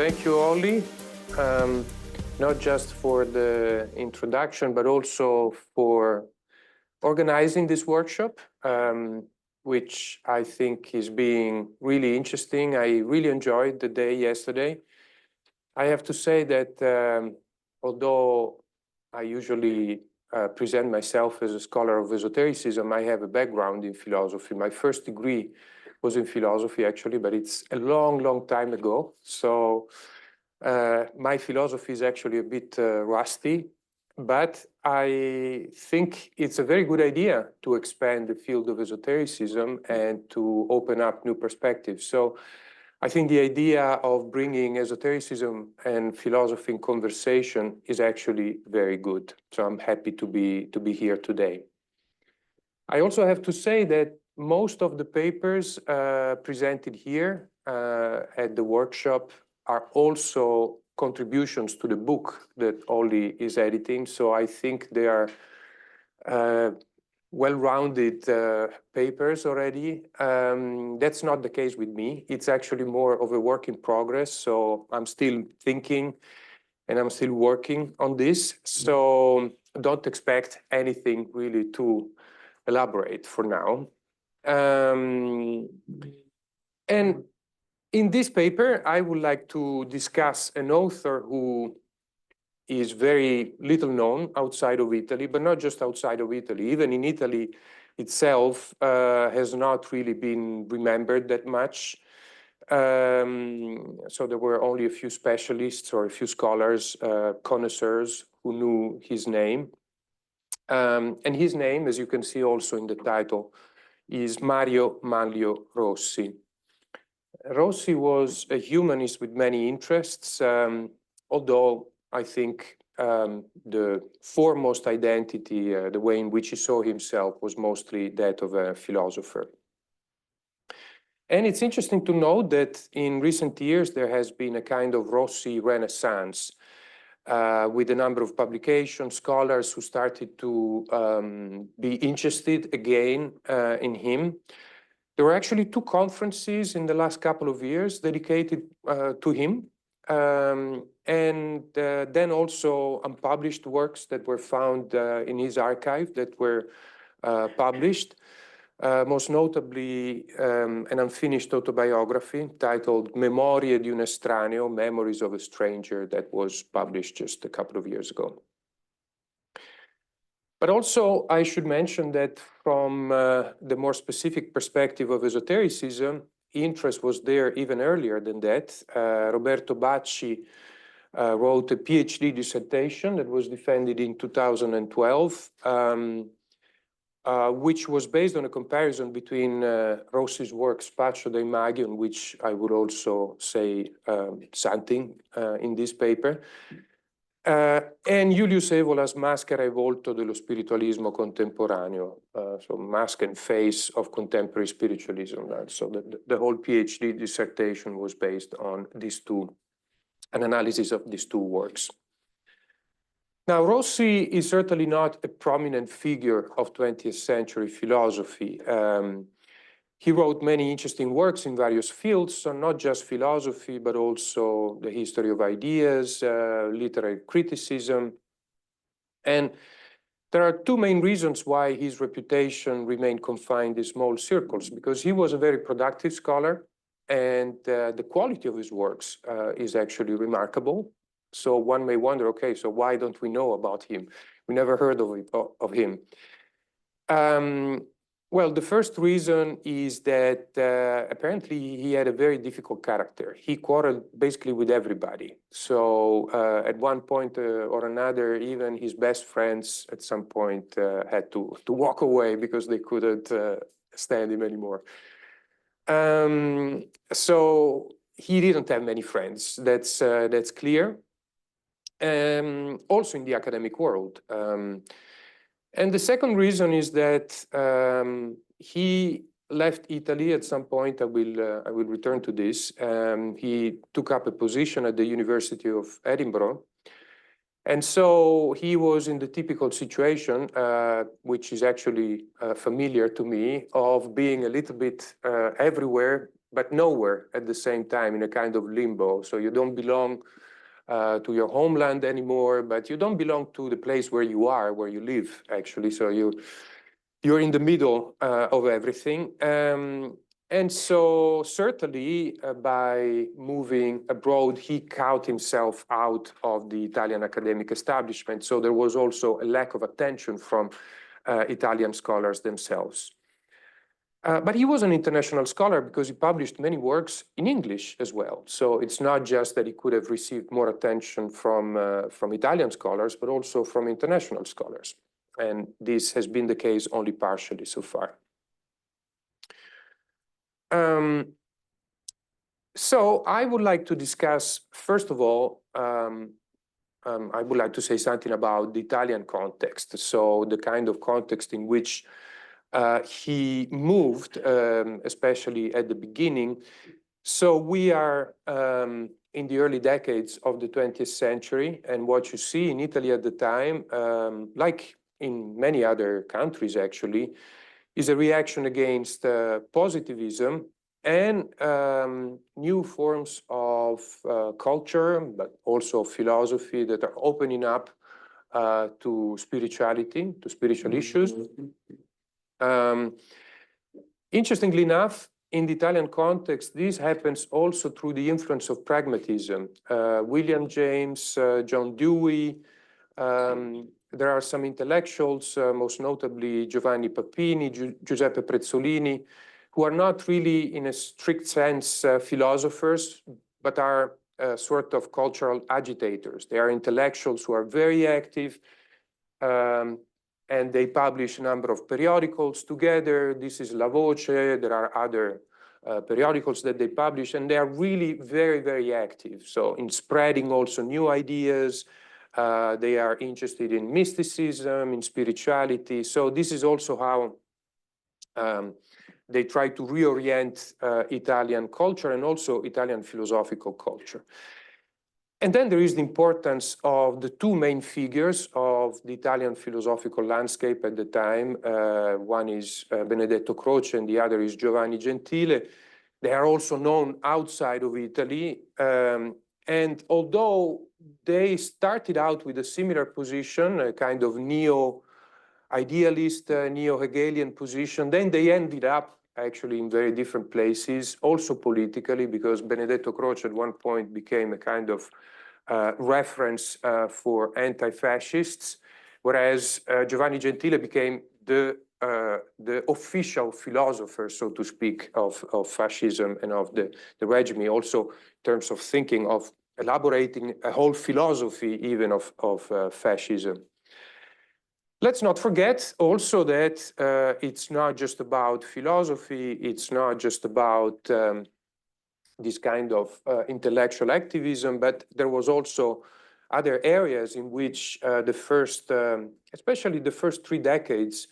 Thank you, Ollie, not just for the introduction, but also for organizing this workshop, which I think is being really interesting. I really enjoyed the day yesterday. I have to say that although I usually present myself as a scholar of esotericism, I have a background in philosophy. My first degree was in philosophy, actually, but it's a long, long time ago. So my philosophy is actually a bit rusty, but I think it's a very good idea to expand the field of esotericism and to open up new perspectives. So I think the idea of bringing esotericism and philosophy in conversation is actually very good. So I'm happy to be here today. I also have to say that most of the papers presented here at the workshop are also contributions to the book that Ollie is editing. So I think they are well-rounded papers already. That's not the case with me. It's actually more of a work in progress. So I'm still thinking and I'm still working on this. So don't expect anything really too elaborate for now. And in this paper, I would like to discuss an author who is very little known outside of Italy, but not just outside of Italy. Even in Italy itself has not really been remembered that much. So there were only a few specialists or a few scholars, connoisseurs who knew his name. And his name, as you can see also in the title, is Mario Manlio Rossi. Rossi was a humanist with many interests, although I think the foremost identity, the way in which he saw himself, was mostly that of a philosopher. And it's interesting to note that in recent years, there has been a kind of Rossi renaissance with a number of publications, scholars who started to be interested again in him. There were actually 2 conferences in the last couple of years dedicated to him. And then also unpublished works that were found in his archive that were published. Most notably, an unfinished autobiography titled Memorie di un estraneo, Memories of a Stranger, that was published just a couple of years ago. But also, I should mention that from the more specific perspective of esotericism, interest was there even earlier than that. Roberto Bacci wrote a PhD dissertation that was defended in 2012, which was based on a comparison between Rossi's work Spaccio dei Maghi, on which I would also say something in this paper, and Julius Evola's Maschera e volto dello spiritualismo contemporaneo, so mask and face of contemporary spiritualism. So the whole PhD dissertation was based on these an analysis of these 2 works. Now, Rossi is certainly not a prominent figure of 20th century philosophy. He wrote many interesting works in various fields, so not just philosophy, but also the history of ideas, literary criticism. And there are 2 main reasons why his reputation remained confined in small circles, because he was a very productive scholar, and the quality of his works is actually remarkable. So one may wonder, okay, so why don't we know about him? We never heard of him. Well, the first reason is that apparently he had a very difficult character. He quarreled basically with everybody. So at one point or another, even his best friends at some point had to walk away because they couldn't stand him anymore. So he didn't have many friends. That's clear. Also in the academic world. And the second reason is that he left Italy at some point. I will return to this. He took up a position at the University of Edinburgh. And so he was in the typical situation, which is actually familiar to me, of being a little bit everywhere but nowhere at the same time, in a kind of limbo. So you don't belong to your homeland anymore, but you don't belong to the place where you are, where you live, actually. So you're in the middle of everything. And so certainly by moving abroad, he caught himself out of the Italian academic establishment. So there was also a lack of attention from Italian scholars themselves. But he was an international scholar because he published many works in English as well. So it's not just that he could have received more attention from Italian scholars, but also from international scholars. And this has been the case only partially so far. So I would like to discuss, first of all, I would like to say something about the Italian context. So the kind of context in which he moved, especially at the beginning. So we are in the early decades of the 20th century, and what you see in Italy at the time, like in many other countries actually, is a reaction against positivism and new forms of culture, but also philosophy that are opening up to spirituality, to spiritual issues. Interestingly enough, in the Italian context, this happens also through the influence of pragmatism. William James, John Dewey, there are some intellectuals, most notably Giovanni Papini, Giuseppe Prezzolini, who are not really in a strict sense philosophers, but are sort of cultural agitators. They are intellectuals who are very active, and they publish a number of periodicals together. This is La Voce. There are other periodicals that they publish, and they are really very, very active. So in spreading also new ideas, they are interested in mysticism, in spirituality. So this is also how they try to reorient Italian culture and also Italian philosophical culture. And then there is the importance of the two main figures of the Italian philosophical landscape at the time. One is Benedetto Croce and the other is Giovanni Gentile. They are also known outside of Italy. And although they started out with a similar position, a kind of neo-idealist, neo-Hegelian position, then they ended up actually in very different places, also politically, because Benedetto Croce at one point became a kind of reference for anti-fascists, whereas Giovanni Gentile became the official philosopher, so to speak, of fascism and of the regime, also in terms of thinking of elaborating a whole philosophy even of fascism. Let's not forget also that it's not just about philosophy, it's not just about this kind of intellectual activism, but there was also other areas in which especially the first 3 decades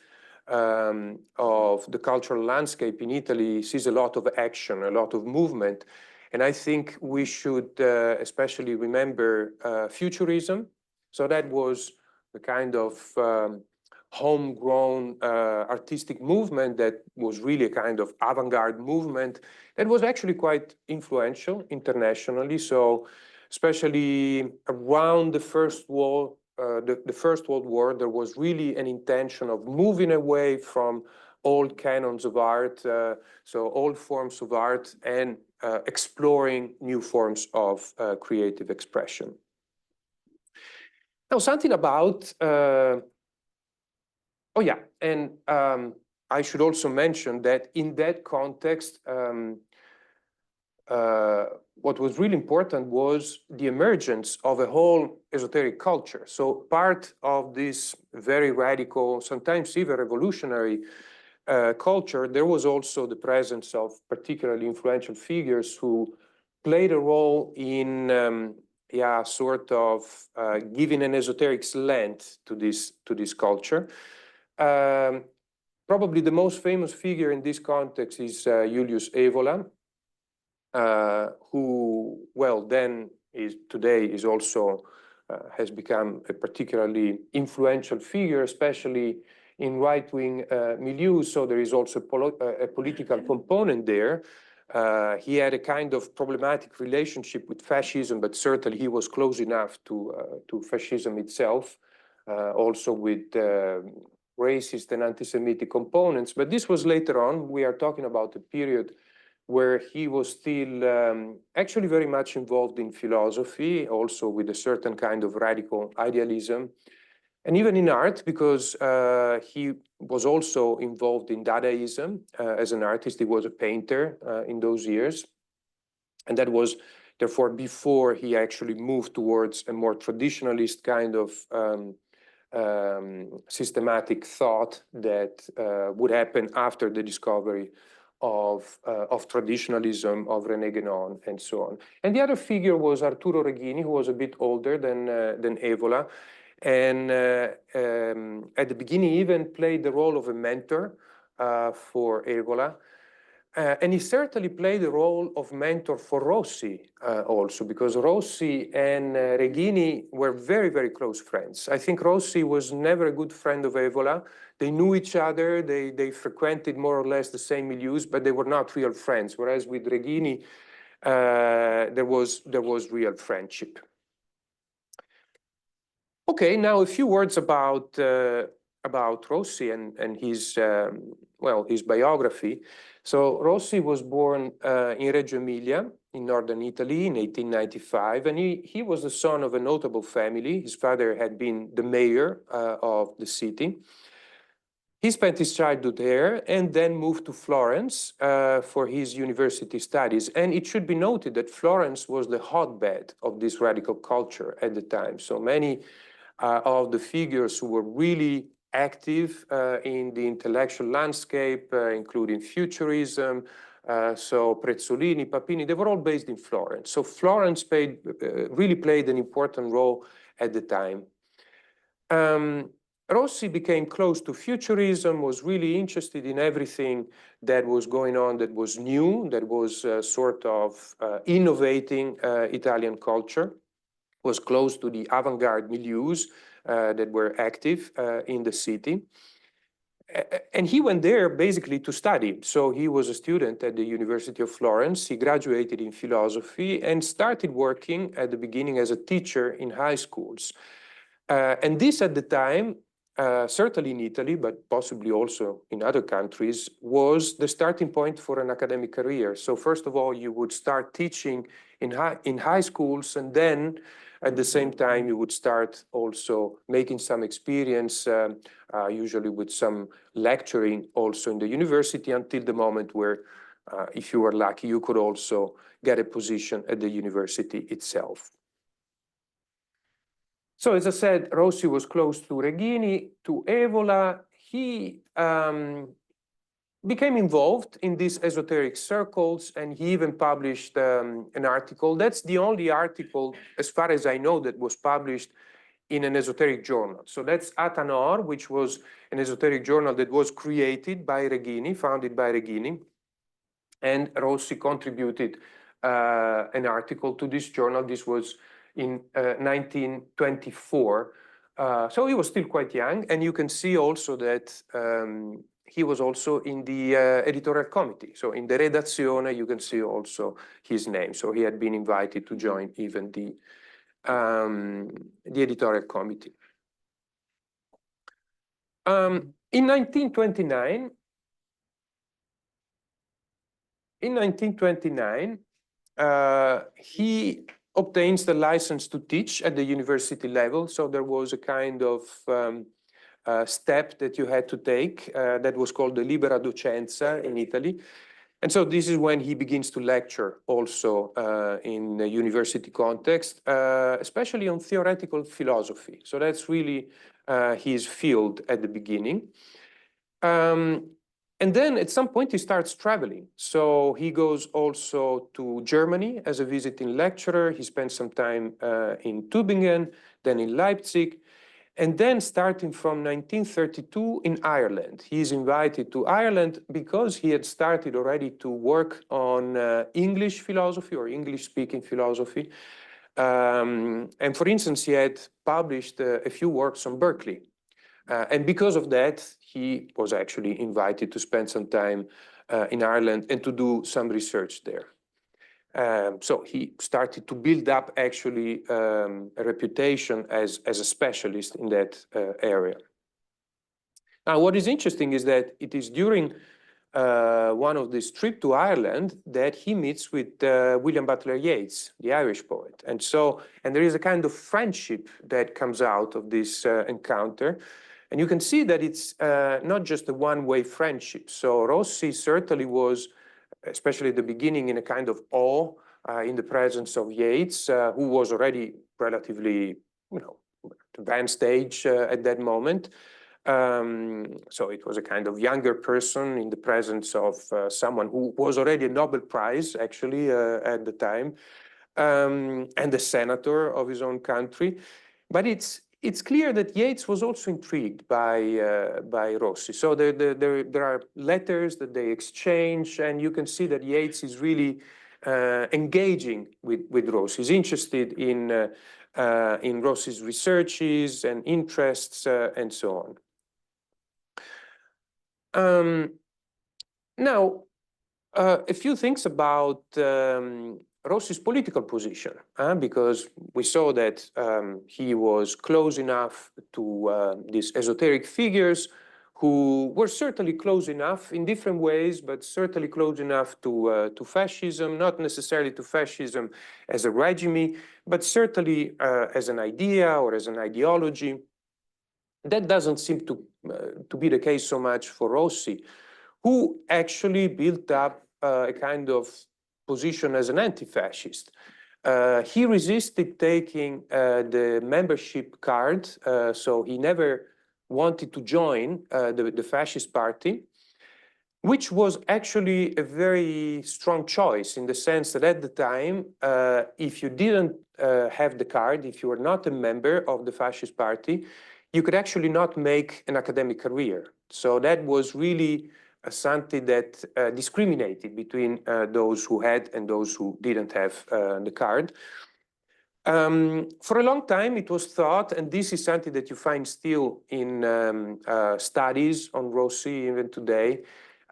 of the cultural landscape in Italy sees a lot of action, a lot of movement. And I think we should especially remember futurism. So that was the kind of homegrown artistic movement that was really a kind of avant-garde movement that was actually quite influential internationally. So especially around the First World War, there was really an intention of moving away from old canons of art, so old forms of art, and exploring new forms of creative expression. Now, something about, oh yeah, and I should also mention that in that context, what was really important was the emergence of a whole esoteric culture. So part of this very radical, sometimes even revolutionary culture, there was also the presence of particularly influential figures who played a role in sort of giving an esoteric slant to this culture. Probably the most famous figure in this context is Julius Evola, who, well, then today is also has become a particularly influential figure, especially in right-wing milieu. So there is also a political component there. He had a kind of problematic relationship with fascism, but certainly he was close enough to fascism itself, also with racist and anti-Semitic components. But this was later on. We are talking about a period where he was still actually very much involved in philosophy, also with a certain kind of radical idealism, and even in art, because he was also involved in Dadaism as an artist. He was a painter in those years. And that was, therefore, before he actually moved towards a more traditionalist kind of systematic thought that would happen after the discovery of traditionalism, of René Guénon, and so on. And the other figure was Arturo Reghini, who was a bit older than Evola, and at the beginning even played the role of a mentor for Evola. And he certainly played the role of mentor for Rossi also, because Rossi and Reghini were very, very close friends. I think Rossi was never a good friend of Evola. They knew each other, they frequented more or less the same milieus, but they were not real friends. Whereas with Reghini, there was real friendship. Okay, now a few words about Rossi and his his biography. So Rossi was born in Reggio Emilia in northern Italy in 1895, and he was the son of a notable family. His father had been the mayor of the city. He spent his childhood there and then moved to Florence for his university studies. And it should be noted that Florence was the hotbed of this radical culture at the time. So many of the figures who were really active in the intellectual landscape, including Futurism, so Prezzolini, Papini, they were all based in Florence. So Florence really played an important role at the time. Rossi became close to Futurism, was really interested in everything that was going on that was new, that was sort of innovating Italian culture, was close to the avant-garde milieus that were active in the city. And he went there basically to study. So he was a student at the University of Florence. He graduated in philosophy and started working at the beginning as a teacher in high schools. And this at the time, certainly in Italy, but possibly also in other countries, was the starting point for an academic career. So first of all, you would start teaching in high schools, and then at the same time, you would start also making some experience, usually with some lecturing also in the university, until the moment where, if you were lucky, you could also get a position at the university itself. So as I said, Rossi was close to Reghini, to Evola. He became involved in these esoteric circles, and he even published an article. That's the only article, as far as I know, that was published in an esoteric journal. So that's Atanor, which was an esoteric journal that was created by Reghini, founded by Reghini. And Rossi contributed an article to this journal. This was in 1924. So he was still quite young. And you can see also that he was also in the editorial committee. So in the redazione, you can see also his name. So he had been invited to join even the editorial committee. In 1929, he obtains the license to teach at the university level. So there was a kind of step that you had to take that was called the libera docenza in Italy. And so this is when he begins to lecture also in a university context, especially on theoretical philosophy. So that's really his field at the beginning. And then at some point he starts traveling. So he goes also to Germany as a visiting lecturer. He spends some time in Tübingen, then in Leipzig. And then starting from 1932 in Ireland. He is invited to Ireland because he had started already to work on English philosophy or English-speaking philosophy. And for instance, he had published a few works on Berkeley. And because of that, he was actually invited to spend some time in Ireland and to do some research there. So he started to build up actually a reputation as a specialist in that area. Now, what is interesting is that it is during one of these trips to Ireland that he meets with William Butler Yeats, the Irish poet. And there is a kind of friendship that comes out of this encounter. And you can see that it's not just a one-way friendship. So Rossi certainly was, especially at the beginning, in a kind of awe in the presence of Yeats, who was already relatively, advanced age at that moment. So it was a kind of younger person in the presence of someone who was already a Nobel Prize, actually, at the time, and a senator of his own country. But it's clear that Yeats was also intrigued by Rossi. So there are letters that they exchange, and you can see that Yeats is really engaging with Rossi. He's interested in Rossi's researches and interests and so on. Now, a few things about Rossi's political position, because we saw that he was close enough to these esoteric figures who were certainly close enough in different ways, but certainly close enough to fascism, not necessarily to fascism as a regime, but certainly as an idea or as an ideology. That doesn't seem to be the case so much for Rossi, who actually built up a kind of position as an anti-fascist. He resisted taking the membership card, so he never wanted to join the fascist party, which was actually a very strong choice in the sense that at the time, if you didn't have the card, if you were not a member of the fascist party, you could actually not make an academic career. So that was really something that discriminated between those who had and those who didn't have the card. For a long time, it was thought, and this is something that you find still in studies on Rossi even today,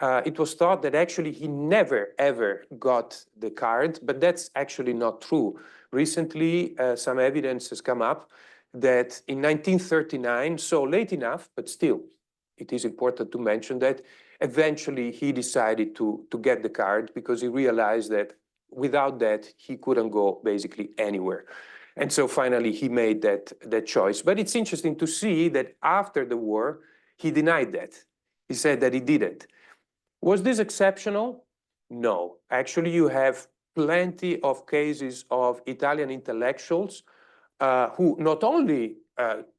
it was thought that actually he never, ever got the card, but that's actually not true. Recently, some evidence has come up that in 1939, so late enough, but still, it is important to mention that eventually he decided to get the card because he realized that without that, he couldn't go basically anywhere. And so finally, he made that choice. But it's interesting to see that after the war, he denied that. He said that he didn't. Was this exceptional? No. Actually, you have plenty of cases of Italian intellectuals who not only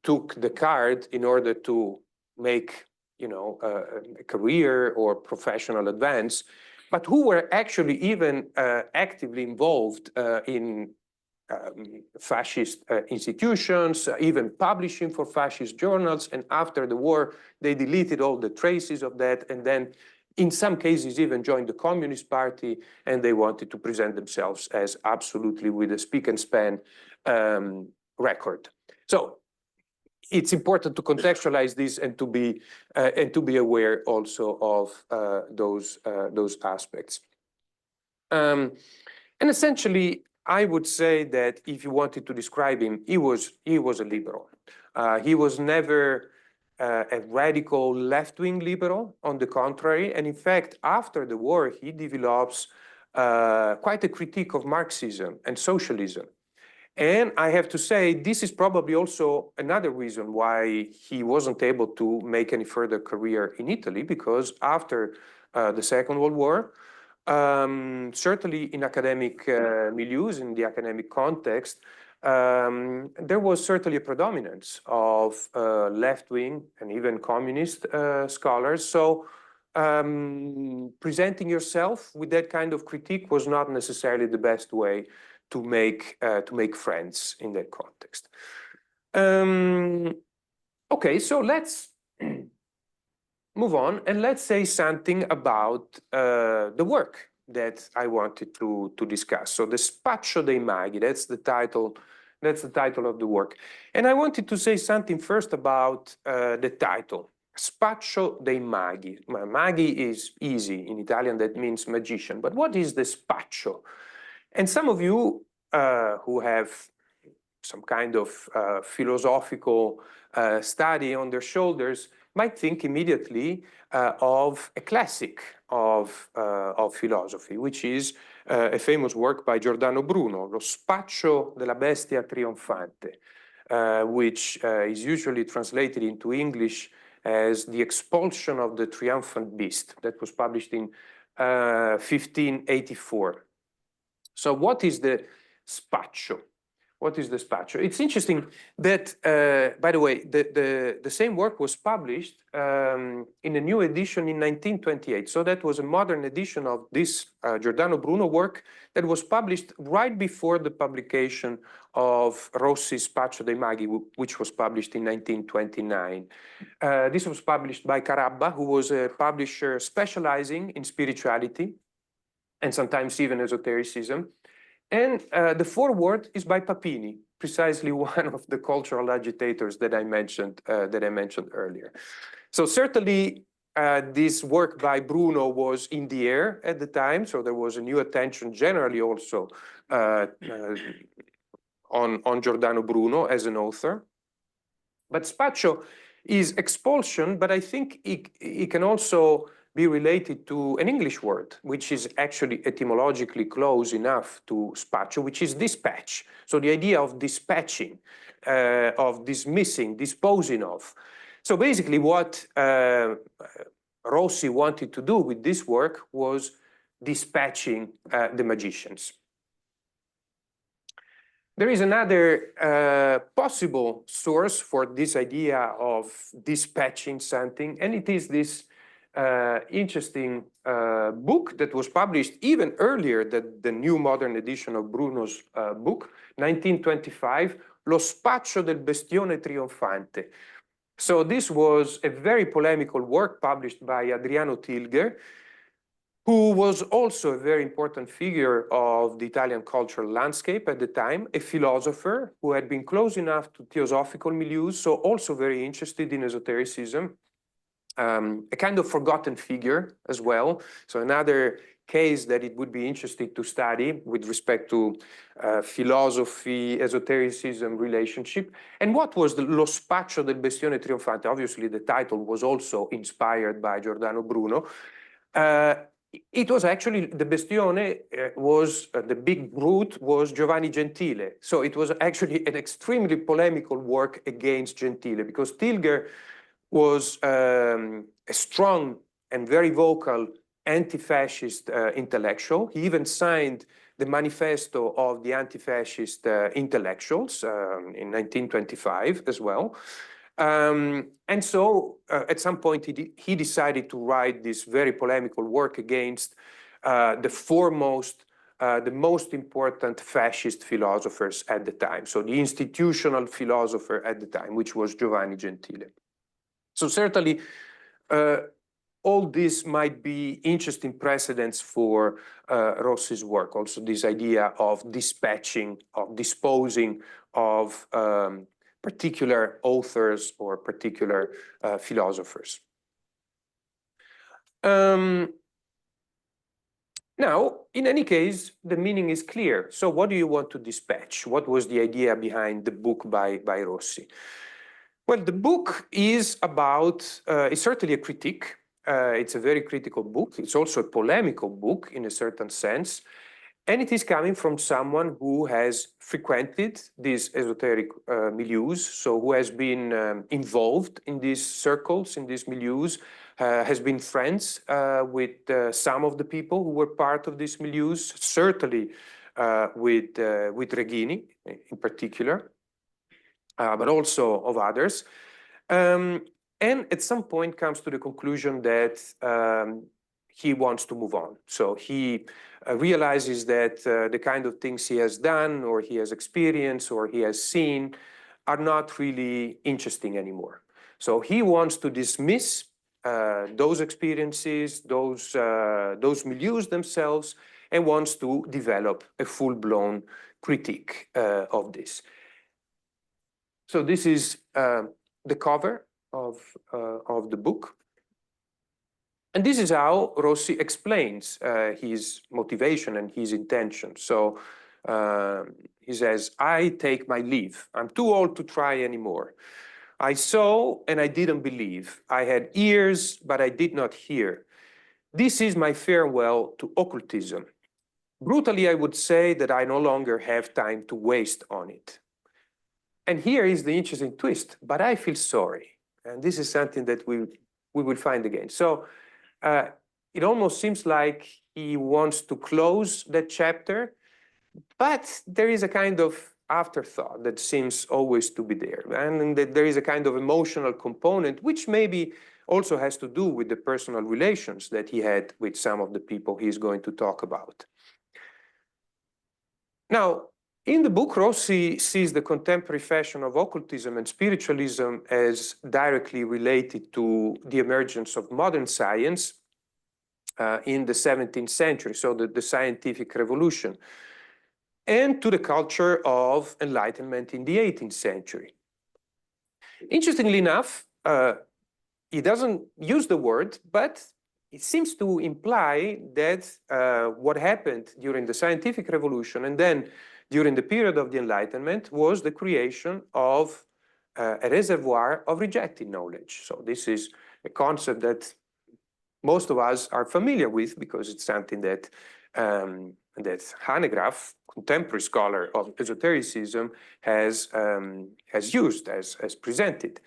took the card in order to make, a career or professional advance, but who were actually even actively involved in fascist institutions, even publishing for fascist journals. And after the war, they deleted all the traces of that, and then in some cases even joined the Communist Party, and they wanted to present themselves as absolutely with a spick and span record. So it's important to contextualize this and to be aware also of those aspects. And essentially, I would say that if you wanted to describe him, he was a liberal. He was never a radical left-wing liberal. On the contrary, and in fact, after the war, he develops quite a critique of Marxism and socialism. And I have to say, this is probably also another reason why he wasn't able to make any further career in Italy, because after the Second World War, certainly in academic milieux, in the academic context, there was certainly a predominance of left-wing and even communist scholars. So presenting yourself with that kind of critique was not necessarily the best way to make friends in that context. Okay, so let's move on and let's say something about the work that I wanted to discuss. So the Spaccio dei Maghi, that's the title of the work. And I wanted to say something first about the title. Spaccio dei maghi. Maghi is easy. In Italian, that means magician. But what is the spaccio? And some of you who have some kind of philosophical study on their shoulders might think immediately of a classic of philosophy, which is a famous work by Giordano Bruno, Lo spaccio della bestia trionfante, which is usually translated into English as The Expulsion of the Triumphant Beast. That was published in 1584. So what is the spaccio? What is the spaccio? It's interesting that, by the way, the same work was published in a new edition in 1928. So that was a modern edition of this Giordano Bruno work that was published right before the publication of Rossi's Spaccio dei Maghi, which was published in 1929. This was published by Carabba, who was a publisher specializing in spirituality and sometimes even esotericism. And the foreword is by Papini, precisely one of the cultural agitators that I mentioned earlier. So certainly this work by Bruno was in the air at the time, so there was a new attention generally also on Giordano Bruno as an author. But spaccio is expulsion, but I think it can also be related to an English word, which is actually etymologically close enough to spaccio, which is dispatch. So the idea of dispatching, of dismissing, disposing of. So basically what Rossi wanted to do with this work was dispatching the magicians. There is another possible source for this idea of dispatching something, and it is this interesting book that was published even earlier than the new modern edition of Bruno's book, 1925, Lo spaccio del bestione trionfante. So this was a very polemical work published by Adriano Tilger, who was also a very important figure of the Italian cultural landscape at the time, a philosopher who had been close enough to theosophical milieux, so also very interested in esotericism. A kind of forgotten figure as well. So another case that it would be interesting to study with respect to philosophy, esotericism relationship. And what was the Lo spaccio del bestione trionfante? Obviously, the title was also inspired by Giordano Bruno. It was actually, the bestione was, the big brute was Giovanni Gentile. So it was actually an extremely polemical work against Gentile, because Tilger was a strong and very vocal anti-fascist intellectual. He even signed the manifesto of the anti-fascist intellectuals in 1925 as well. And so at some point he decided to write this very polemical work against the foremost, the most important fascist philosophers at the time. So the institutional philosopher at the time, which was Giovanni Gentile. So certainly, all this might be interesting precedents for Rossi's work. Also, this idea of dispatching, of disposing of particular authors or particular philosophers. Now, in any case, the meaning is clear. So what do you want to dispatch? What was the idea behind the book by Rossi? Well, the book is about, it's certainly a critique. It's a very critical book. It's also a polemical book in a certain sense. And it is coming from someone who has frequented these esoteric milieus, so who has been involved in these circles, in these milieus, has been friends with some of the people who were part of these milieus, certainly with Reghini in particular. But also of others. And at some point comes to the conclusion that he wants to move on. So he realizes that the kind of things he has done or he has experienced or he has seen are not really interesting anymore. So he wants to dismiss those experiences, those milieus themselves, and wants to develop a full-blown critique of this. So this is the cover of the book. And this is how Rossi explains his motivation and his intention. So he says, I take my leave. I'm too old to try anymore. I saw and I didn't believe. I had ears, but I did not hear. This is my farewell to occultism. Brutally, I would say that I no longer have time to waste on it. And here is the interesting twist, but I feel sorry. And this is something that we will find again. So it almost seems like he wants to close that chapter, but there is a kind of afterthought that seems always to be there. And that there is a kind of emotional component, which maybe also has to do with the personal relations that he had with some of the people he's going to talk about. Now, in the book, Rossi sees the contemporary fashion of occultism and spiritualism as directly related to the emergence of modern science in the 17th century, so the scientific revolution, and to the culture of enlightenment in the 18th century. Interestingly enough, he doesn't use the word, but it seems to imply that what happened during the scientific revolution and then during the period of the Enlightenment was the creation of a reservoir of rejected knowledge. So this is a concept that most of us are familiar with because it's something that that Hanegraaff, contemporary scholar of esotericism, has used, as presented.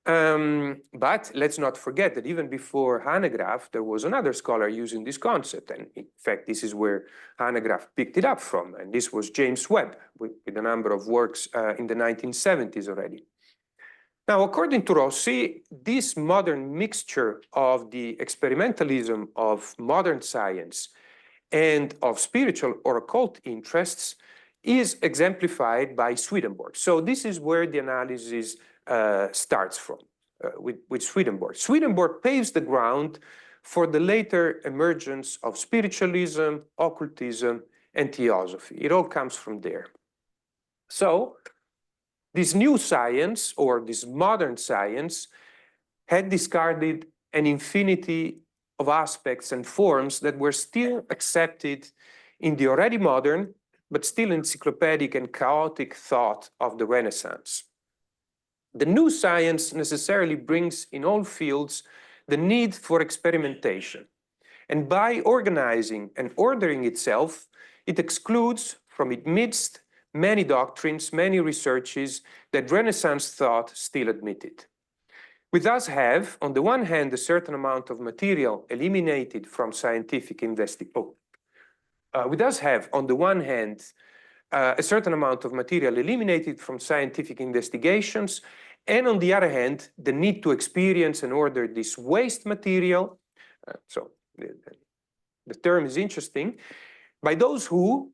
But let's not forget that even before Hanegraaff, there was another scholar using this concept. And in fact, this is where Hanegraaff picked it up from. And this was James Webb, with a number of works in the 1970s already. Now, according to Rossi, this modern mixture of the experimentalism of modern science and of spiritual or occult interests is exemplified by Swedenborg. So this is where the analysis starts from, with Swedenborg. Swedenborg paves the ground for the later emergence of spiritualism, occultism, and theosophy. It all comes from there. So this new science, or this modern science, had discarded an infinity of aspects and forms that were still accepted in the already modern, but still encyclopedic and chaotic thought of the Renaissance. The new science necessarily brings in all fields the need for experimentation. And by organizing and ordering itself, it excludes from its midst many doctrines, many researches that Renaissance thought still admitted. We thus have, on the one hand, a certain amount of material eliminated from scientific investigation. We thus have, on the one hand, a certain amount of material eliminated from scientific investigations, and on the other hand, the need to experience and order this waste material, so the term is interesting, by those who,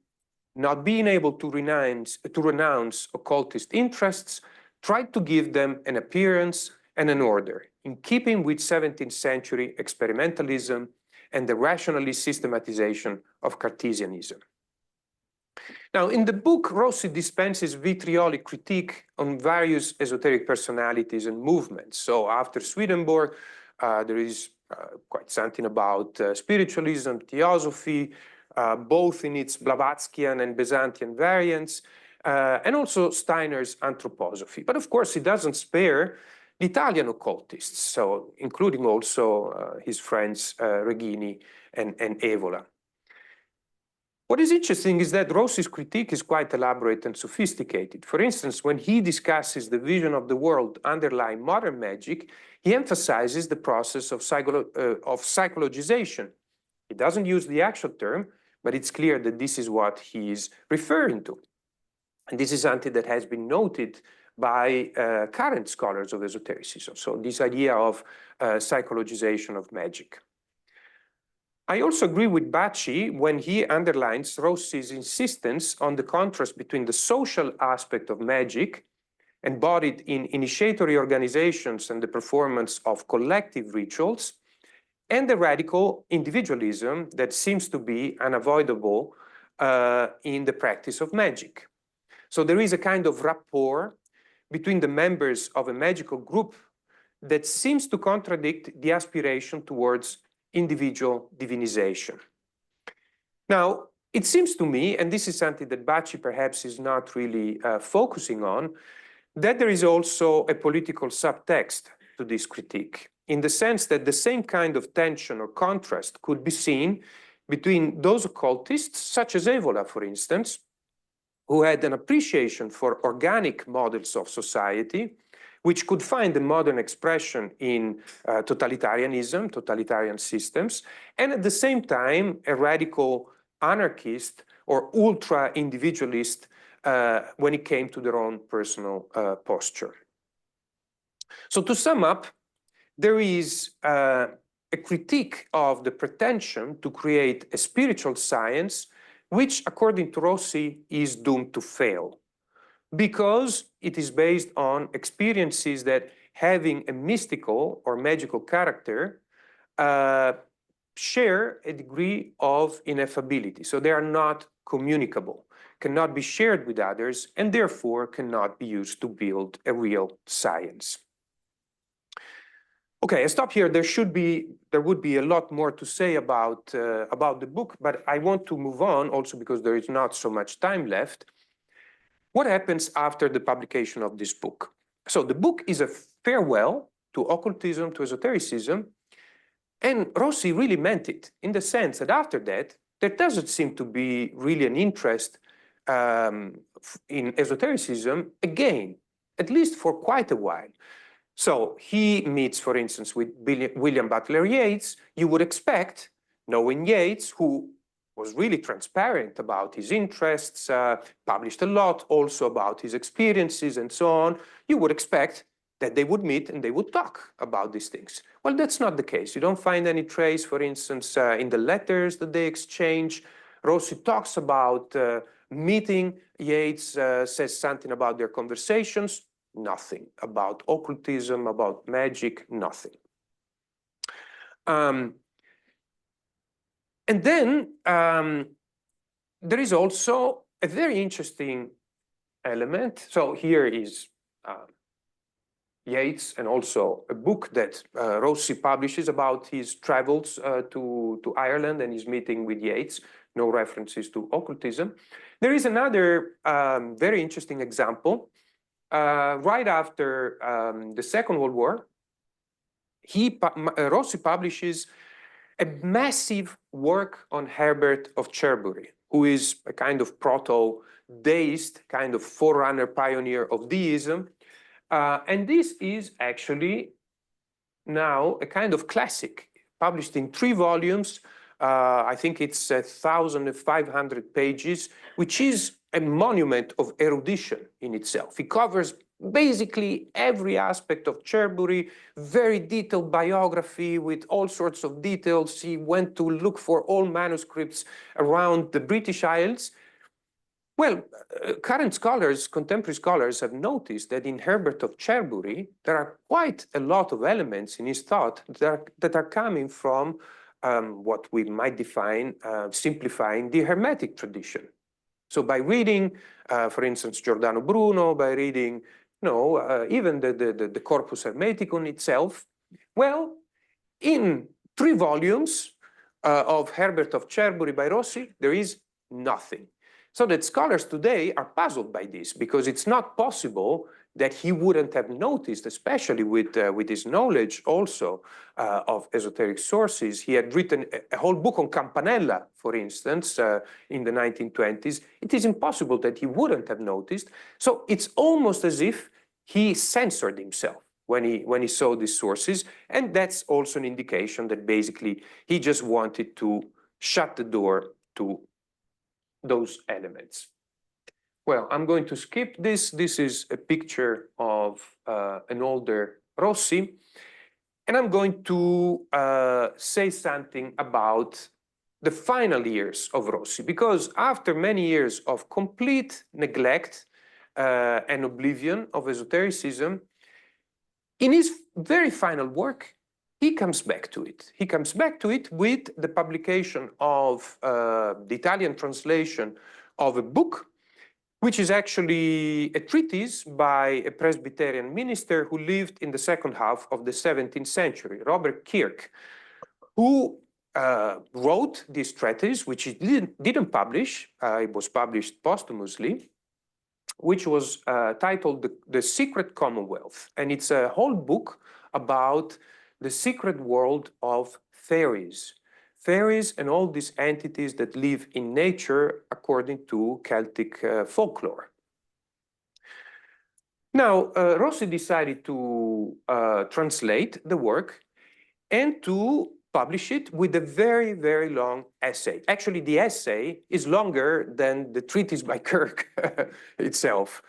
not being able to renounce occultist interests, tried to give them an appearance and an order, in keeping with 17th century experimentalism and the rationalist systematization of Cartesianism. Now, in the book, Rossi dispenses vitriolic critique on various esoteric personalities and movements. So after Swedenborg, there is quite something about spiritualism, theosophy, both in its Blavatskian and Byzantine variants, and also Steiner's anthroposophy. But of course, he doesn't spare the Italian occultists, so including also his friends Regini and Evola. What is interesting is that Rossi's critique is quite elaborate and sophisticated. For instance, when he discusses the vision of the world underlying modern magic, he emphasizes the process of psychologization. He doesn't use the actual term, but it's clear that this is what he is referring to. And this is something that has been noted by current scholars of esotericism. So this idea of psychologization of magic. I also agree with Bacci when he underlines Rossi's insistence on the contrast between the social aspect of magic, embodied in initiatory organizations and the performance of collective rituals, and the radical individualism that seems to be unavoidable in the practice of magic. So there is a kind of rapport between the members of a magical group that seems to contradict the aspiration towards individual divinization. Now, it seems to me, and this is something that Bacci perhaps is not really focusing on, that there is also a political subtext to this critique, in the sense that the same kind of tension or contrast could be seen between those occultists, such as Evola, for instance, who had an appreciation for organic models of society, which could find a modern expression in totalitarianism, totalitarian systems, and at the same time, a radical anarchist or ultra-individualist when it came to their own personal posture. So to sum up, there is a critique of the pretension to create a spiritual science, which, according to Rossi, is doomed to fail, because it is based on experiences that, having a mystical or magical character, share a degree of ineffability. So they are not communicable, cannot be shared with others, and therefore cannot be used to build a real science. Okay, I stop here. There would be a lot more to say about the book, but I want to move on also because there is not so much time left. What happens after the publication of this book? So the book is a farewell to occultism, to esotericism, and Rossi really meant it, in the sense that after that, there doesn't seem to be really an interest in esotericism again, at least for quite a while. So he meets, for instance, with William Butler Yeats. You would expect, knowing Yeats, who was really transparent about his interests, published a lot also about his experiences and so on, you would expect that they would meet and they would talk about these things. Well, that's not the case. You don't find any trace, for instance, in the letters that they exchange. Rossi talks about meeting. Yeats says something about their conversations. Nothing about occultism, about magic, nothing. And then there is also a very interesting element. So here is Yeats, and also a book that Rossi publishes about his travels to Ireland and his meeting with Yeats. No references to occultism. There is another very interesting example. Right after the Second World War, Rossi publishes a massive work on Herbert of Cherbury, who is a kind of proto-deist, kind of forerunner pioneer of deism. And this is actually now a kind of classic, published in 3 volumes. I think it's 1,500 pages, which is a monument of erudition in itself. It covers basically every aspect of Cherbury, very detailed biography with all sorts of details. He went to look for all manuscripts around the British Isles. Well, current scholars, contemporary scholars, have noticed that in Herbert of Cherbury, there are quite a lot of elements in his thought that are coming from what we might define, simplifying, the Hermetic tradition. So by reading, for instance, Giordano Bruno, by reading, even the Corpus Hermeticum itself, well, in 3 volumes of Herbert of Cherbury by Rossi, there is nothing. So that scholars today are puzzled by this, because it's not possible that he wouldn't have noticed, especially with his knowledge also of esoteric sources. He had written a whole book on Campanella, for instance, in the 1920s. It is impossible that he wouldn't have noticed. So it's almost as if he censored himself when he saw these sources. And that's also an indication that basically he just wanted to shut the door to those elements. Well, I'm going to skip this. This is a picture of an older Rossi. And I'm going to say something about the final years of Rossi, because after many years of complete neglect and oblivion of esotericism, in his very final work, he comes back to it. He comes back to it with the publication of the Italian translation of a book which is actually a treatise by a Presbyterian minister who lived in the second half of the 17th century, Robert Kirk, who wrote this treatise, which he didn't publish. It was published posthumously, which was titled The Secret Commonwealth. And it's a whole book about the secret world of fairies. Fairies and all these entities that live in nature according to Celtic folklore. Now, Rossi decided to translate the work and to publish it with a very, very long essay. Actually, the essay is longer than the treatise by Kirk itself.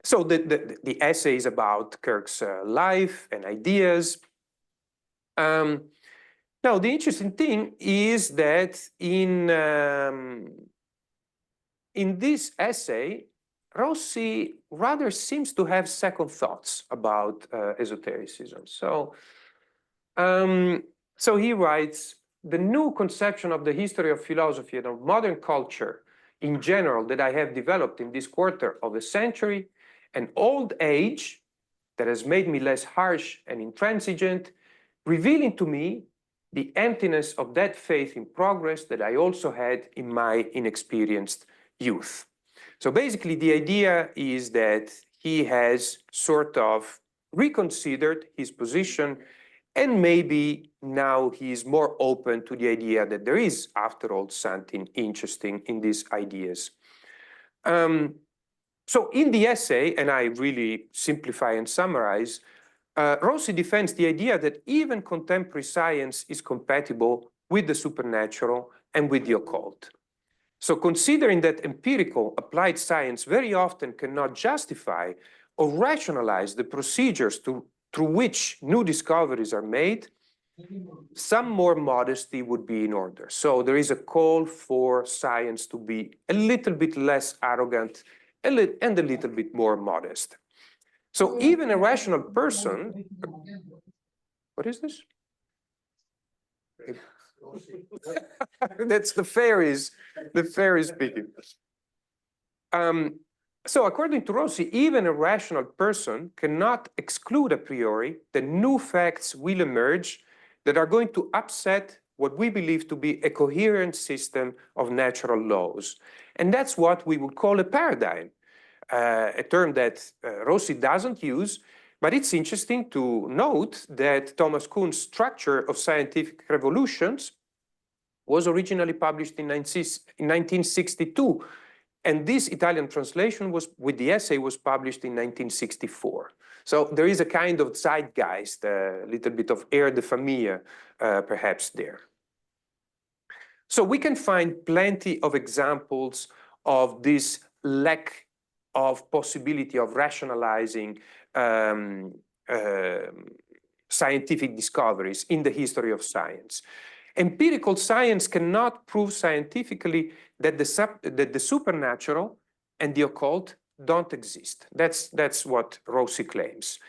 So the essay is about Kirk's life and ideas. Now, the interesting thing is that in this essay, Rossi rather seems to have second thoughts about esotericism. So he writes, the new conception of the history of philosophy and of modern culture in general that I have developed in this quarter of a century, an old age that has made me less harsh and intransigent, revealing to me the emptiness of that faith in progress that I also had in my inexperienced youth. So basically, the idea is that he has sort of reconsidered his position, and maybe now he is more open to the idea that there is, after all, something interesting in these ideas. So in the essay, and I really simplify and summarize, Rossi defends the idea that even contemporary science is compatible with the supernatural and with the occult. So considering that empirical applied science very often cannot justify or rationalize the procedures through which new discoveries are made, some more modesty would be in order. So there is a call for science to be a little bit less arrogant and a little bit more modest. So even a rational person, what is this? That's the fairies speaking. So according to Rossi, even a rational person cannot exclude a priori that new facts will emerge that are going to upset what we believe to be a coherent system of natural laws. And that's what we would call a paradigm, a term that Rossi doesn't use, but it's interesting to note that Thomas Kuhn's Structure of Scientific Revolutions was originally published in 1962. And this Italian translation with the essay was published in 1964. So there is a kind of zeitgeist, a little bit of air de famille, perhaps there. So we can find plenty of examples of this lack of possibility of rationalizing scientific discoveries in the history of science. Empirical science cannot prove scientifically that the supernatural and the occult don't exist. That's what Rossi claims.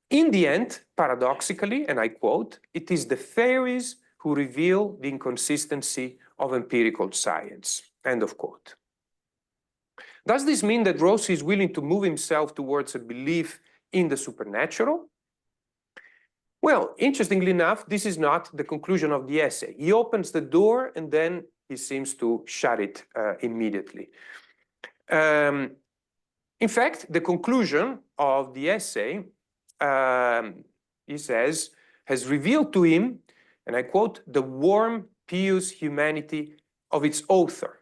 In the end, paradoxically, and I quote, it is the fairies who reveal the inconsistency of empirical science, end of quote. Does this mean that Rossi is willing to move himself towards a belief in the supernatural? Well, interestingly enough, this is not the conclusion of the essay. He opens the door and then he seems to shut it immediately. In fact, the conclusion of the essay, he says, has revealed to him, and I quote, the warm, pious humanity of its author.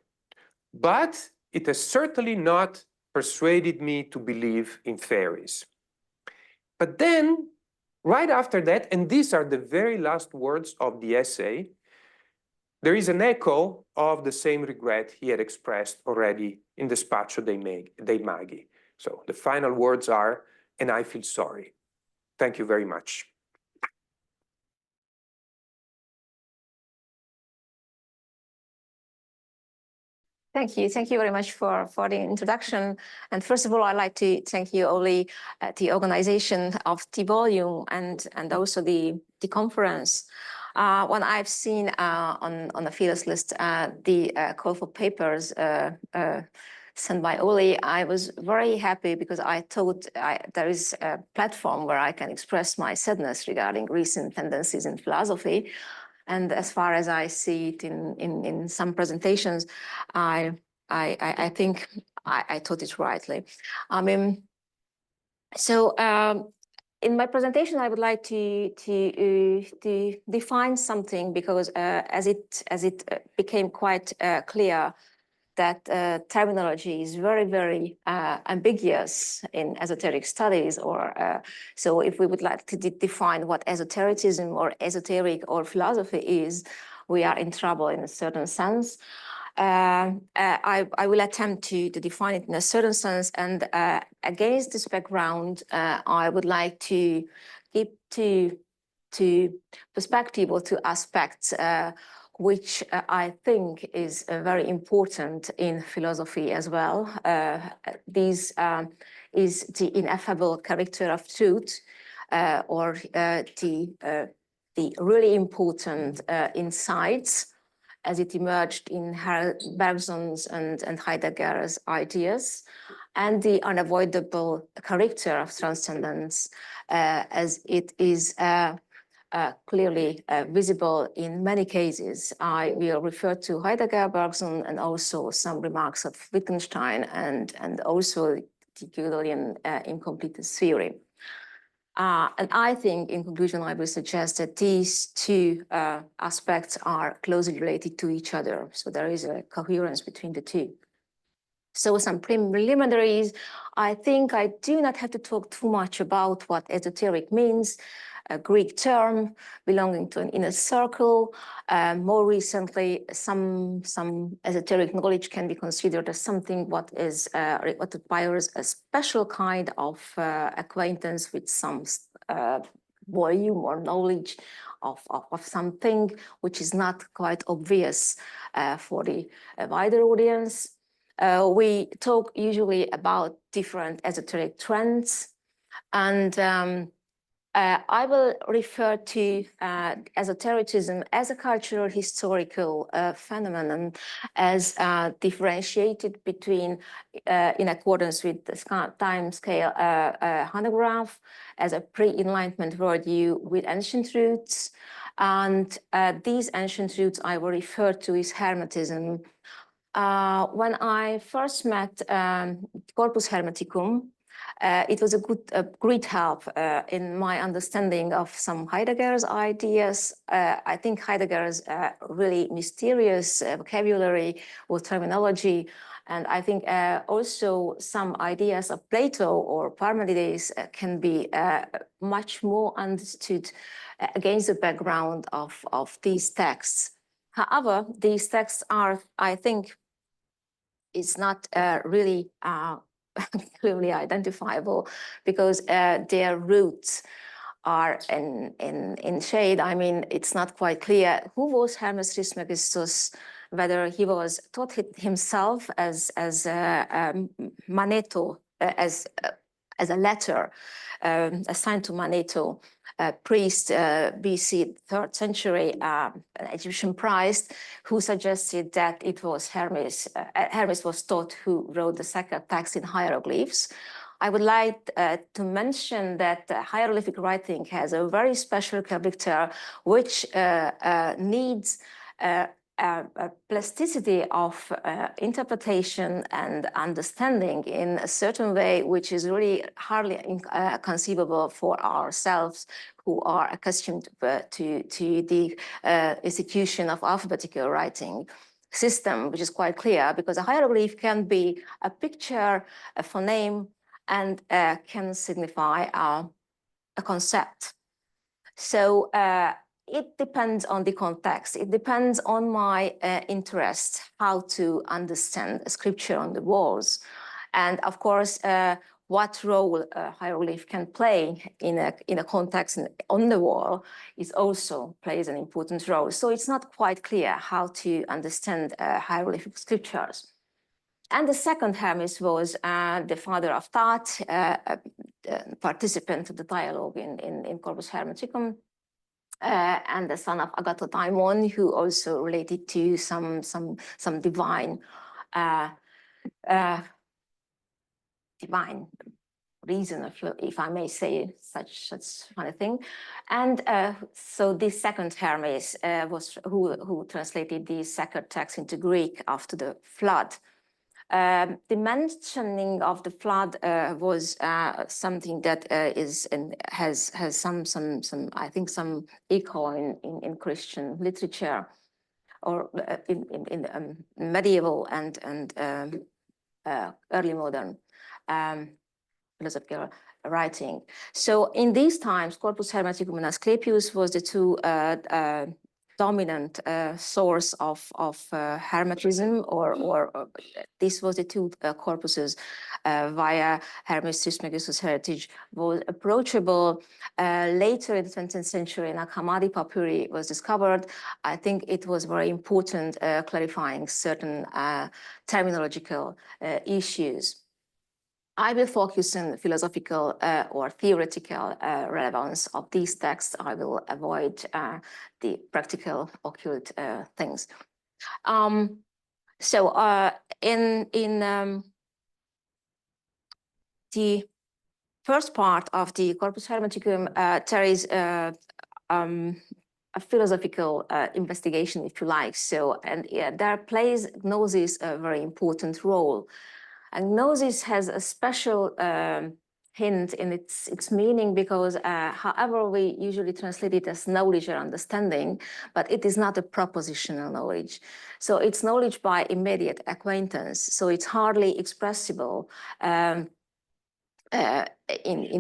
But it has certainly not persuaded me to believe in fairies. But then, right after that, and these are the very last words of the essay, there is an echo of the same regret he had expressed already in the Spaccio dei Maghi. So the final words are, and I feel sorry. Thank you very much. Thank you. Thank you very much for the introduction. And first of all, I'd like to thank you, Oli, the organization of the volume and also the conference. When I've seen on the Philos list the call for papers sent by Oli, I was very happy because I thought there is a platform where I can express my sadness regarding recent tendencies in philosophy. And as far as I see it in some presentations, I think I thought it rightly. I mean, so in my presentation, I would like to define something because as it became quite clear that terminology is very ambiguous in esoteric studies, or so if we would like to define what esotericism or esoteric or philosophy is, we are in trouble in a certain sense. I will attempt to define it in a certain sense, and against this background, I would like to keep to perspective or to aspects which I think is very important in philosophy as well. This is the ineffable character of truth, or the really important insights as it emerged in Bergson's and Heidegger's ideas, and the unavoidable character of transcendence as it is clearly visible in many cases. I will refer to Heidegger, Bergson, and also some remarks of Wittgenstein, and also the Gödelian incompleteness theory. And I think, in conclusion, I will suggest that these two aspects are closely related to each other. So there is a coherence between the two. So some preliminaries. I think I do not have to talk too much about what esoteric means, a Greek term belonging to an inner circle. More recently, some esoteric knowledge can be considered as something what requires a special kind of acquaintance with some volume or knowledge of something which is not quite obvious for the wider audience. We talk usually about different esoteric trends, and I will refer to esotericism as a cultural historical phenomenon, as differentiated between, in accordance with the time scale honograph, as a pre-Enlightenment worldview with ancient roots. And these ancient roots I will refer to as Hermetism. When I first met Corpus Hermeticum, it was a great help in my understanding of some Heidegger's ideas. I think Heidegger's really mysterious vocabulary or terminology, and I think also some ideas of Plato or Parmenides can be much more understood against the background of these texts. However, these texts are, I think, it's not really clearly identifiable because their roots are in shade. I mean, it's not quite clear who was Hermes Trismegistus, whether he was taught himself as Manetho, as a letter assigned to Manetho, a priest, BC 3rd century, an Egyptian priest, who suggested that it was Hermes. Hermes was taught who wrote the sacred text in hieroglyphs. I would like to mention that hieroglyphic writing has a very special character, which needs a plasticity of interpretation and understanding in a certain way, which is really hardly conceivable for ourselves who are accustomed to the execution of alphabetical writing system, which is quite clear, because a hieroglyph can be a picture, a phoneme, and can signify a concept. So it depends on the context. It depends on my interest, how to understand scripture on the walls. And of course, what role a hieroglyph can play in a context on the wall is also plays an important role. So it's not quite clear how to understand hieroglyphic scriptures. And the second Hermes was the father of thought, a participant of the dialogue in Corpus Hermeticum. and the son of Daimon, who also related to some divine divine reason, if I may say such funny thing. And so this second Hermes was who translated the sacred text into Greek after the flood. The mentioning of the flood was something that has some I think some echo in Christian literature, or in medieval and early modern philosophical writing. So in these times, Corpus Hermeticum and Asclepius was the two dominant source of Hermetism, or this was the two corpuses via Hermes Trismegistus' heritage was approachable. Later in the 20th century, Nag Hammadi papyri was discovered. I think it was very important, clarifying certain terminological issues. I will focus on philosophical or theoretical relevance of these texts. I will avoid the practical occult things. So in the first part of the Corpus Hermeticum, there is a philosophical investigation, if you like. So, and there plays gnosis a very important role. And gnosis has a special hint in its meaning, because however we usually translate it as knowledge or understanding, but it is not a propositional knowledge. So it's knowledge by immediate acquaintance. So it's hardly expressible in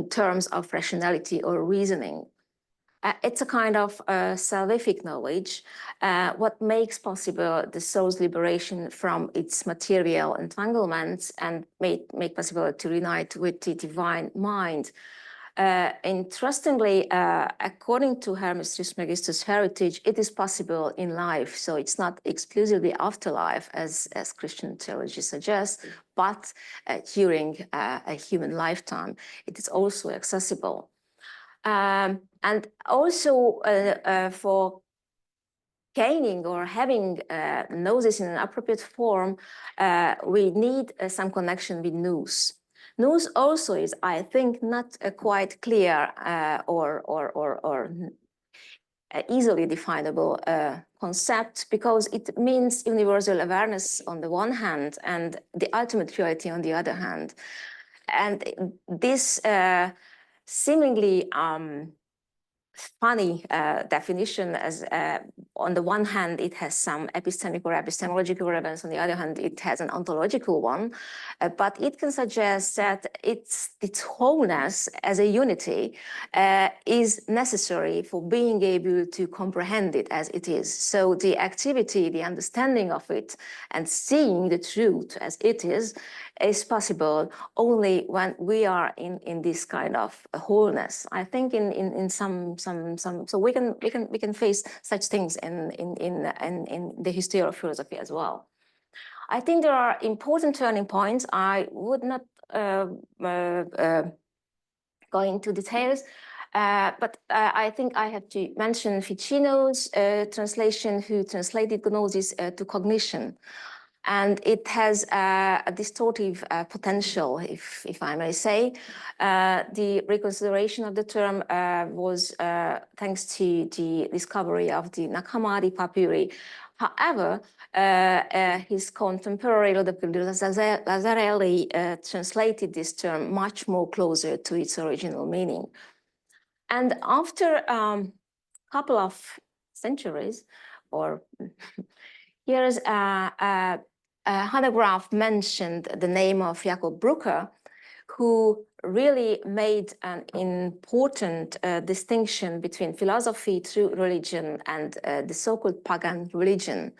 terms of rationality or reasoning. It's a kind of salvific knowledge, what makes possible the soul's liberation from its material entanglements and make possible to unite with the divine mind. Interestingly, according to Hermes Trismegistus' heritage, it is possible in life. So it's not exclusively afterlife, as Christian theology suggests, but during a human lifetime, it is also accessible. And also for gaining or having gnosis in an appropriate form, we need some connection with nous. Nous also is, I think, not quite clear or easily definable concept, because it means universal awareness on the one hand and the ultimate reality on the other hand. And this seemingly funny definition, as on the one hand it has some epistemic or epistemological relevance, on the other hand it has an ontological one, but it can suggest that its wholeness as a unity is necessary for being able to comprehend it as it is. So the activity, the understanding of it and seeing the truth as it is possible only when we are in this kind of wholeness. I think in some so we can face such things in the history of philosophy as well. I think there are important turning points. I would not go into details, but I think I have to mention Ficino's translation, who translated gnosis to cognition. And it has a distortive potential, if I may say. The reconsideration of the term was thanks to the discovery of the Nag Hammadi papyri. However, his contemporary Lazzarelli translated this term much more closer to its original meaning. And after a couple of centuries or years, Hannah Graf mentioned the name of Jakob Brücker, who really made an important distinction between philosophy through religion and the so-called pagan religion.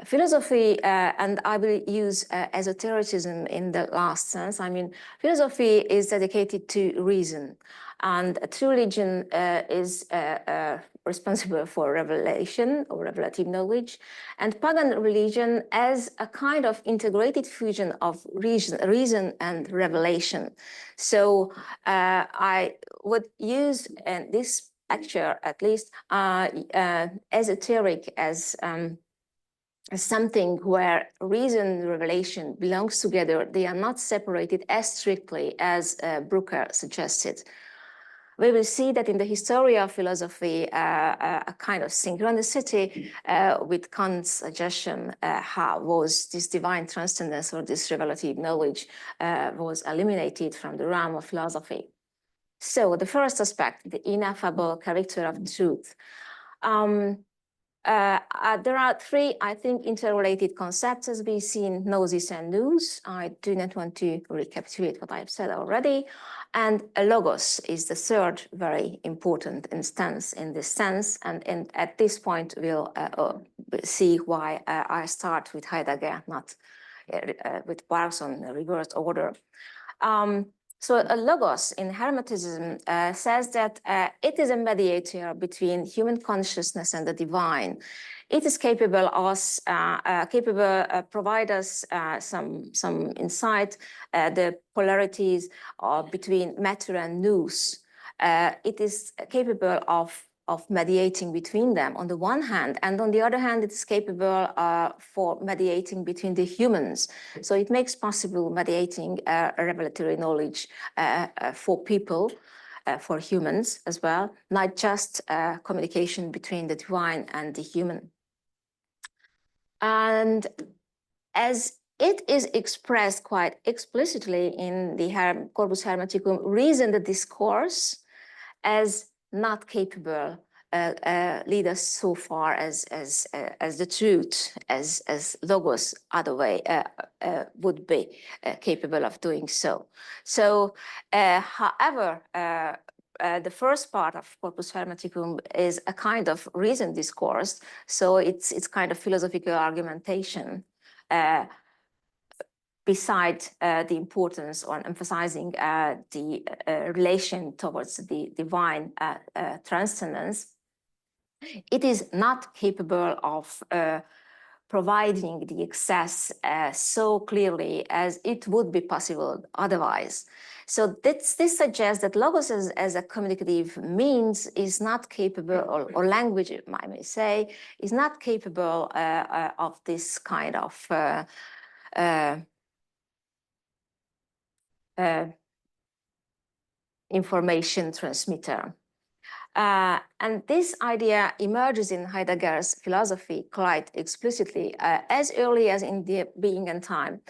Philosophy, and I will use esotericism in the last sense. I mean, philosophy is dedicated to reason, and true religion is responsible for revelation or revelative knowledge, and pagan religion as a kind of integrated fusion of reason and revelation. So I would use this lecture, at least, esoteric as something where reason and revelation belongs together. They are not separated as strictly as Brooker suggested. We will see that in the history of philosophy, a kind of synchronicity with Kant's suggestion how was this divine transcendence or this revelative knowledge was eliminated from the realm of philosophy. So the first aspect, the ineffable character of truth. There are three, I think, interrelated concepts as we see in gnosis and nous. I do not want to recapitulate what I've said already. And logos is the third very important instance in this sense. And at this point, we'll see why I start with Heidegger, not with Bergson in reversed order. So a logos in Hermeticism says that it is a mediator between human consciousness and the divine. It is capable of provide us some insight, the polarities between matter and nous. It is capable of mediating between them on the one hand, and on the other hand, it is capable for mediating between the humans. So it makes possible mediating a revelatory knowledge for people, for humans as well, not just communication between the divine and the human. And as it is expressed quite explicitly in the Corpus Hermeticum, reason, the discourse, as not capable lead us so far as the truth, as logos other way would be capable of doing so. So, however, the first part of Corpus Hermeticum is a kind of reason discourse, so it's kind of philosophical argumentation. Beside the importance on emphasizing the relation towards the divine transcendence, it is not capable of providing the excess so clearly as it would be possible otherwise. So this suggests that logos as a communicative means is not capable, or language, I may say, is not capable of this kind of information transmitter. And this idea emerges in Heidegger's philosophy quite explicitly, as early as in the Being and Time.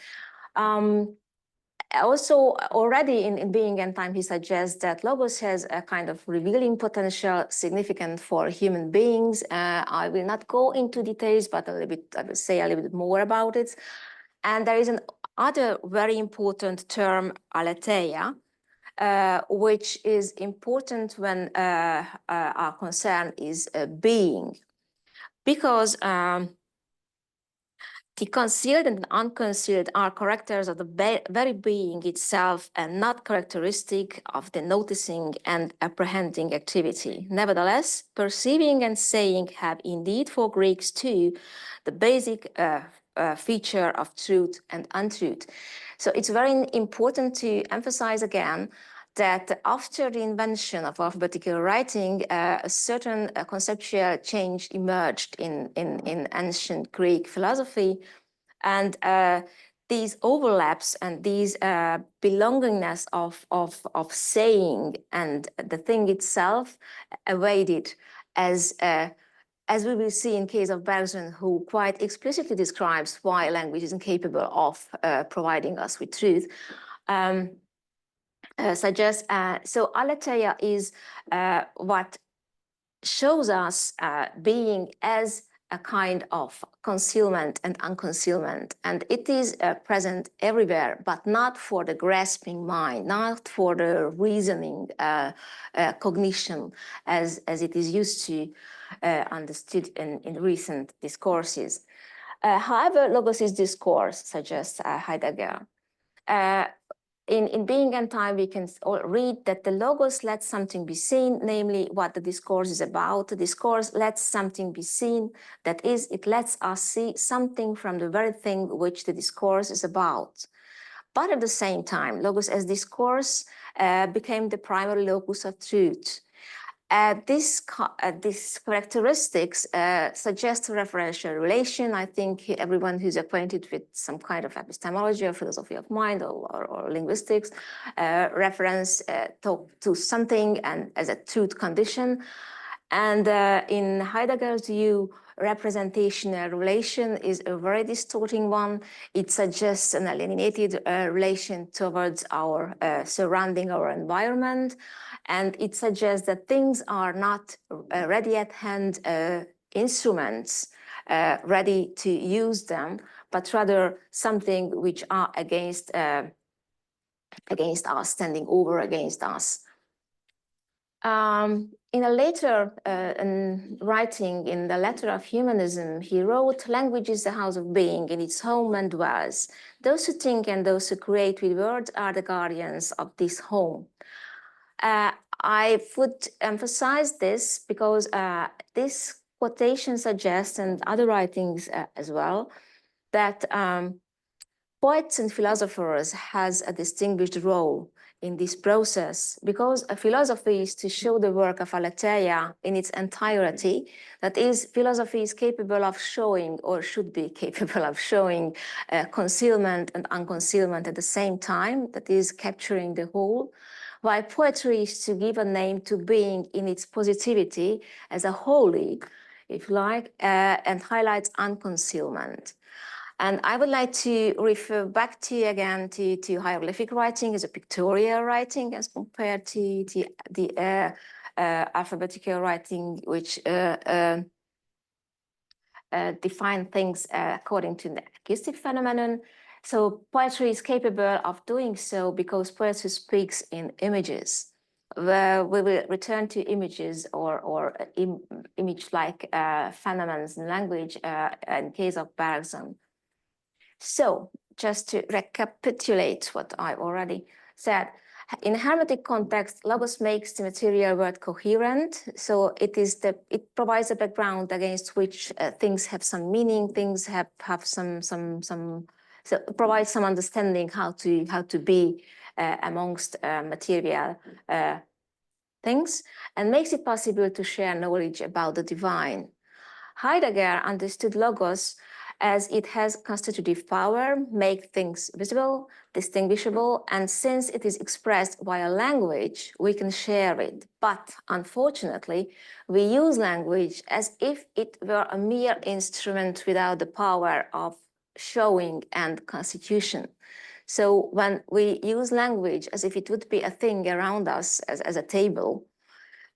Also, already in Being and Time, he suggests that logos has a kind of revealing potential significant for human beings. I will not go into details, but I will say a little bit more about it. And there is another very important term, aletheia, which is important when our concern is being, because the concealed and unconcealed are characters of the very being itself and not characteristic of the noticing and apprehending activity. Nevertheless, perceiving and saying have indeed for Greeks too the basic feature of truth and untruth. So it's very important to emphasize again that after the invention of alphabetical writing, a certain conceptual change emerged in ancient Greek philosophy. And these overlaps and these belongingness of saying and the thing itself evaded, as we will see in case of Bergson, who quite explicitly describes why language is incapable of providing us with truth. Suggests, so aletheia is what shows us being as a kind of concealment and unconcealment, and it is present everywhere, but not for the grasping mind, not for the reasoning cognition as it is used to understood in recent discourses. However, logos is discourse, suggests Heidegger. In Being and Time, we can read that the logos lets something be seen, namely what the discourse is about. The discourse lets something be seen, that is, it lets us see something from the very thing which the discourse is about. But at the same time, logos as discourse became the primary locus of truth. These characteristics suggest a referential relation. I think everyone who's acquainted with some kind of epistemology or philosophy of mind or linguistics reference to something and as a truth condition. And in Heidegger's view, representational relation is a very distorting one. It suggests an alienated relation towards our surrounding, our environment. And it suggests that things are not ready at hand instruments, ready to use them, but rather something which are against us, standing over against us. In a later writing in the Letter of Humanism, he wrote, "Language is the house of being, in its home and dwells. Those who think and those who create with words are the guardians of this home." I would emphasize this because this quotation suggests, and other writings as well, that poets and philosophers has a distinguished role in this process, because a philosophy is to show the work of aletheia in its entirety. That is, philosophy is capable of showing, or should be capable of showing, concealment and unconcealment at the same time, that is, capturing the whole, while poetry is to give a name to being in its positivity as a wholly, if you like, and highlights unconcealment. And I would like to refer back to again to hieroglyphic writing as a pictorial writing as compared to the alphabetical writing, which define things according to the acoustic phenomenon. So poetry is capable of doing so because poetry speaks in images. We will return to images or image-like phenomena in language in case of Bergson. So just to recapitulate what I already said, in Hermetic context, logos makes the material world coherent. So it provides a background against which things have some meaning, things have some so it provides some understanding how to be amongst material things, and makes it possible to share knowledge about the divine. Heidegger understood logos as it has constitutive power, make things visible, distinguishable, and since it is expressed via language, we can share it. But unfortunately, we use language as if it were a mere instrument without the power of showing and constitution. So when we use language as if it would be a thing around us as a table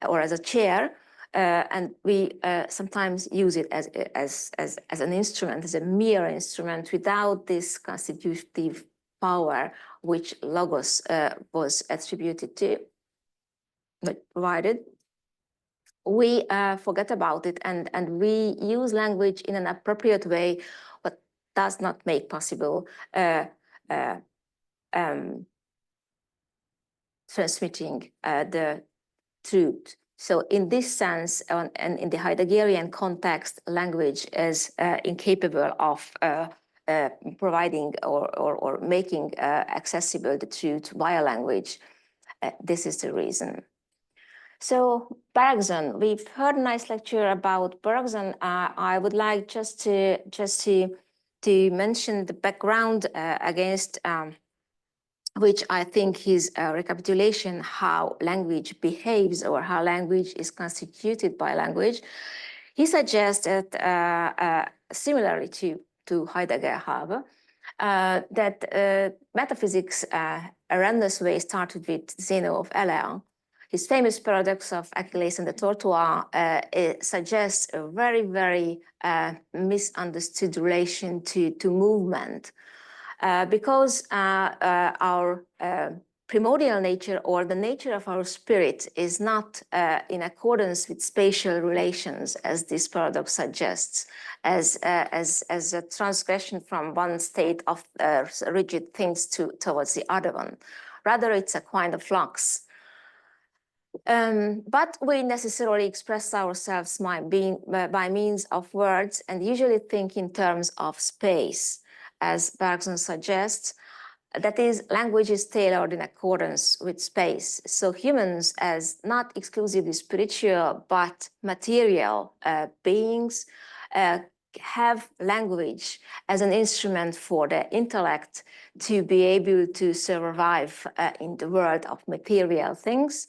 or as a chair, and we sometimes use it as an instrument, as a mere instrument, without this constitutive power which logos was attributed to, but provided. We forget about it and we use language in an appropriate way, but does not make possible transmitting the truth. So in this sense, and in the Heideggerian context, language is incapable of providing or making accessible the truth via language. This is the reason. So Bergson, we've heard a nice lecture about Bergson. I would like just to mention the background against which I think is a recapitulation how language behaves or how language is constituted by language. He suggests that, similarly to Heidegger, however, that metaphysics, a random way, started with Zeno of Elea. His famous paradox of Achilles and the Tortoise suggests a very, very misunderstood relation to movement. Because our primordial nature or the nature of our spirit is not in accordance with spatial relations, as this paradox suggests, as a transgression from one state of rigid things towards the other one. Rather, it's a kind of flux. But we necessarily express ourselves by means of words and usually think in terms of space. As Bergson suggests, That is, language is tailored in accordance with space. So humans, as not exclusively spiritual, but material beings, have language as an instrument for the intellect to be able to survive in the world of material things,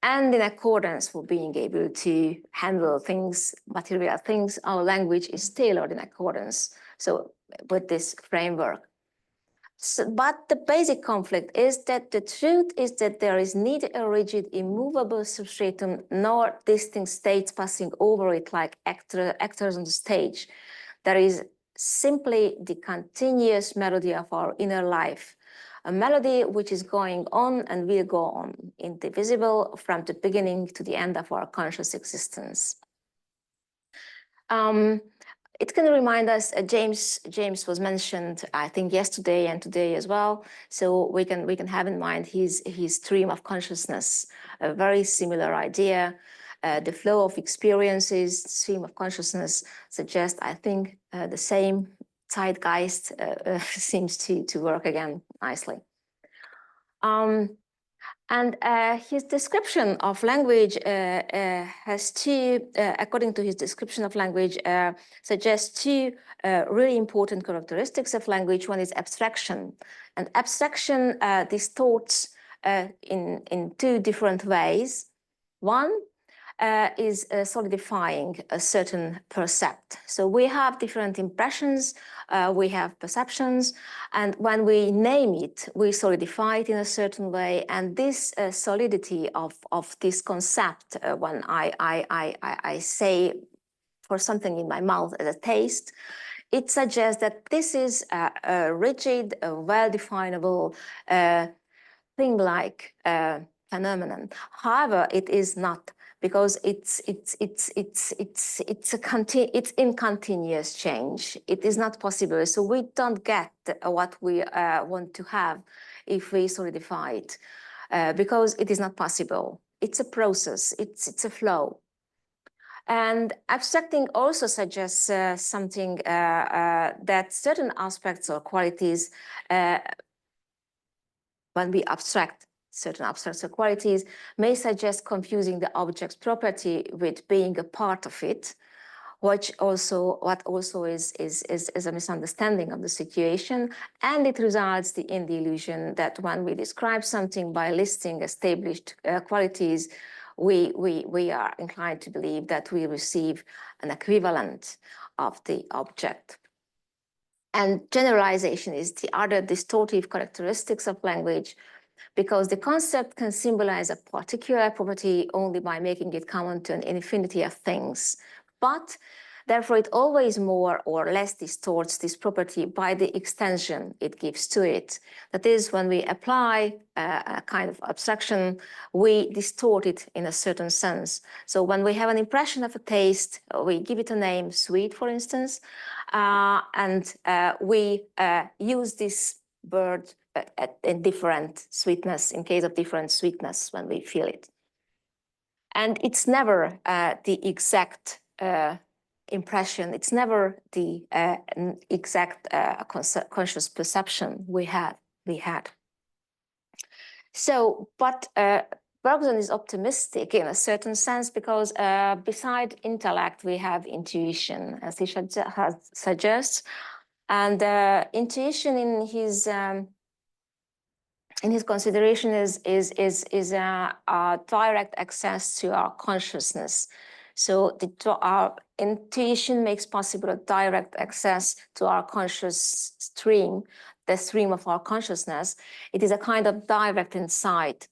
and in accordance with being able to handle things, material things, our language is tailored in accordance. So with this framework. So, but the basic conflict is that the truth is that there is neither a rigid, immovable substratum nor distinct states passing over it like actors on the stage. There is simply the continuous melody of our inner life, a melody which is going on and will go on, indivisible from the beginning to the end of our conscious existence. It can remind us, James was mentioned, I think, yesterday and today as well. So we can have in mind his stream of consciousness, a very similar idea. The flow of experiences, stream of consciousness suggests, I think, the same zeitgeist seems to work again nicely. And his description of language has two, according to his description of language, suggests two really important characteristics of language. One is abstraction, and abstraction distorts in two different ways. One is solidifying a certain percept. So we have different impressions, we have perceptions, and when we name it, we solidify it in a certain way. And this solidity of this concept, when I say for something in my mouth as a taste, it suggests that this is a rigid, well-definable thing-like phenomenon. However, it is not, because it's in continuous change. It is not possible. So we don't get what we want to have if we solidify it, because it is not possible. It's a process. It's a flow. And abstracting also suggests something that certain aspects or qualities, when we abstract certain abstract qualities, may suggest confusing the object's property with being a part of it, what also is a misunderstanding of the situation, and it results in the illusion that when we describe something by listing established qualities, we are inclined to believe that we receive an equivalent of the object. And generalization is the other distortive characteristics of language, because the concept can symbolize a particular property only by making it common to an infinity of things. But therefore, it always more or less distorts this property by the extension it gives to it. That is, when we apply a kind of abstraction, we distort it in a certain sense. So when we have an impression of a taste, we give it a name, sweet, for instance, and we use this word in different sweetness, in case of different sweetness when we feel it. And it's never the exact impression, it's never the exact conscious perception we had. So, but Bergson is optimistic in a certain sense, because beside intellect, we have intuition, as he suggests. And intuition in his consideration is a direct access to our consciousness. So our intuition makes possible a direct access to our conscious stream, the stream of our consciousness. It is a kind of direct insight.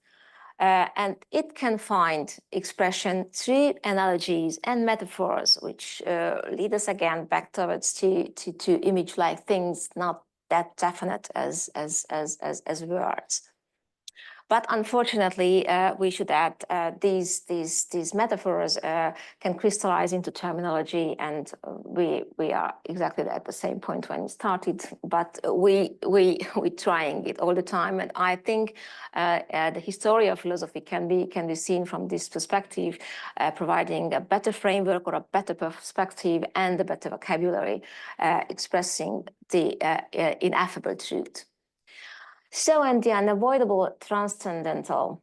And it can find expression through analogies and metaphors, which lead us again back towards to image-like things, not that definite as words. But unfortunately, we should add these metaphors can crystallize into terminology, and we are exactly at the same point when it started. But we're trying it all the time, and I think the history of philosophy can be seen from this perspective, providing a better framework or a better perspective and a better vocabulary, expressing the ineffable truth. So, and the unavoidable transcendental.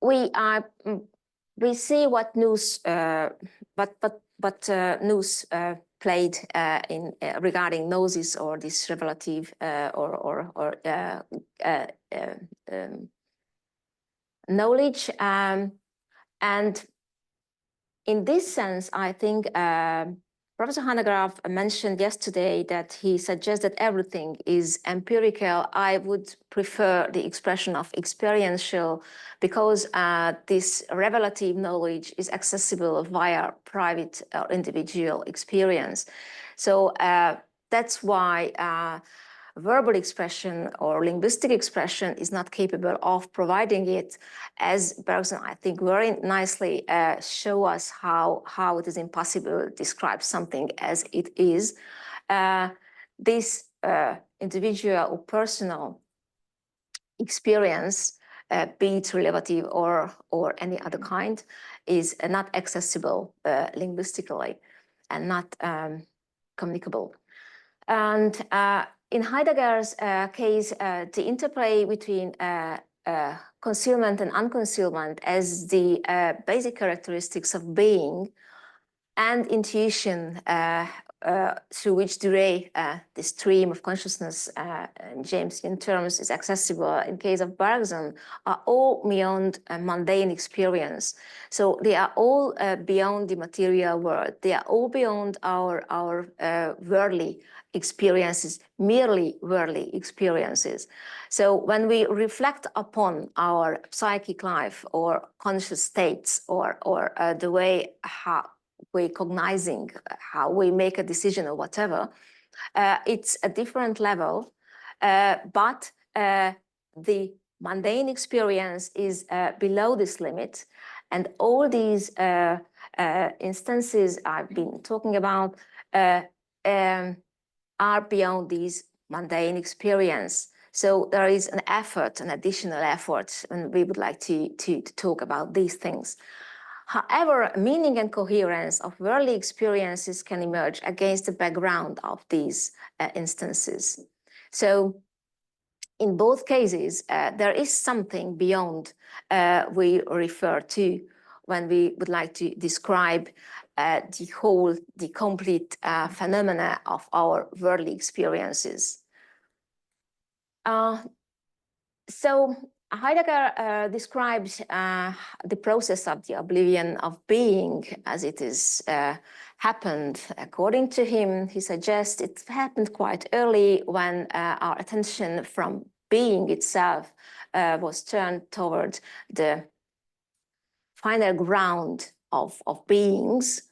We see what news, news played in regarding gnosis or this revelative knowledge, and in this sense, I think Professor Hanegraaff mentioned yesterday that he suggests that everything is empirical. I would prefer the expression of experiential, because this revelative knowledge is accessible via private or individual experience. So that's why verbal expression or linguistic expression is not capable of providing it, as Bergson, I think, very nicely show us how it is impossible to describe something as it is. This individual or personal experience, be it relative or any other kind, is not accessible linguistically and not communicable. And in Heidegger's case, the interplay between concealment and unconcealment as the basic characteristics of being and intuition, through which Dürre, the stream of consciousness in Jamesian terms, is accessible in case of Bergson, are all beyond mundane experience. So they are all beyond the material world. They are all beyond our worldly experiences, merely worldly experiences. So when we reflect upon our psychic life or conscious states or the way how we're cognizing, how we make a decision or whatever, it's a different level, but the mundane experience is below this limit, and all these instances I've been talking about are beyond these mundane experience. So there is an effort, an additional effort, and we would like to talk about these things. However, meaning and coherence of worldly experiences can emerge against the background of these instances. So in both cases, there is something beyond we refer to when we would like to describe the complete phenomena of our worldly experiences. So Heidegger describes the process of the oblivion of being as it is happened. According to him, he suggests it happened quite early when our attention from being itself was turned toward the final ground of beings.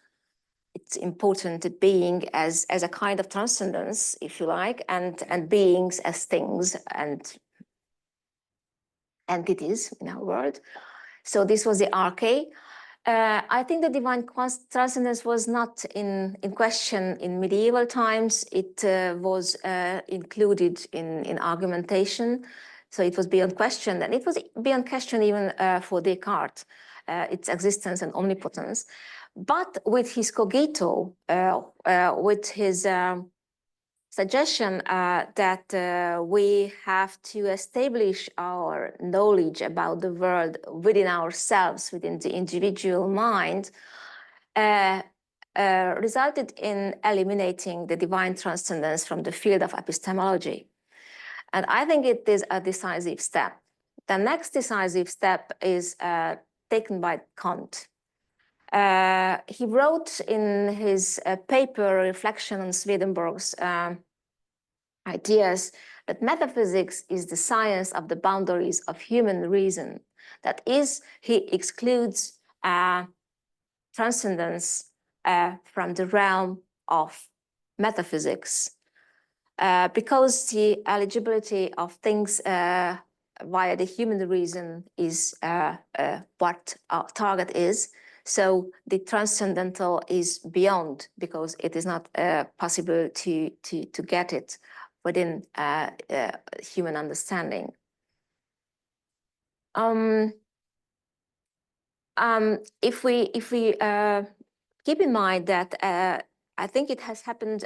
It's important that being as a kind of transcendence, if you like, and beings as things and entities in our world. So this was the arche. I think the divine transcendence was not in question in medieval times. It was included in argumentation. So it was beyond question, and it was beyond question even for Descartes, its existence and omnipotence. But with his cogito, with his suggestion that we have to establish our knowledge about the world within ourselves, within the individual mind, resulted in eliminating the divine transcendence from the field of epistemology. And I think it is a decisive step. The next decisive step is taken by Kant. He wrote in his paper, Reflection on Swedenborg's ideas, that metaphysics is the science of the boundaries of human reason. That is, he excludes transcendence from the realm of metaphysics, because the eligibility of things via the human reason is what our target is. So the transcendental is beyond, because it is not possible to get it within human understanding. If we keep in mind that I think it has happened.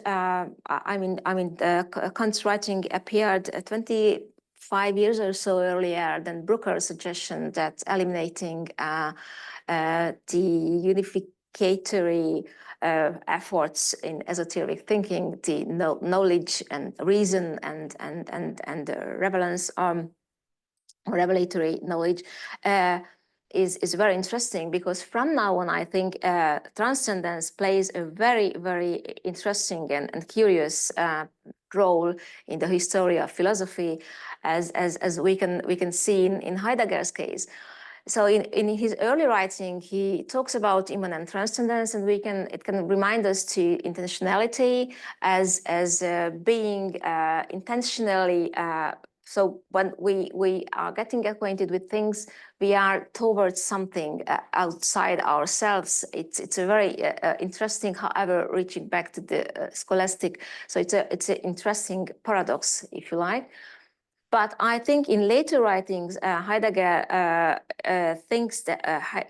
Kant's writing appeared 25 years or so earlier than Brooker's suggestion that eliminating the unificatory efforts in esoteric thinking, the knowledge and reason and relevance, revelatory knowledge, is very interesting, because from now on, I think transcendence plays a very, very interesting and curious role in the history of philosophy, as we can see in Heidegger's case. So in his early writing, he talks about immanent transcendence, and it can remind us to intentionality as being intentionally. So when we are getting acquainted with things, we are towards something outside ourselves. It's a very interesting, however, reaching back to the scholastic. So it's an interesting paradox, if you like. But I think in later writings, Heidegger thinks that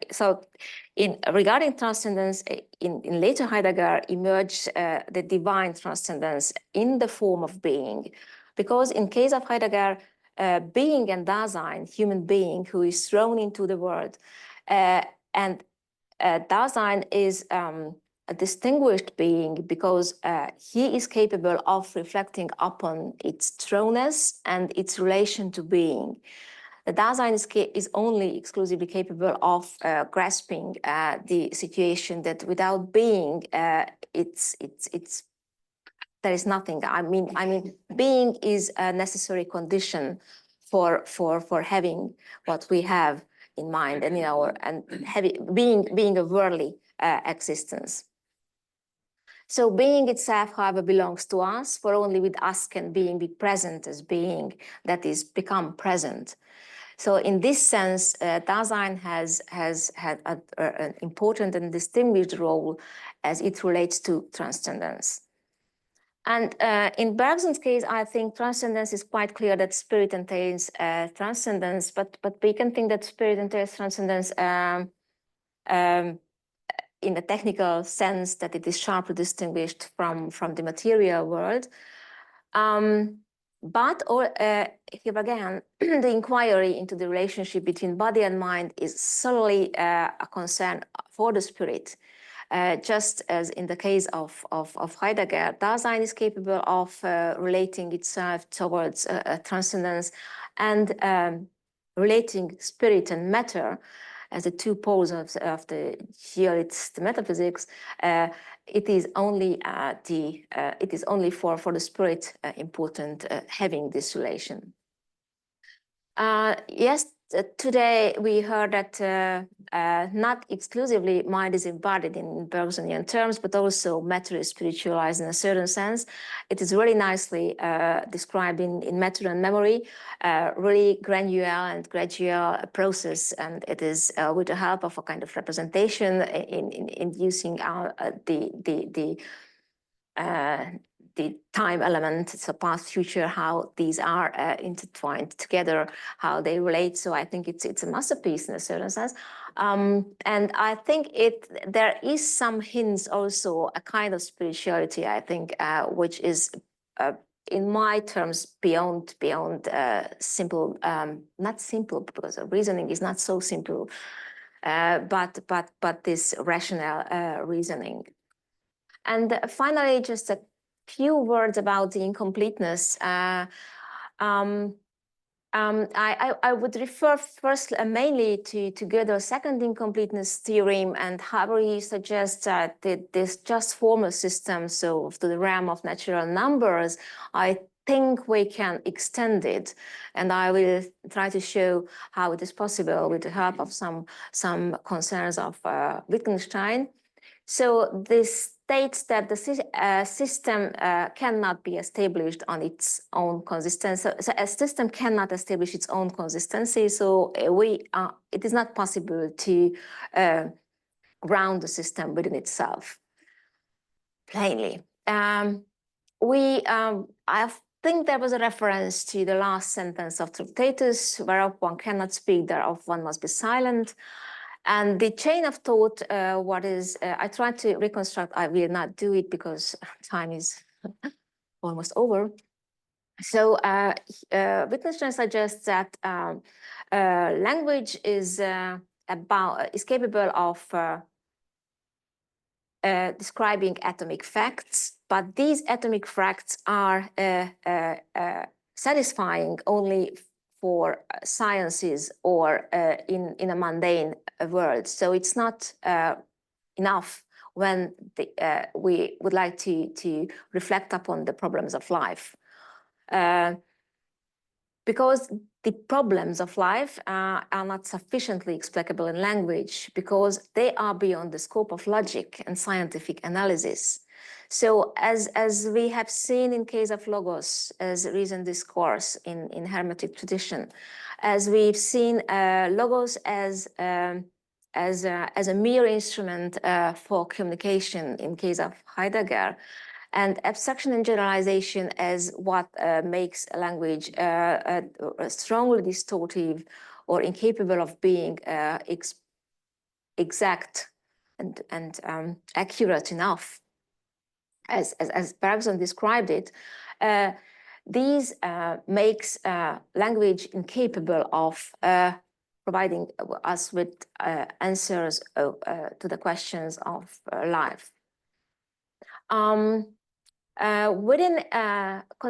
regarding transcendence, in later Heidegger emerged the divine transcendence in the form of being. Because in case of Heidegger, being and Dasein, human being who is thrown into the world, and Dasein is a distinguished being because he is capable of reflecting upon its thrownness and its relation to being. The Dasein is only exclusively capable of grasping the situation that without being, there is nothing. I mean, being is a necessary condition for having what we have in mind and being a worldly existence. So being itself, however, belongs to us, for only with us can being be present as being, that is, become present. So in this sense, Dasein has had an important and distinguished role as it relates to transcendence. And in Bergson's case, I think transcendence is quite clear that spirit entails transcendence, but we can think that spirit entails transcendence in the technical sense that it is sharply distinguished from the material world. But here again, the inquiry into the relationship between body and mind is solely a concern for the spirit. Just as in the case of Heidegger, Dasein is capable of relating itself towards transcendence and relating spirit and matter as the two poles of the metaphysics. It is only for the spirit important having this relation. Yes, today we heard that not exclusively mind is embodied in Bergsonian terms, but also matter is spiritualized in a certain sense. It is really nicely described in Matter and Memory, really granular and gradual process, and it is with the help of a kind of representation in using the time element, so past, future, how these are intertwined together, how they relate. So I think it's a masterpiece in a certain sense. And I think there is some hints also, a kind of spirituality, I think, which is in my terms beyond simple, not simple because reasoning is not so simple, but this rational reasoning. And finally, just a few words about the incompleteness. I would refer first mainly to Gödel's second incompleteness theorem, and how he suggests that this just formal system, so to the realm of natural numbers, I think we can extend it, and I will try to show how it is possible with the help of some concerns of Wittgenstein. So this states that the system cannot be established on its own consistency. So a system cannot establish its own consistency. So it is not possible to ground the system within itself. Plainly, I think there was a reference to the last sentence of Tractatus, whereof one cannot speak, thereof one must be silent. And the chain of thought, I tried to reconstruct, I will not do it because time is almost over. So Wittgenstein suggests that language is capable of describing atomic facts, but these atomic facts are satisfying only for sciences or in a mundane world. So it's not enough when we would like to reflect upon the problems of life. Because the problems of life are not sufficiently explicable in language because they are beyond the scope of logic and scientific analysis. So as we have seen in case of logos as reason discourse in Hermetic tradition, as we've seen logos as a mere instrument for communication in case of Heidegger, and abstraction and generalization as what makes a language strongly distortive or incapable of being exact and accurate enough, as Bergson described it. These makes language incapable of providing us with answers to the questions of life.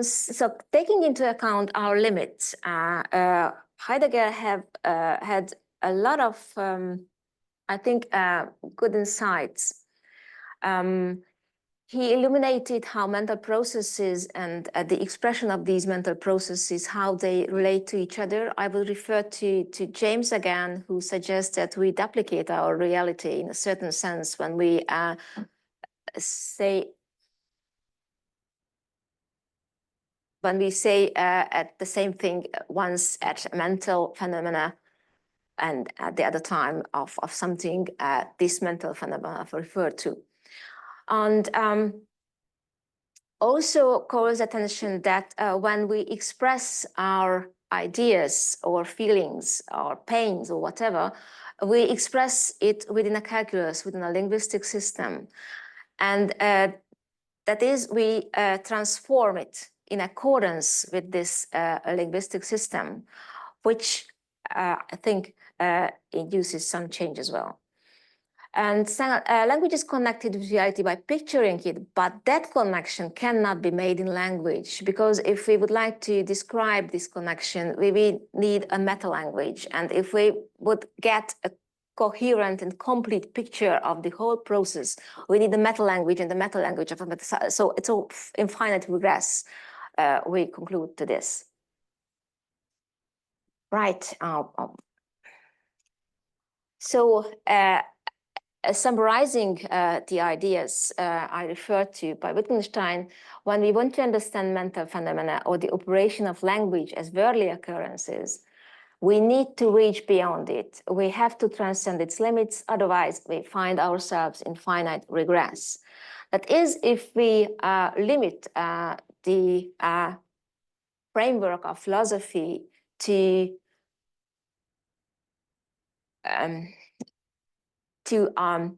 So taking into account our limits, Heidegger had a lot of, I think, good insights. He illuminated how mental processes and the expression of these mental processes, how they relate to each other. I will refer to James again, who suggests that we duplicate our reality in a certain sense when we say at the same thing once at mental phenomena and at the other time of something this mental phenomena referred to. And also calls attention that when we express our ideas or feelings or pains or whatever, we express it within a calculus, within a linguistic system. And that is, we transform it in accordance with this linguistic system, which I think induces some change as well. And language is connected with reality by picturing it, but that connection cannot be made in language, because if we would like to describe this connection, we need a meta-language. And if we would get a coherent and complete picture of the whole process, we need the meta-language and the meta-language of a meta. So it's all infinite regress, we conclude to this. Right. So summarizing the ideas I referred to by Wittgenstein, when we want to understand mental phenomena or the operation of language as worldly occurrences, we need to reach beyond it. We have to transcend its limits, otherwise we find ourselves in finite regress. That is, if we limit the framework of philosophy to a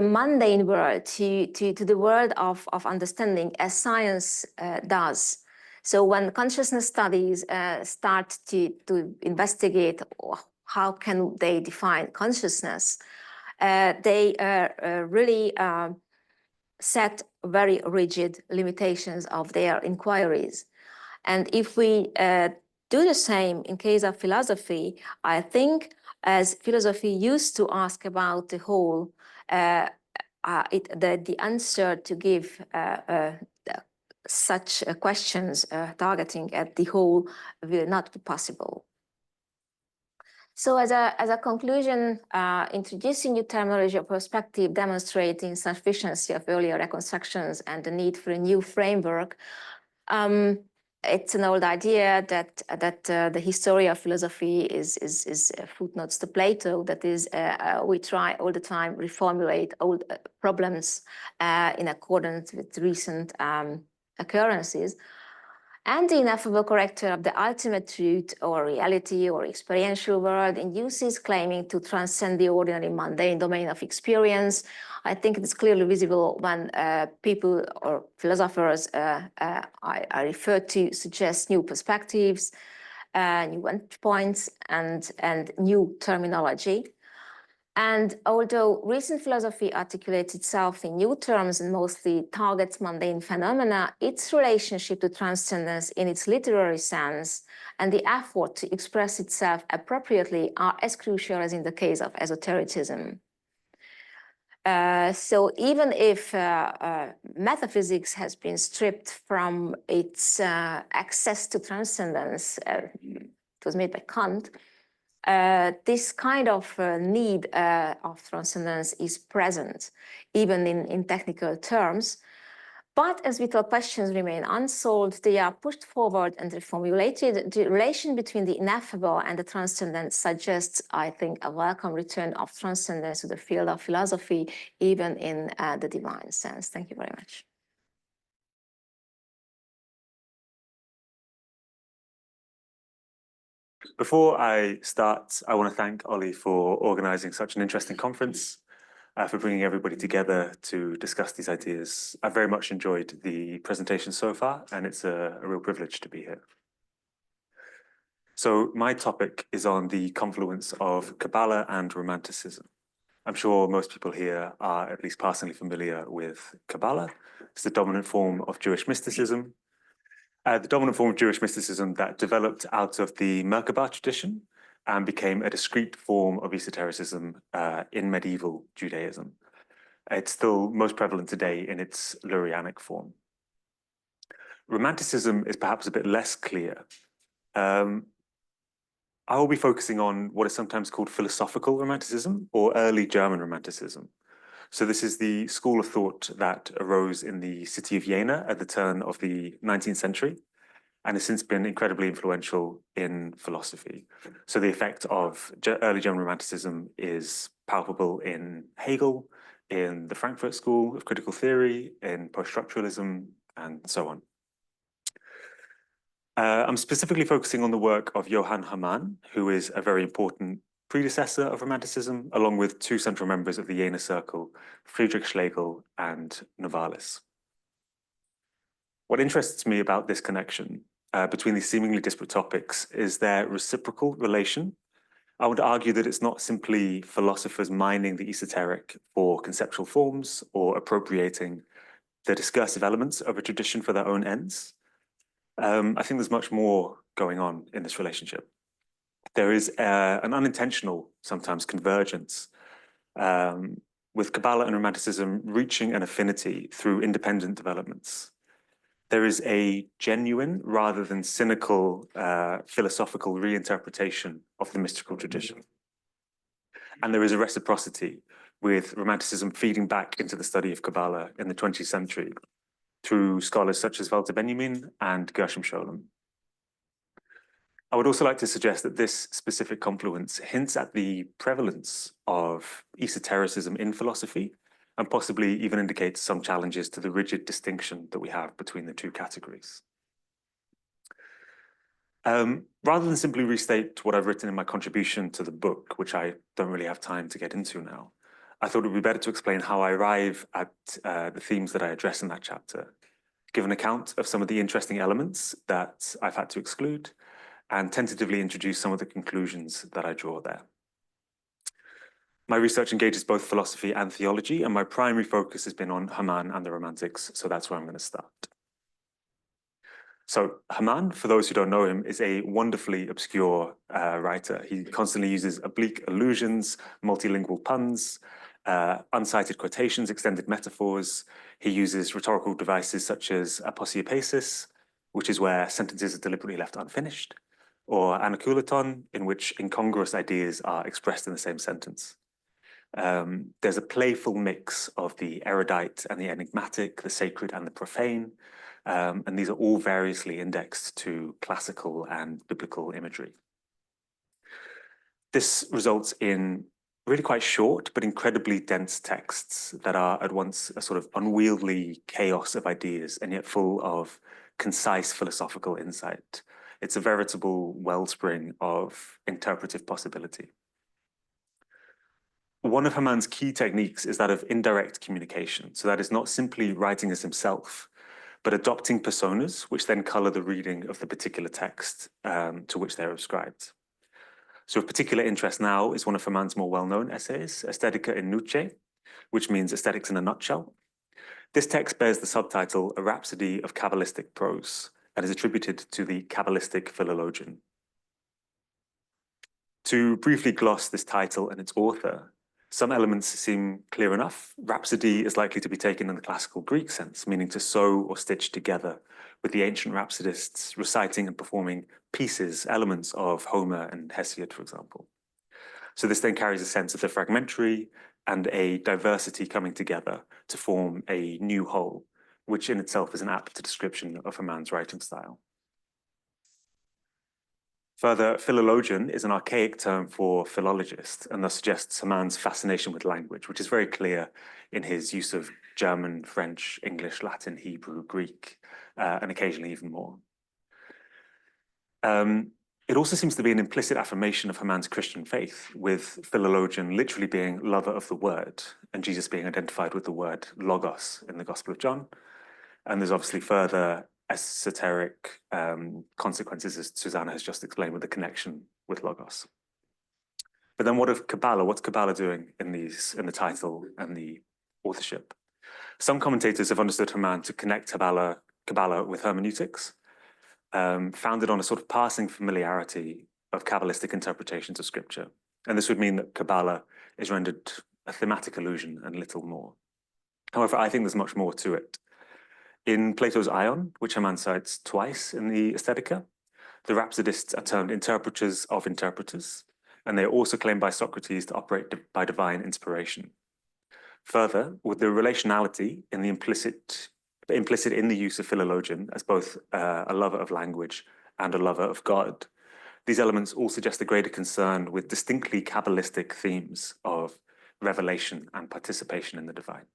mundane world, to the world of understanding, as science does. So when consciousness studies start to investigate how can they define consciousness, they really set very rigid limitations of their inquiries. And if we do the same in case of philosophy, I think as philosophy used to ask about the whole, the answer to give such questions targeting at the whole will not be possible. So as a conclusion, introducing new terminology of perspective, demonstrating insufficiency of earlier reconstructions and the need for a new framework. It's an old idea that the history of philosophy is footnotes to Plato. That is, we try all the time reformulate old problems in accordance with recent occurrences. and the ineffable character of the ultimate truth or reality or experiential world induces claiming to transcend the ordinary mundane domain of experience. I think it's clearly visible when people or philosophers I refer to suggest new perspectives, new entry points, and new terminology. And although recent philosophy articulates itself in new terms and mostly targets mundane phenomena, its relationship to transcendence in its literary sense and the effort to express itself appropriately are as crucial as in the case of esotericism. So even if metaphysics has been stripped from its access to transcendence, it was made by Kant, this kind of need of transcendence is present, even in technical terms. But as vital questions remain unsolved, they are pushed forward and reformulated. The relation between the ineffable and the transcendent suggests, I think, a welcome return of transcendence to the field of philosophy, even in the divine sense. Thank you very much. Before I start, I want to thank Ollie for organizing such an interesting conference, for bringing everybody together to discuss these ideas. I've very much enjoyed the presentation so far, and it's a real privilege to be here. So my topic is on the confluence of Kabbalah and Romanticism. I'm sure most people here are at least partially familiar with Kabbalah. It's the dominant form of Jewish mysticism. The dominant form of Jewish mysticism that developed out of the Merkabah tradition and became a discrete form of esotericism in medieval Judaism. It's still most prevalent today in its Lurianic form. Romanticism is perhaps a bit less clear. I will be focusing on what is sometimes called philosophical Romanticism or early German Romanticism. So this is the school of thought that arose in the city of Jena at the turn of the 19th century and has since been incredibly influential in philosophy. So the effect of early German Romanticism is palpable in Hegel, in the Frankfurt School of Critical Theory, in post-structuralism, and so on. I'm specifically focusing on the work of Johann Hamann, who is a very important predecessor of Romanticism, along with two central members of the Jena Circle, Friedrich Schlegel and Novalis. What interests me about this connection between these seemingly disparate topics is their reciprocal relation. I would argue that it's not simply philosophers mining the esoteric for conceptual forms or appropriating the discursive elements of a tradition for their own ends. I think there's much more going on in this relationship. There is an unintentional, sometimes, convergence with Kabbalah and Romanticism reaching an affinity through independent developments. There is a genuine, rather than cynical, philosophical reinterpretation of the mystical tradition. And there is a reciprocity, with Romanticism feeding back into the study of Kabbalah in the 20th century through scholars such as Walter Benjamin and Gershom Scholem. I would also like to suggest that this specific confluence hints at the prevalence of esotericism in philosophy and possibly even indicates some challenges to the rigid distinction that we have between the two categories. Rather than simply restate what I've written in my contribution to the book, which I don't really have time to get into now, I thought it would be better to explain how I arrive at the themes that I address in that chapter, give an account of some of the interesting elements that I've had to exclude, and tentatively introduce some of the conclusions that I draw there. My research engages both philosophy and theology, and my primary focus has been on Hamann and the Romantics, so that's where I'm going to start. So Hamann, for those who don't know him, is a wonderfully obscure writer. He constantly uses oblique allusions, multilingual puns, uncited quotations, extended metaphors. He uses rhetorical devices such as aposiopesis, which is where sentences are deliberately left unfinished, or anakuleton, in which incongruous ideas are expressed in the same sentence. There's a playful mix of the erudite and the enigmatic, the sacred and the profane, and these are all variously indexed to classical and biblical imagery. This results in really quite short but incredibly dense texts that are at once a sort of unwieldy chaos of ideas and yet full of concise philosophical insight. It's a veritable wellspring of interpretive possibility. One of Haman's key techniques is that of indirect communication. So that is not simply writing as himself, but adopting personas, which then color the reading of the particular text to which they're ascribed. So of particular interest now is one of Haman's more well-known essays, Aesthetica in Nuce, which means aesthetics in a nutshell. This text bears the subtitle, A Rhapsody of Kabbalistic Prose, and is attributed to the Kabbalistic philologian. To briefly gloss this title and its author, some elements seem clear enough. Rhapsody is likely to be taken in the classical Greek sense, meaning to sew or stitch together, with the ancient rhapsodists reciting and performing pieces, elements of Homer and Hesiod, for example. So this then carries a sense of the fragmentary and a diversity coming together to form a new whole, which in itself is an apt description of Haman's writing style. Further, philologian is an archaic term for philologist, and thus suggests Haman's fascination with language, which is very clear in his use of German, French, English, Latin, Hebrew, Greek, and occasionally even more. It also seems to be an implicit affirmation of Haman's Christian faith, with philologian literally being lover of the word, and Jesus being identified with the word logos in the Gospel of John. And there's obviously further esoteric consequences, as Susanna has just explained, with the connection with logos. But then what of Kabbalah? What's Kabbalah doing in the title and the authorship? Some commentators have understood Haman to connect Kabbalah with hermeneutics, founded on a sort of passing familiarity of Kabbalistic interpretations of scripture. And this would mean that Kabbalah is rendered a thematic allusion and little more. However, I think there's much more to it. In Plato's Ion, which Haman cites twice in the Aesthetica, the rhapsodists are termed interpreters of interpreters, and they are also claimed by Socrates to operate by divine inspiration. Further, with the relationality in the implicit in the use of philologian as both a lover of language and a lover of God, these elements all suggest a greater concern with distinctly Kabbalistic themes of revelation and participation in the divine.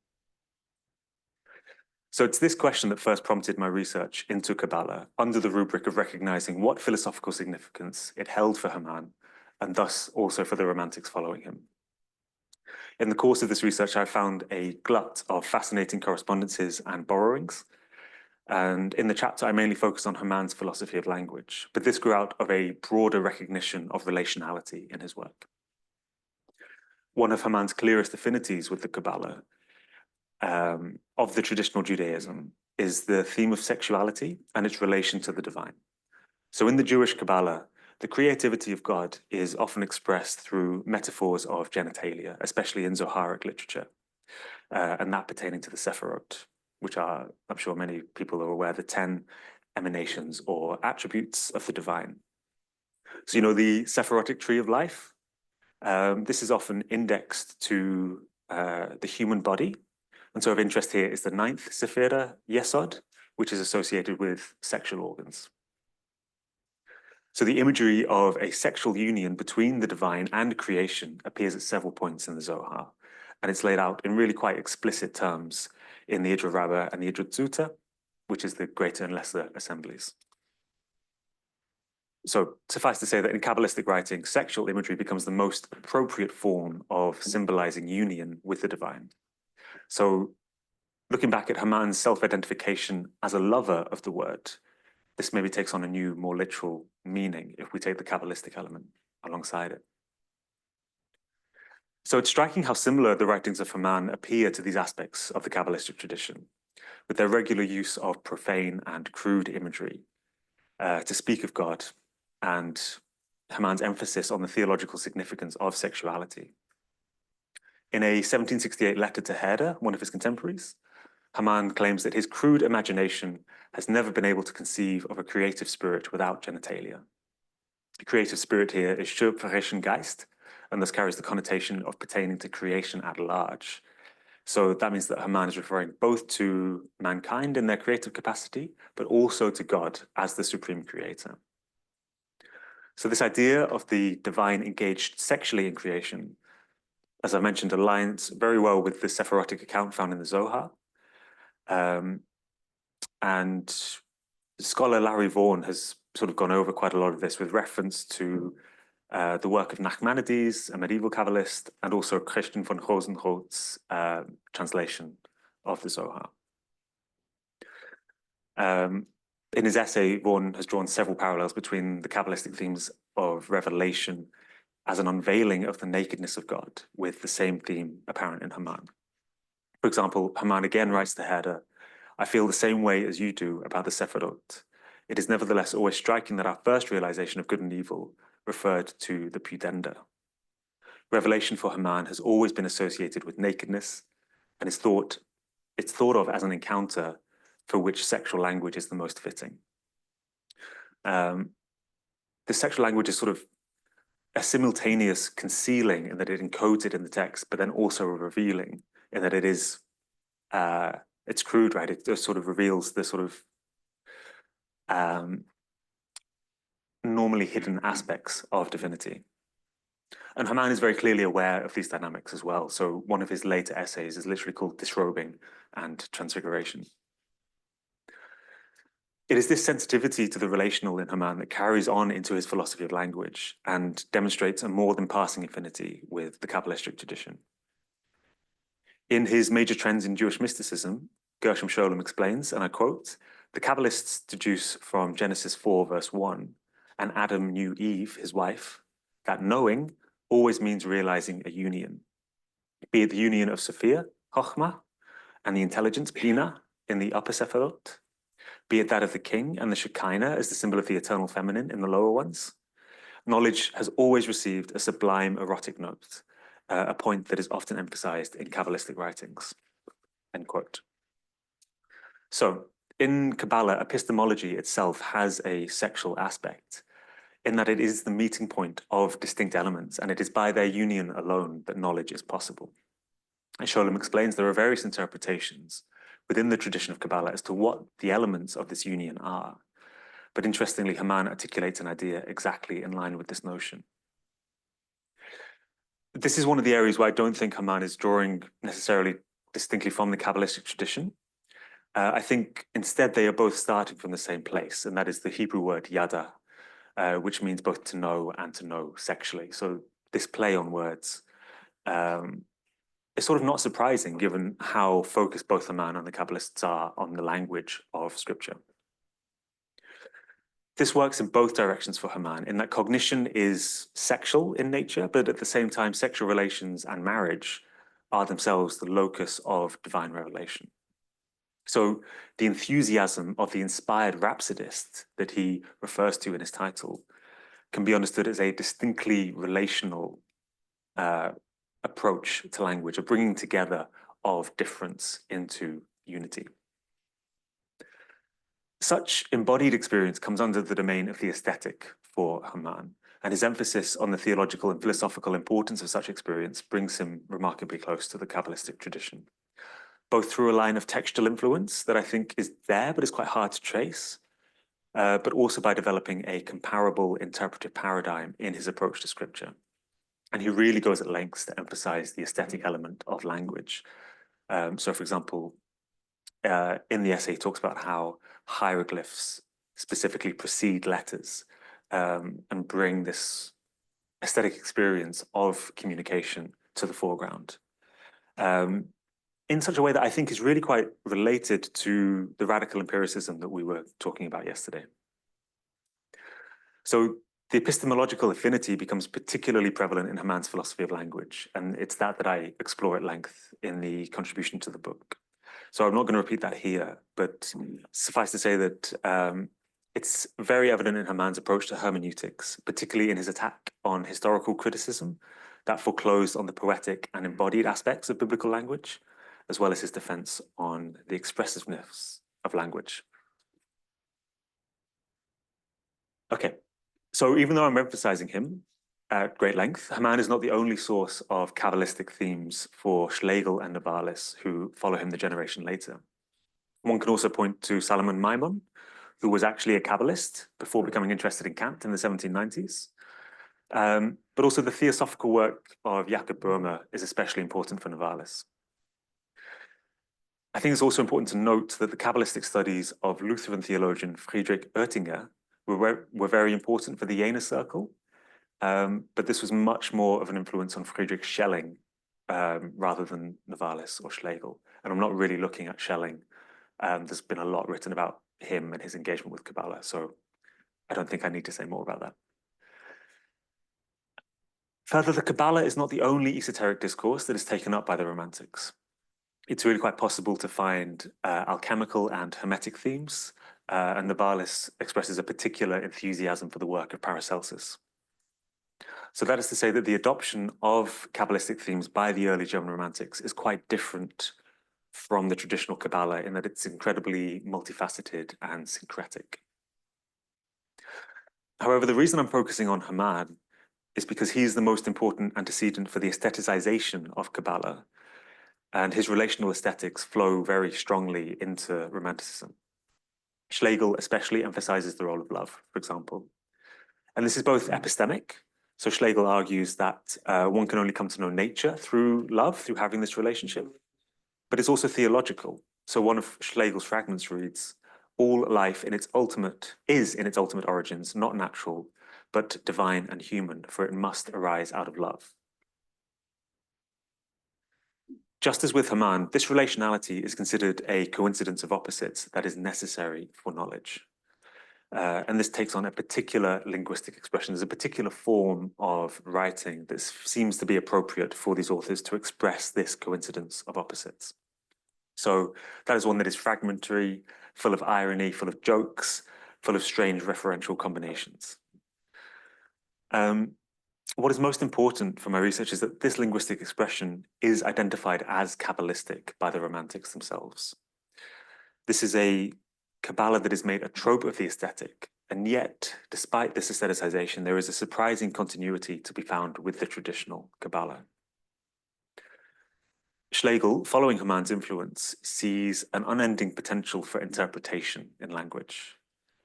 So it's this question that first prompted my research into Kabbalah under the rubric of recognizing what philosophical significance it held for Haman, and thus also for the Romantics following him. In the course of this research, I found a glut of fascinating correspondences and borrowings. And in the chapter, I mainly focused on Haman's philosophy of language, but this grew out of a broader recognition of relationality in his work. One of Haman's clearest affinities with the Kabbalah of the traditional Judaism is the theme of sexuality and its relation to the divine. So in the Jewish Kabbalah, the creativity of God is often expressed through metaphors of genitalia, especially in Zoharic literature, and that pertaining to the Sephirot, which are, I'm sure many people are aware, the 10 emanations or attributes of the divine. So, you know, the Sephirotic tree of life, this is often indexed to the human body. And so of interest here is the 9th Sephira, Yesod, which is associated with sexual organs. So the imagery of a sexual union between the divine and creation appears at several points in the Zohar, and it's laid out in really quite explicit terms in the Idra Rabbah and the Idra Zuta, which is the greater and lesser assemblies. So suffice to say that in Kabbalistic writing, sexual imagery becomes the most appropriate form of symbolizing union with the divine. So looking back at Haman's self-identification as a lover of the word, this maybe takes on a new, more literal meaning if we take the Kabbalistic element alongside it. So it's striking how similar the writings of Haman appear to these aspects of the Kabbalistic tradition, with their regular use of profane and crude imagery to speak of God, and Haman's emphasis on the theological significance of sexuality. In a 1768 letter to Herder, one of his contemporaries, Haman claims that his crude imagination has never been able to conceive of a creative spirit without genitalia. The creative spirit here is schöpferischen Geist, and thus carries the connotation of pertaining to creation at large. So that means that Haman is referring both to mankind in their creative capacity, but also to God as the supreme creator. So this idea of the divine engaged sexually in creation, as I mentioned, aligns very well with the Sephirotic account found in the Zohar. And Scholar Larry Vaughan has sort of gone over quite a lot of this with reference to the work of Nachmanides, a medieval Kabbalist, and also Christian von Rosenholz's translation of the Zohar. In his essay, Vaughan has drawn several parallels between the Kabbalistic themes of revelation as an unveiling of the nakedness of God, with the same theme apparent in Haman. For example, Haman again writes to Herder, "I feel the same way as you do about the Sephirot. It is nevertheless always striking that our first realization of good and evil referred to the pudenda. Revelation for Haman has always been associated with nakedness, and it's thought of as an encounter for which sexual language is the most fitting." The sexual language is sort of a simultaneous concealing in that it encodes it in the text, but then also a revealing in that it is, it's crude, right? It just sort of reveals the sort of normally hidden aspects of divinity. And Haman is very clearly aware of these dynamics as well. So one of his later essays is literally called Disrobing and Transfiguration. It is this sensitivity to the relational in Haman that carries on into his philosophy of language and demonstrates a more than passing affinity with the Kabbalistic tradition. In his Major Trends in Jewish Mysticism, Gershom Scholem explains, and I quote, "The Kabbalists deduce from Genesis 4, verse 1, and Adam knew Eve, his wife, that knowing always means realizing a union, be it the union of Sophia, Chochmah, and the intelligence, Bina, in the upper Sephirot, be it that of the king and the Shekinah as the symbol of the eternal feminine in the lower ones. Knowledge has always received a sublime erotic note, a point that is often emphasized in Kabbalistic writings." End quote. So in Kabbalah, epistemology itself has a sexual aspect in that it is the meeting point of distinct elements, and it is by their union alone that knowledge is possible. As Scholem explains, there are various interpretations within the tradition of Kabbalah as to what the elements of this union are. But interestingly, Haman articulates an idea exactly in line with this notion. This is one of the areas where I don't think Haman is drawing necessarily distinctly from the Kabbalistic tradition. I think instead they are both starting from the same place, and that is the Hebrew word yada, which means both to know and to know sexually. So this play on words is sort of not surprising given how focused both Haman and the Kabbalists are on the language of scripture. This works in both directions for Haman, in that cognition is sexual in nature, but at the same time, sexual relations and marriage are themselves the locus of divine revelation. So the enthusiasm of the inspired rhapsodist that he refers to in his title can be understood as a distinctly relational approach to language, a bringing together of difference into unity. Such embodied experience comes under the domain of the aesthetic for Haman, and his emphasis on the theological and philosophical importance of such experience brings him remarkably close to the Kabbalistic tradition, both through a line of textual influence that I think is there but is quite hard to trace, but also by developing a comparable interpretive paradigm in his approach to scripture. And he really goes at lengths to emphasize the aesthetic element of language. So, for example, in the essay, he talks about how hieroglyphs specifically precede letters and bring this aesthetic experience of communication to the foreground in such a way that I think is really quite related to the radical empiricism that we were talking about yesterday. So the epistemological affinity becomes particularly prevalent in Haman's philosophy of language, and it's that I explore at length in the contribution to the book. So I'm not going to repeat that here, but suffice to say that it's very evident in Haman's approach to hermeneutics, particularly in his attack on historical criticism that foreclosed on the poetic and embodied aspects of biblical language, as well as his defense on the expressiveness of language. Okay, so even though I'm emphasizing him at great length, Haman is not the only source of Kabbalistic themes for Schlegel and Novalis, who follow him the generation later. One can also point to Salomon Maimon, who was actually a Kabbalist before becoming interested in Kant in the 1790s. But also the theosophical work of Jakob Böhmer is especially important for Novalis. I think it's also important to note that the Kabbalistic studies of Lutheran theologian Friedrich Oettinger were very important for the Jena circle, but this was much more of an influence on Friedrich Schelling rather than Novalis or Schlegel. And I'm not really looking at Schelling. There's been a lot written about him and his engagement with Kabbalah, so I don't think I need to say more about that. Further, the Kabbalah is not the only esoteric discourse that is taken up by the Romantics. It's really quite possible to find alchemical and Hermetic themes, and Novalis expresses a particular enthusiasm for the work of Paracelsus. So that is to say that the adoption of Kabbalistic themes by the early German Romantics is quite different from the traditional Kabbalah in that it's incredibly multifaceted and syncretic. However, the reason I'm focusing on Haman is because he's the most important antecedent for the aestheticization of Kabbalah, and his relational aesthetics flow very strongly into Romanticism. Schlegel especially emphasizes the role of love, for example. And this is both epistemic. So Schlegel argues that one can only come to know nature through love, through having this relationship, but it's also theological. So one of Schlegel's fragments reads, all life in its ultimate origins, not natural, but divine and human, for it must arise out of love. Just as with Haman, this relationality is considered a coincidence of opposites that is necessary for knowledge. And this takes on a particular linguistic expression. There's a particular form of writing that seems to be appropriate for these authors to express this coincidence of opposites. So that is one that is fragmentary, full of irony, full of jokes, full of strange referential combinations. What is most important for my research is that this linguistic expression is identified as Kabbalistic by the Romantics themselves. This is a Kabbalah that is made a trope of the aesthetic, and yet, despite this aestheticization, there is a surprising continuity to be found with the traditional Kabbalah. Schlegel, following Haman's influence, sees an unending potential for interpretation in language.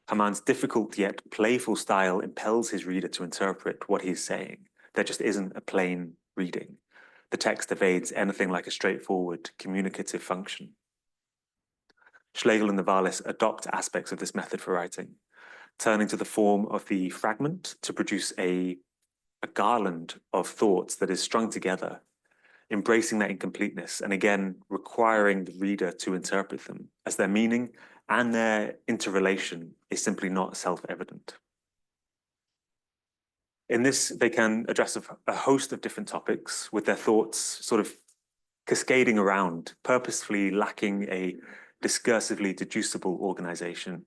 Haman's difficult yet playful style impels his reader to interpret what he's saying. There just isn't a plain reading. The text evades anything like a straightforward communicative function. Schlegel and Novalis adopt aspects of this method for writing, turning to the form of the fragment to produce a garland of thoughts that is strung together, embracing their incompleteness, and again, requiring the reader to interpret them as their meaning and their interrelation is simply not self-evident. In this, they can address a host of different topics with their thoughts sort of cascading around, purposefully lacking a discursively deducible organization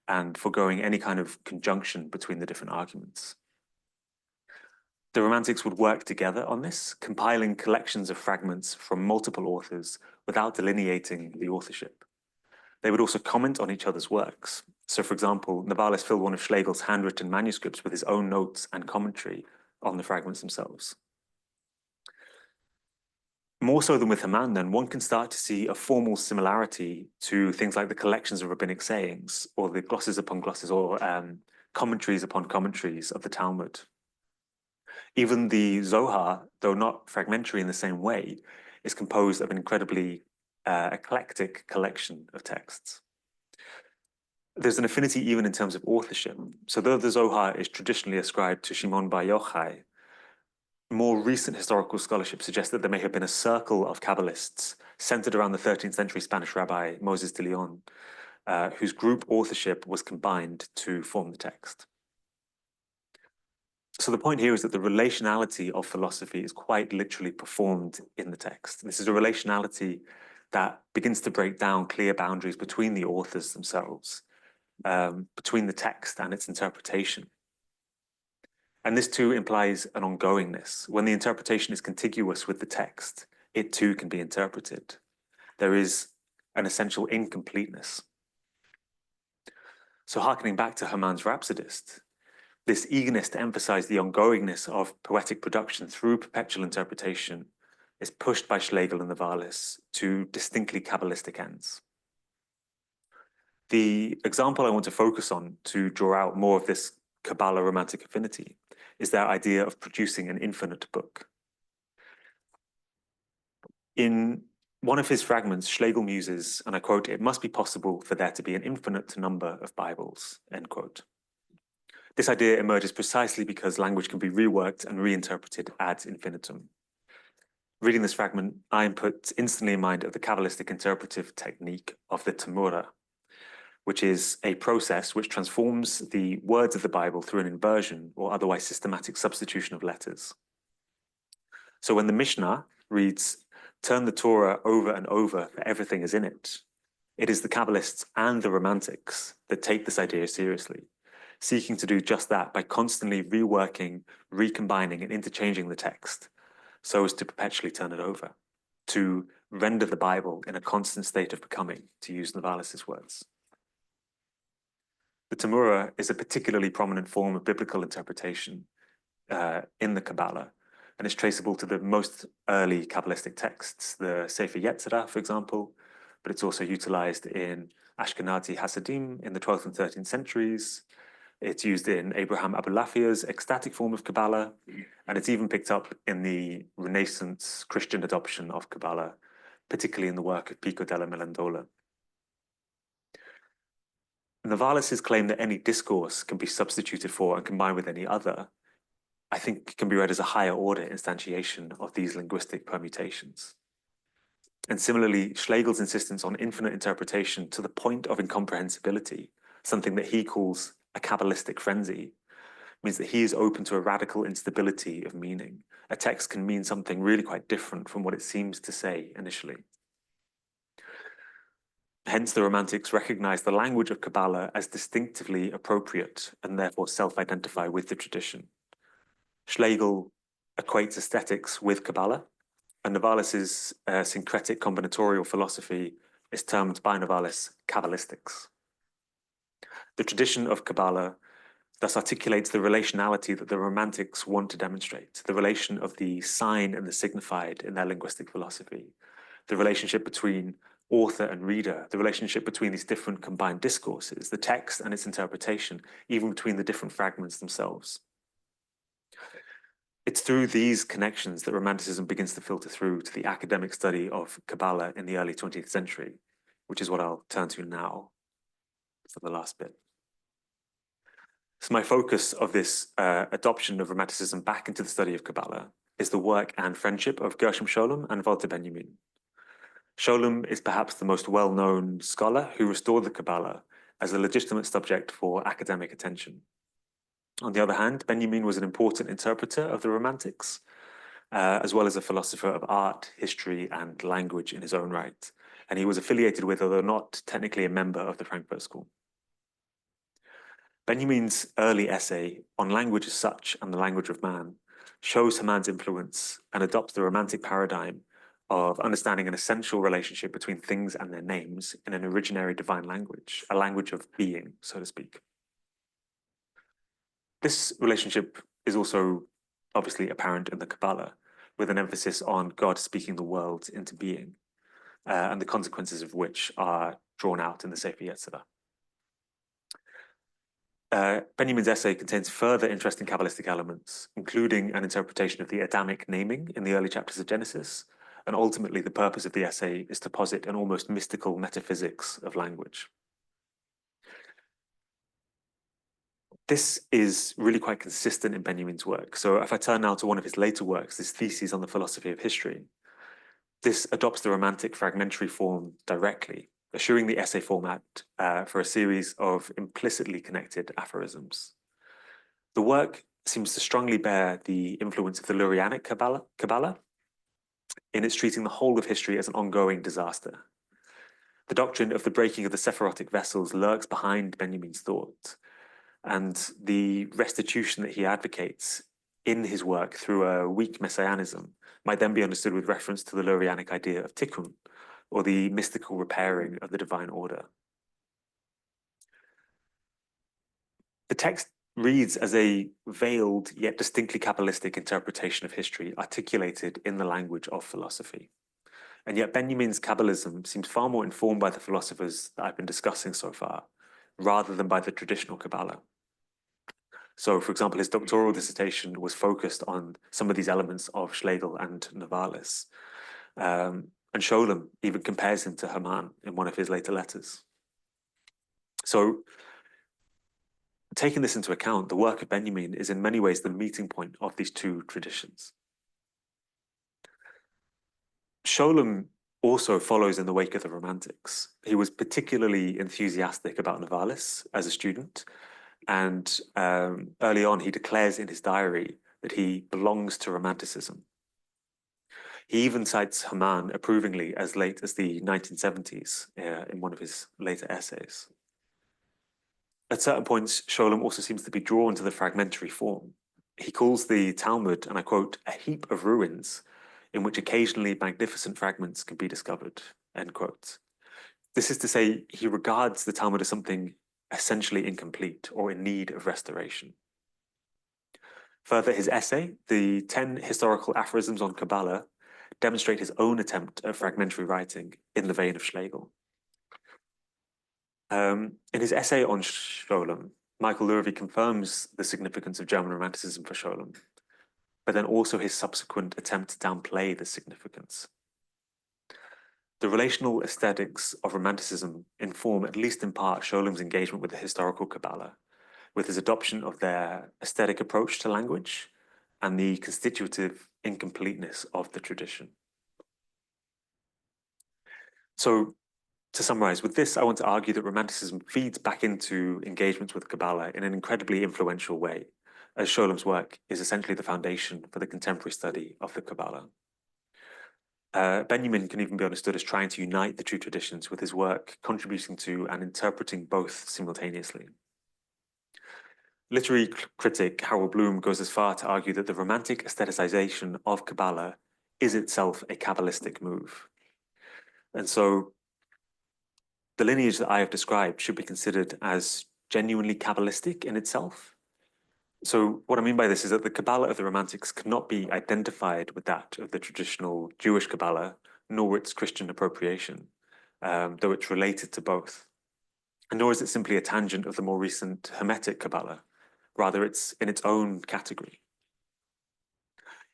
and foregoing any kind of conjunction between the different arguments. The Romantics would work together on this, compiling collections of fragments from multiple authors without delineating the authorship. They would also comment on each other's works. So, for example, Novalis filled one of Schlegel's handwritten manuscripts with his own notes and commentary on the fragments themselves. More so than with Haman, then, one can start to see a formal similarity to things like the collections of rabbinic sayings, or the glosses upon glosses, or commentaries upon commentaries of the Talmud. Even the Zohar, though not fragmentary in the same way, is composed of an incredibly eclectic collection of texts. There's an affinity even in terms of authorship. So though the Zohar is traditionally ascribed to Shimon bar Yochai, more recent historical scholarship suggests that there may have been a circle of Kabbalists centered around the 13th century Spanish rabbi Moses de Leon, whose group authorship was combined to form the text. So the point here is that the relationality of philosophy is quite literally performed in the text. This is a relationality that begins to break down clear boundaries between the authors themselves, between the text and its interpretation. And this too implies an ongoingness. When the interpretation is contiguous with the text, it too can be interpreted. There is an essential incompleteness. So harkening back to Haman's Rhapsodist, this eagerness to emphasize the ongoingness of poetic production through perpetual interpretation is pushed by Schlegel and Novalis to distinctly Kabbalistic ends. The example I want to focus on to draw out more of this Kabbalah romantic affinity is their idea of producing an infinite book. In one of his fragments, Schlegel muses, and I quote, "It must be possible for there to be an infinite number of Bibles," end quote. This idea emerges precisely because language can be reworked and reinterpreted ad infinitum. Reading this fragment, I am put instantly in mind of the Kabbalistic interpretive technique of the Tamura, which is a process which transforms the words of the Bible through an inversion or otherwise systematic substitution of letters. So when the Mishnah reads, "Turn the Torah over and over, for everything is in it," it is the Kabbalists and the Romantics that take this idea seriously, seeking to do just that by constantly reworking, recombining, and interchanging the text so as to perpetually turn it over, to render the Bible in a constant state of becoming, to use Navalis's words. The Tamura is a particularly prominent form of biblical interpretation in the Kabbalah, and it's traceable to the most early Kabbalistic texts, the Sefer Yetzirah, for example, but it's also utilized in Ashkenazi Hasidim in the 12th and 13th centuries. It's used in Abraham Abulafia's ecstatic form of Kabbalah, and it's even picked up in the Renaissance Christian adoption of Kabbalah, particularly in the work of Pico della Mirandola. Navalis's claim that any discourse can be substituted for and combined with any other, I think, can be read as a higher order instantiation of these linguistic permutations. And similarly, Schlegel's insistence on infinite interpretation to the point of incomprehensibility, something that he calls a Kabbalistic frenzy, means that he is open to a radical instability of meaning. A text can mean something really quite different from what it seems to say initially. Hence, the Romantics recognize the language of Kabbalah as distinctively appropriate and therefore self-identify with the tradition. Schlegel equates aesthetics with Kabbalah, and Navalis's syncretic combinatorial philosophy is termed by Navalis Kabbalistics. The tradition of Kabbalah thus articulates the relationality that the Romantics want to demonstrate, the relation of the sign and the signified in their linguistic philosophy, the relationship between author and reader, the relationship between these different combined discourses, the text and its interpretation, even between the different fragments themselves. It's through these connections that Romanticism begins to filter through to the academic study of Kabbalah in the early 20th century, which is what I'll turn to now for the last bit. So my focus of this adoption of Romanticism back into the study of Kabbalah is the work and friendship of Gershom Scholem and Walter Benjamin. Scholem is perhaps the most well-known scholar who restored the Kabbalah as a legitimate subject for academic attention. On the other hand, Benjamin was an important interpreter of the Romantics, as well as a philosopher of art, history, and language in his own right. And he was affiliated with, although not technically a member of the Frankfurt School. Benjamin's early essay on language as such and the language of man shows Haman's influence and adopts the Romantic paradigm of understanding an essential relationship between things and their names in an originary divine language, a language of being, so to speak. This relationship is also obviously apparent in the Kabbalah, with an emphasis on God speaking the world into being, and the consequences of which are drawn out in the Sefer Yetzirah. Benjamin's essay contains further interesting Kabbalistic elements, including an interpretation of the Adamic naming in the early chapters of Genesis, and ultimately the purpose of the essay is to posit an almost mystical metaphysics of language. This is really quite consistent in Benjamin's work. So if I turn now to one of his later works, his theses on the philosophy of history, this adopts the Romantic fragmentary form directly, eschewing the essay format for a series of implicitly connected aphorisms. The work seems to strongly bear the influence of the Lurianic Kabbalah in its treating the whole of history as an ongoing disaster. The doctrine of the breaking of the Sephirotic vessels lurks behind Benjamin's thought, and the restitution that he advocates in his work through a weak messianism might then be understood with reference to the Lurianic idea of tikkun, or the mystical repairing of the divine order. The text reads as a veiled yet distinctly Kabbalistic interpretation of history articulated in the language of philosophy. And yet Benjamin's Kabbalism seems far more informed by the philosophers that I've been discussing so far, rather than by the traditional Kabbalah. So, for example, his doctoral dissertation was focused on some of these elements of Schlegel and Navalis. And And Sholem even compares him to Haman in one of his later letters. So, taking this into account, the work of Benjamin is in many ways the meeting point of these two traditions. Sholem also follows in the wake of the Romantics. He was particularly enthusiastic about Novalis as a student, and early on he declares in his diary that he belongs to Romanticism. He even cites Haman approvingly as late as the 1970s in one of his later essays. At certain points, Sholem also seems to be drawn to the fragmentary form. He calls the Talmud, and I quote, a heap of ruins in which occasionally magnificent fragments can be discovered, end quote. This is to say, he regards the Talmud as something essentially incomplete or in need of restoration. Further, his essay, The 10 Historical Aphorisms on Kabbalah, demonstrate his own attempt at fragmentary writing in the vein of Schlegel. In his essay on Sholem, Michael Lurvy confirms the significance of German Romanticism for Sholem, but then also his subsequent attempt to downplay the significance. The relational aesthetics of Romanticism inform, at least in part, Sholem's engagement with the historical Kabbalah, with his adoption of their aesthetic approach to language and the constitutive incompleteness of the tradition. So, to summarize, with this, I want to argue that Romanticism feeds back into engagements with Kabbalah in an incredibly influential way, as Sholem's work is essentially the foundation for the contemporary study of the Kabbalah. Benjamin can even be understood as trying to unite the two traditions, with his work contributing to and interpreting both simultaneously. Literary critic Harold Bloom goes as far to argue that the romantic aestheticization of Kabbalah is itself a Kabbalistic move. And so the lineage that I have described should be considered as genuinely Kabbalistic in itself. So what I mean by this is that the Kabbalah of the Romantics cannot be identified with that of the traditional Jewish Kabbalah, nor its Christian appropriation, though it's related to both. And nor is it simply a tangent of the more recent Hermetic Kabbalah. Rather, it's in its own category.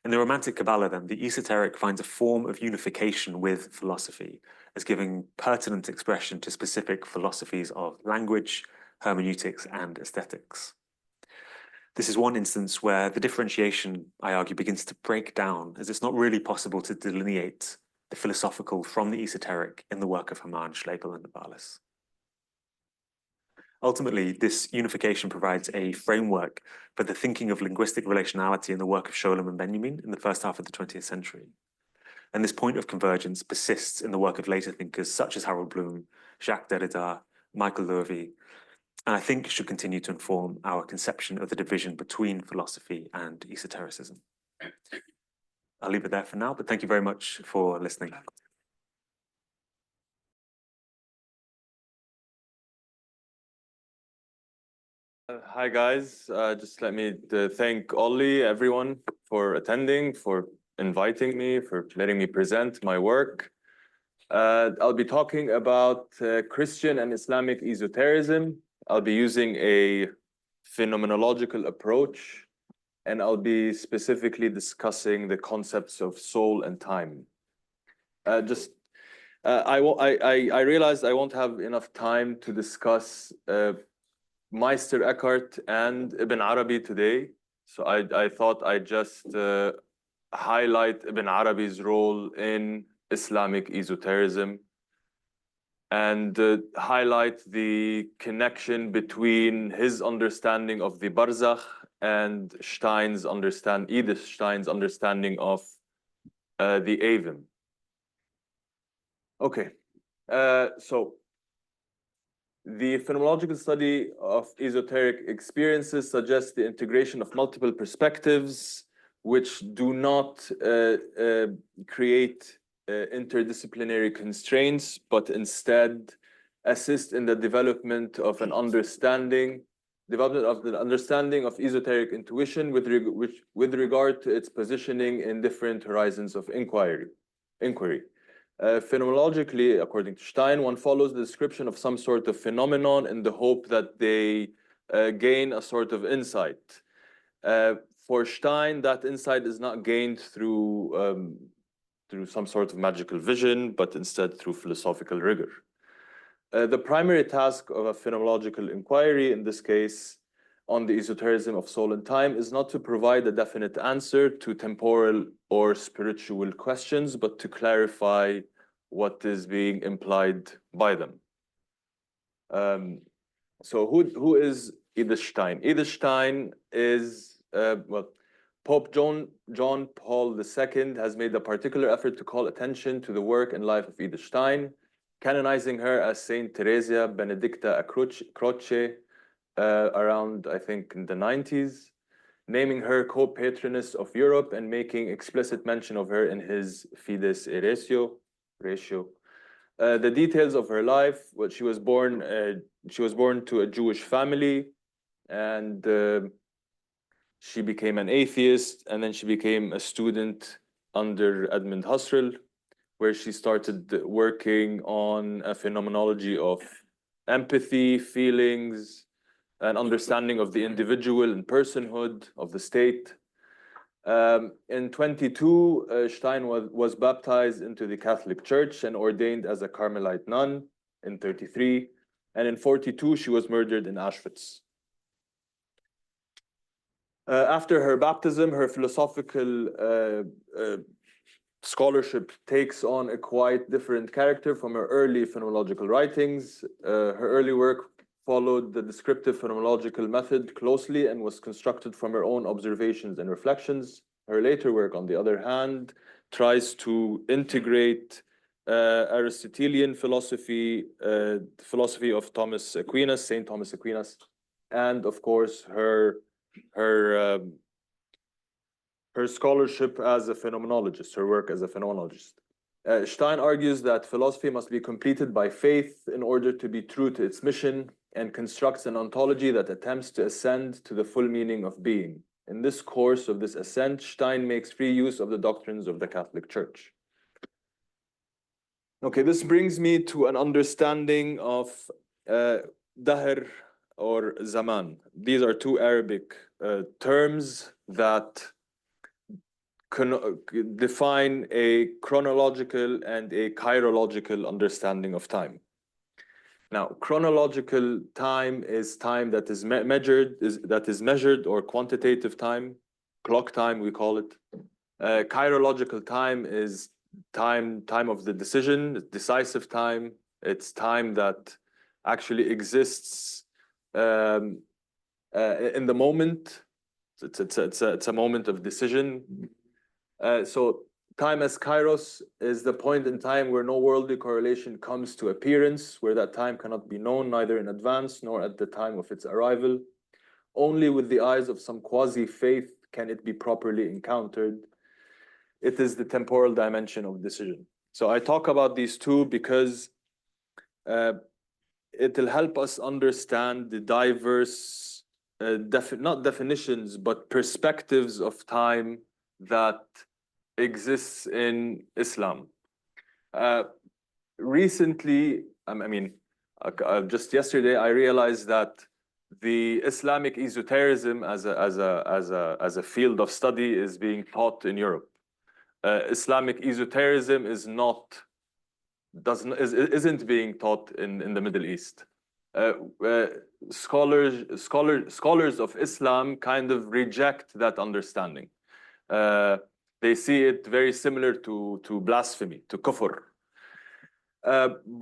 In the Romantic Kabbalah, then, the esoteric finds a form of unification with philosophy, as giving pertinent expression to specific philosophies of language, hermeneutics, and aesthetics. This is one instance where the differentiation, I argue, begins to break down, as it's not really possible to delineate the philosophical from the esoteric in the work of Haman, Schlegel, and Novalis. Ultimately, this unification provides a framework for the thinking of linguistic relationality in the work of Sholem and Benjamin in the first half of the 20th century. And this point of convergence persists in the work of later thinkers such as Harold Bloom, Jacques Derrida, Michael Lurvy, and I think should continue to inform our conception of the division between philosophy and esotericism. I'll leave it there for now, but thank you very much for listening. Hi guys, just let me thank Ollie, everyone for attending, for inviting me, for letting me present my work. I'll be talking about Christian and Islamic esotericism. I'll be using a phenomenological approach, and I'll be specifically discussing the concepts of soul and time. I realized I won't have enough time to discuss Meister Eckhart and Ibn Arabi today. So I thought I'd just highlight Ibn Arabi's role in Islamic esotericism and highlight the connection between his understanding of the Barzakh and Edith Stein's understanding of the Avim. Okay, so the phenomenological study of esoteric experiences suggests the integration of multiple perspectives which do not create interdisciplinary constraints, but instead assist in the development of the understanding of esoteric intuition with regard to its positioning in different horizons of inquiry. Phenomenologically, according to Stein, one follows the description of some sort of phenomenon in the hope that they gain a sort of insight. For Stein, that insight is not gained through through some sort of magical vision, but instead through philosophical rigor. The primary task of a phenomenological inquiry, in this case, on the esotericism of soul and time, is not to provide a definite answer to temporal or spiritual questions, but to clarify what is being implied by them. So who is Edith Stein? Edith Stein is, well, Pope John Paul II has made a particular effort to call attention to the work and life of Edith Stein, canonizing her as Saint Theresia Benedicta Croce around, I think, in the 90s, naming her co-patroness of Europe and making explicit mention of her in his Fides et Ratio. The details of her life: well, she was born to a Jewish family, and she became an atheist, and then she became a student under Edmund Husserl, where she started working on a phenomenology of empathy, feelings, and understanding of the individual and personhood of the state. In 22, Stein was baptized into the Catholic Church and ordained as a Carmelite nun in 33. And in 42, she was murdered in Auschwitz. After her baptism, her philosophical scholarship takes on a quite different character from her early phenomenological writings. Her early work followed the descriptive phenomenological method closely and was constructed from her own observations and reflections. Her later work, on the other hand, tries to integrate Aristotelian philosophy, philosophy of Thomas Aquinas, Saint Thomas Aquinas, and of course her scholarship as a phenomenologist, her work as a phenomenologist. Stein argues that philosophy must be completed by faith in order to be true to its mission, and constructs an ontology that attempts to ascend to the full meaning of being. In this course of this ascent, Stein makes free use of the doctrines of the Catholic Church. Okay, this brings me to an understanding of Dahr or Zaman. These are two Arabic terms that define a chronological and a chirological understanding of time. Now, chronological time is time that is measured, or quantitative time, clock time we call it. Chirological time is time of the decision, decisive time. It's time that actually exists in the moment. It's a moment of decision. So time as kairos is the point in time where no worldly correlation comes to appearance, where that time cannot be known neither in advance nor at the time of its arrival. Only with the eyes of some quasi-faith can it be properly encountered. It is the temporal dimension of decision. So I talk about these two because it will help us understand the diverse, not definitions, but perspectives of time that exists in Islam. Recently, just yesterday, I realized that the Islamic esotericism as a field of study is being taught in Europe. Islamic esotericism isn't being taught in the Middle East. Scholars of Islam kind of reject that understanding. They see it very similar to blasphemy, to kufr.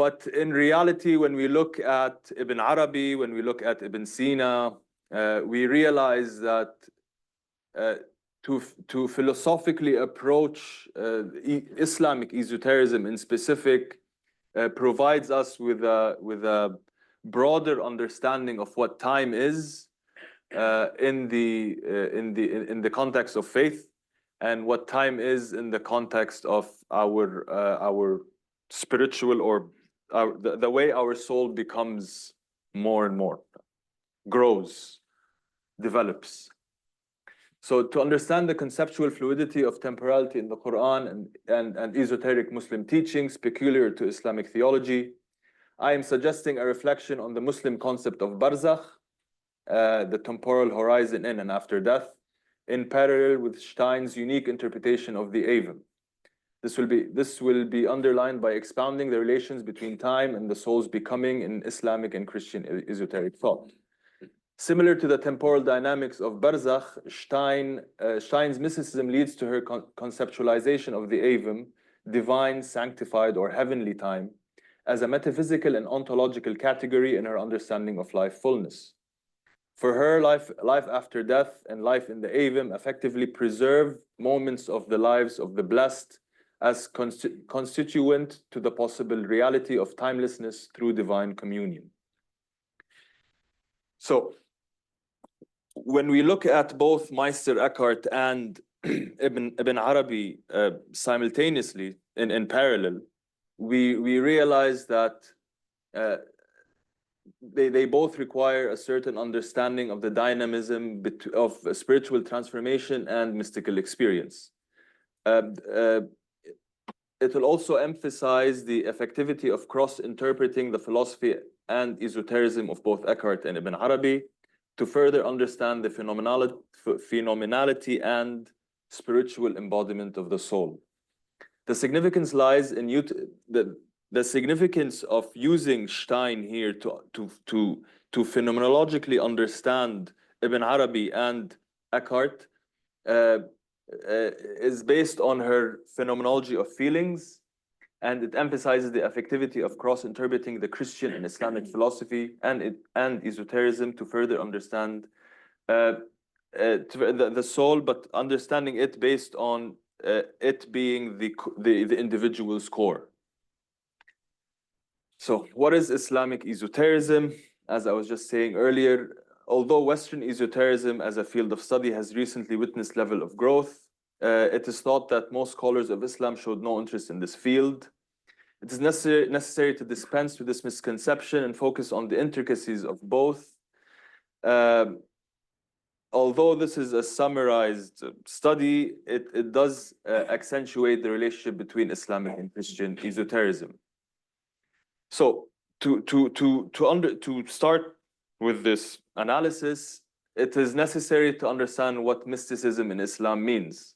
But in reality, when we look at Ibn Arabi, when we look at Ibn Sina, we realize that to philosophically approach Islamic esotericism in specific provides us with a broader understanding of what time is in the context of faith, and what time is in the context of our spiritual, or the way our soul becomes more and more, grows, develops. So to understand the conceptual fluidity of temporality in the Quran and esoteric Muslim teachings peculiar to Islamic theology, I am suggesting a reflection on the Muslim concept of barzakh, the temporal horizon in and after death, in parallel with Stein's unique interpretation of the Avim. This will be underlined by expounding the relations between time and the soul's becoming in Islamic and Christian esoteric thought. Similar to the temporal dynamics of Barzakh, Stein's mysticism leads to her conceptualization of the Avim, divine, sanctified, or heavenly time, as a metaphysical and ontological category in her understanding of life fullness. For her, life after death and life in the Avim effectively preserve moments of the lives of the blessed as constituent to the possible reality of timelessness through divine communion. So, when we look at both Meister Eckhart and Ibn Arabi simultaneously in parallel, we realize that they both require a certain understanding of the dynamism of spiritual transformation and mystical experience. It will also emphasize the effectivity of cross-interpreting the philosophy and esotericism of both Eckhart and Ibn Arabi to further understand the phenomenality and spiritual embodiment of the soul. The significance lies in the significance of using Stein here to phenomenologically understand Ibn Arabi and Eckhart is based on her phenomenology of feelings, and it emphasizes the effectivity of cross-interpreting the Christian and Islamic philosophy and esotericism to further understand the soul, but understanding it based on it being the individual's core. So what is Islamic esotericism? As I was just saying earlier, although Western esotericism as a field of study has recently witnessed level of growth, it is thought that most scholars of Islam showed no interest in this field. It is necessary to dispense with this misconception and focus on the intricacies of both. Although this is a summarized study, it does accentuate the relationship between Islamic and Christian esotericism. So to start with this analysis, it is necessary to understand what mysticism in Islam means.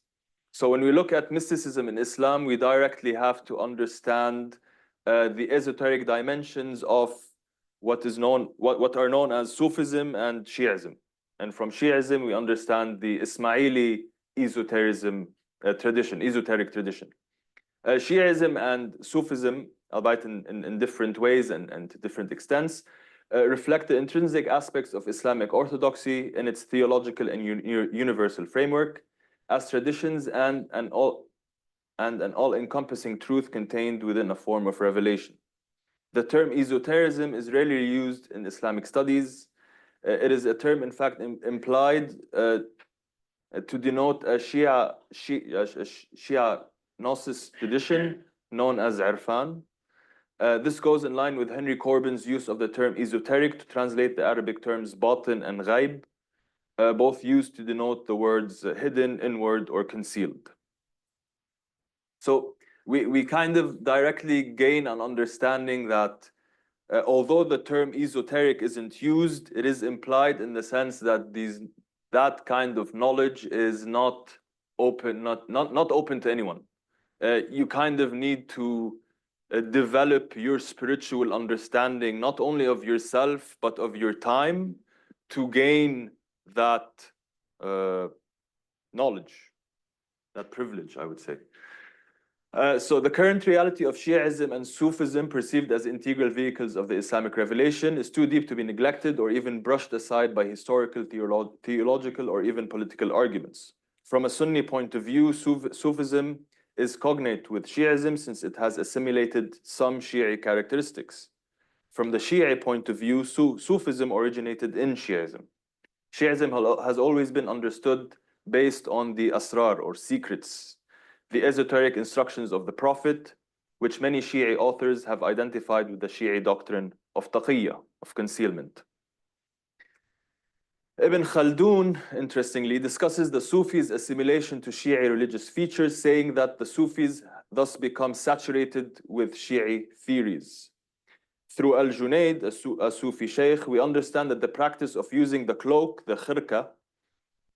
So when we look at mysticism in Islam, we directly have to understand the esoteric dimensions of what are known as Sufism and Shi'ism. And from Shi'ism, we understand the Ismaili esotericism esoteric tradition. Shi'ism and Sufism, albeit in different ways and to different extents, reflect the intrinsic aspects of Islamic orthodoxy in its theological and universal framework as traditions and an all-encompassing truth contained within a form of revelation. The term esotericism is rarely used in Islamic studies. It is a term, in fact, implied to denote a Shia Gnosis tradition known as Irfan. This goes in line with Henry Corbin's use of the term esoteric to translate the Arabic terms batin and ghaib, both used to denote the words hidden, inward, or concealed. So we kind of directly gain an understanding that although the term esoteric isn't used, it is implied in the sense that that kind of knowledge is not open to anyone. You kind of need to develop your spiritual understanding, not only of yourself, but of your time, to gain that knowledge, that privilege, I would say. So the current reality of Shi'ism and Sufism, perceived as integral vehicles of the Islamic revelation, is too deep to be neglected or even brushed aside by historical, theological, or even political arguments. From a Sunni point of view, Sufism is cognate with Shi'ism since it has assimilated some Shi'i characteristics. From the Shi'i point of view, Sufism originated in Shi'ism. Shi'ism has always been understood based on the asrar, or secrets, the esoteric instructions of the Prophet, which many Shi'i authors have identified with the Shi'i doctrine of taqiyya, of concealment. Ibn Khaldun, interestingly, discusses the Sufis' assimilation to Shi'i religious features, saying that the Sufis thus become saturated with Shi'i theories. Through Al-Junayd, a Sufi sheikh, we understand that the practice of using the cloak, the khirka,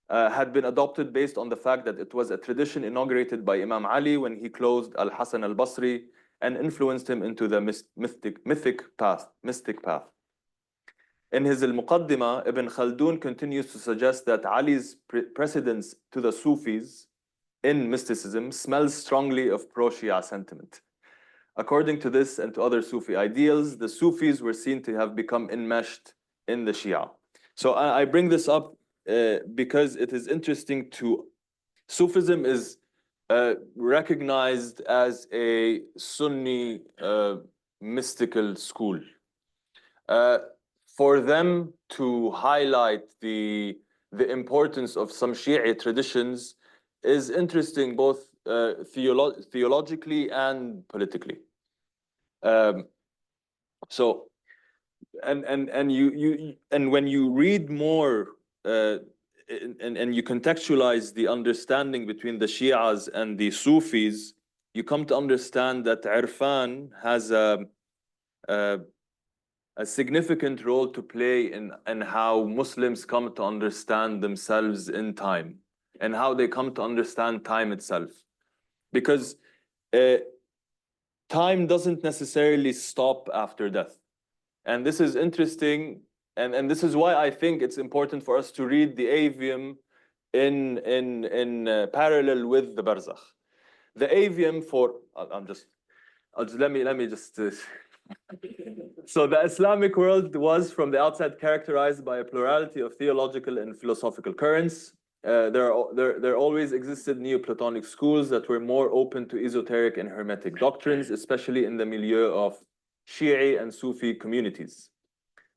had been adopted based on the fact that it was a tradition inaugurated by Imam Ali when he closed Al-Hasan al-Basri and influenced him into the mystic path. In his Al-Muqaddimah, Ibn Khaldun continues to suggest that Ali's precedence to the Sufis in mysticism smells strongly of pro-Shia sentiment. According to this and to other Sufi ideals, the Sufis were seen to have become enmeshed in the Shia. So I bring this up because it is interesting to... Sufism is recognized as a Sunni mystical school. For them to highlight the importance of some Shia traditions is interesting both theologically and politically. So, and when you read more and you contextualize the understanding between the Shias and the Sufis, you come to understand that Irfan has a significant role to play in how Muslims come to understand themselves in time and how they come to understand time itself. Because time doesn't necessarily stop after death. And this is interesting, and this is why I think it's important for us to read the Avium in parallel with the Barzakh. The Avium for... let me just... So the Islamic world was from the outset characterized by a plurality of theological and philosophical currents. There always existed Neoplatonic schools that were more open to esoteric and Hermetic doctrines, especially in the milieu of Shia and Sufi communities.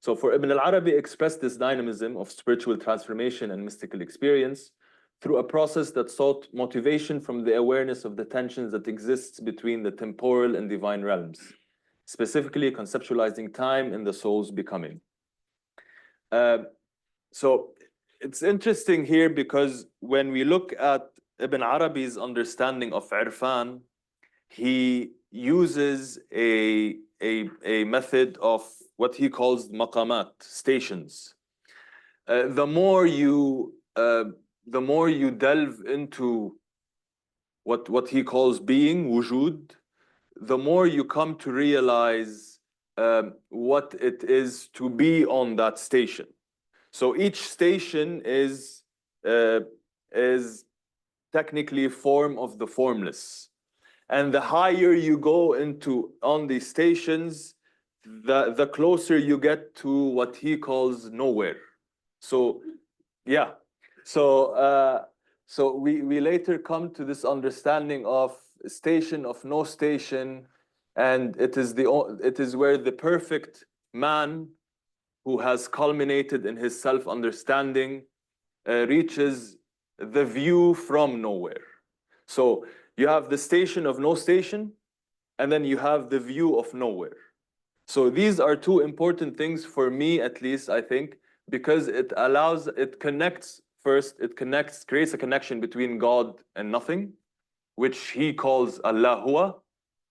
So for Ibn al-Arabi expressed this dynamism of spiritual transformation and mystical experience through a process that sought motivation from the awareness of the tensions that exists between the temporal and divine realms, specifically conceptualizing time in the soul's becoming. So it's interesting here because when we look at Ibn Arabi's understanding of Irfan, he uses a method of what he calls maqamat, stations. The more you delve into what he calls being, wujud, the more you come to realize what it is to be on that station. So each station is technically a form of the formless. And the higher you go on these stations, the closer you get to what he calls nowhere. So, yeah. So we later come to this understanding of station of no station, and it is where the perfect man who has culminated in his self-understanding reaches the view from nowhere. So you have the station of no station, and then you have the view of nowhere. So these are two important things for me, at least, I think, because it connects, creates a connection between God and nothing, which he calls Allah Huwa,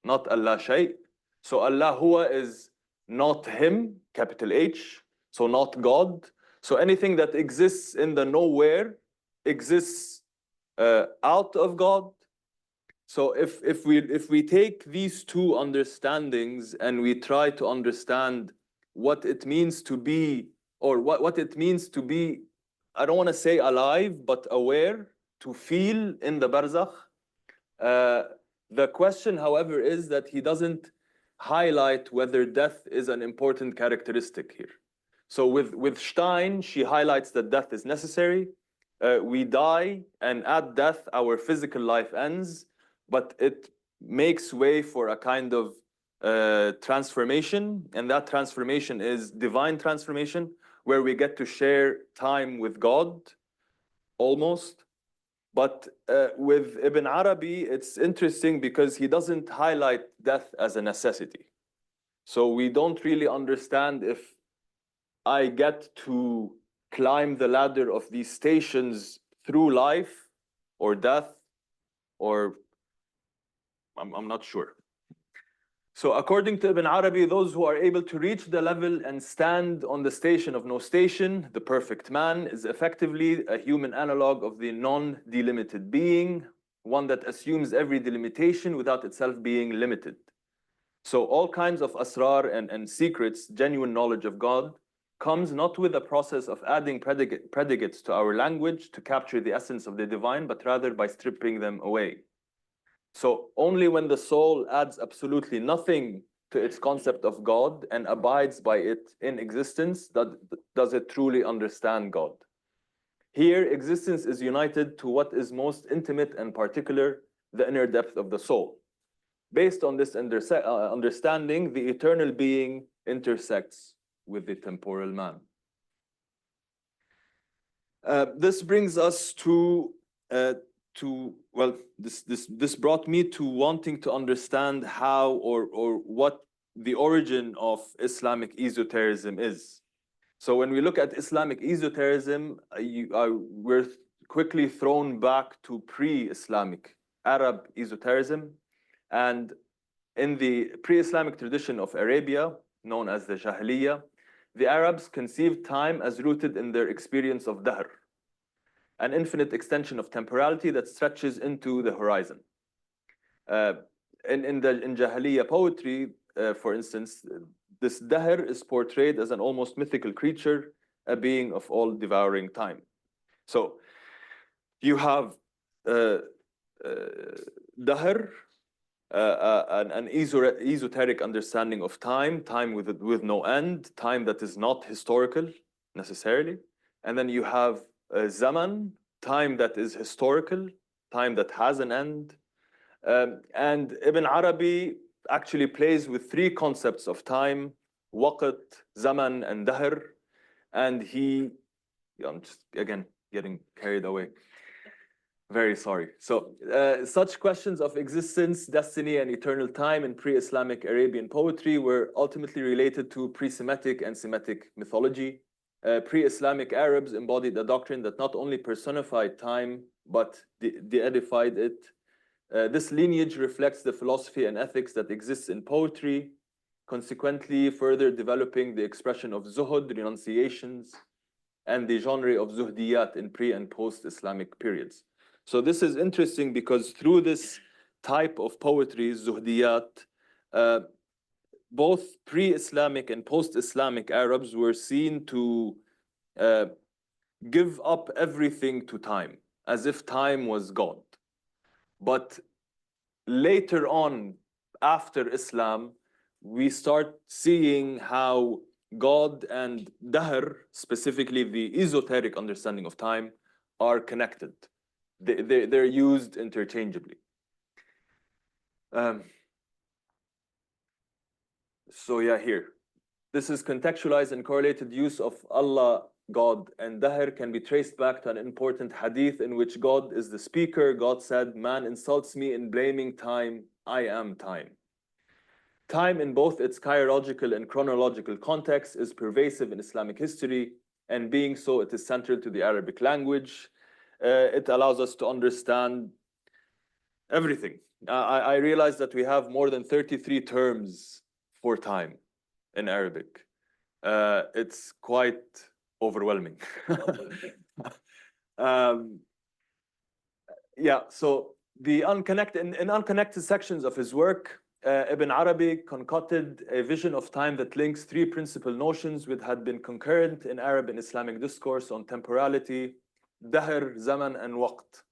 not Allah Shay. So Allah Huwa is not him, capital H, so not God. So anything that exists in the nowhere exists out of God. So if we take these two understandings and we try to understand what it means to be, or what it means to be, I don't want to say alive, but aware, to feel in the barzakh. The question, however, is that he doesn't highlight whether death is an important characteristic here. So with Stein, she highlights that death is necessary. We die, and at death, our physical life ends, but it makes way for a kind of transformation, and that transformation is divine transformation, where we get to share time with God, almost. But with Ibn Arabi, it's interesting because he doesn't highlight death as a necessity. So we don't really understand if I get to climb the ladder of these stations through life or death, or I'm not sure. So according to Ibn Arabi, those who are able to reach the level and stand on the station of no station, the perfect man, is effectively a human analog of the non-delimited being, one that assumes every delimitation without itself being limited. So all kinds of asrar and secrets, genuine knowledge of God, comes not with a process of adding predicates to our language to capture the essence of the divine, but rather by stripping them away. So only when the soul adds absolutely nothing to its concept of God and abides by it in existence, does it truly understand God. Here, existence is united to what is most intimate and particular, the inner depth of the soul. Based on this understanding, the eternal being intersects with the temporal man. This brings us to well, this brought me to wanting to understand how or what the origin of Islamic esotericism is. So when we look at Islamic esotericism, we're quickly thrown back to pre-Islamic Arab esotericism. And in the pre-Islamic tradition of Arabia, known as the Jahiliyyah, the Arabs conceived time as rooted in their experience of dahr, an infinite extension of temporality that stretches into the horizon. In Jahiliyyah poetry, for instance, this dahr is portrayed as an almost mythical creature, a being of all devouring time. So you have dahr, an esoteric understanding of time, time with no end, time that is not historical necessarily. And then you have zaman, time that is historical, time that has an end. And Ibn Arabi actually plays with three concepts of time: waqt, zaman, and dahr. And I'm just, again, getting carried away. Very sorry. So such questions of existence, destiny, and eternal time in pre-Islamic Arabian poetry were ultimately related to pre-Semitic and Semitic mythology. Pre-Islamic Arabs embodied a doctrine that not only personified time, but de-edified it. This lineage reflects the philosophy and ethics that exists in poetry, consequently further developing the expression of zuhud, renunciations, and the genre of zuhdiyat in pre- and post-Islamic periods. So this is interesting because through this type of poetry, zuhdiyat, both pre-Islamic and post-Islamic Arabs were seen to give up everything to time, as if time was God. But later on, after Islam, we start seeing how God and dahr, specifically the esoteric understanding of time, are connected. They're used interchangeably. So yeah, here. This is contextualized and correlated use of Allah, God, and dahr can be traced back to an important hadith in which God is the speaker. God said, "Man insults me in blaming time. I am time." Time in both its chirological and chronological context is pervasive in Islamic history, and being so, it is central to the Arabic language. It allows us to understand everything. I realize that we have more than 33 terms for time in Arabic. It's quite overwhelming. Yeah, so in unconnected sections of his work, Ibn Arabi concocted a vision of time that links three principal notions which had been concurrent in Arab and Islamic discourse on temporality: dahr, zaman, and waqt.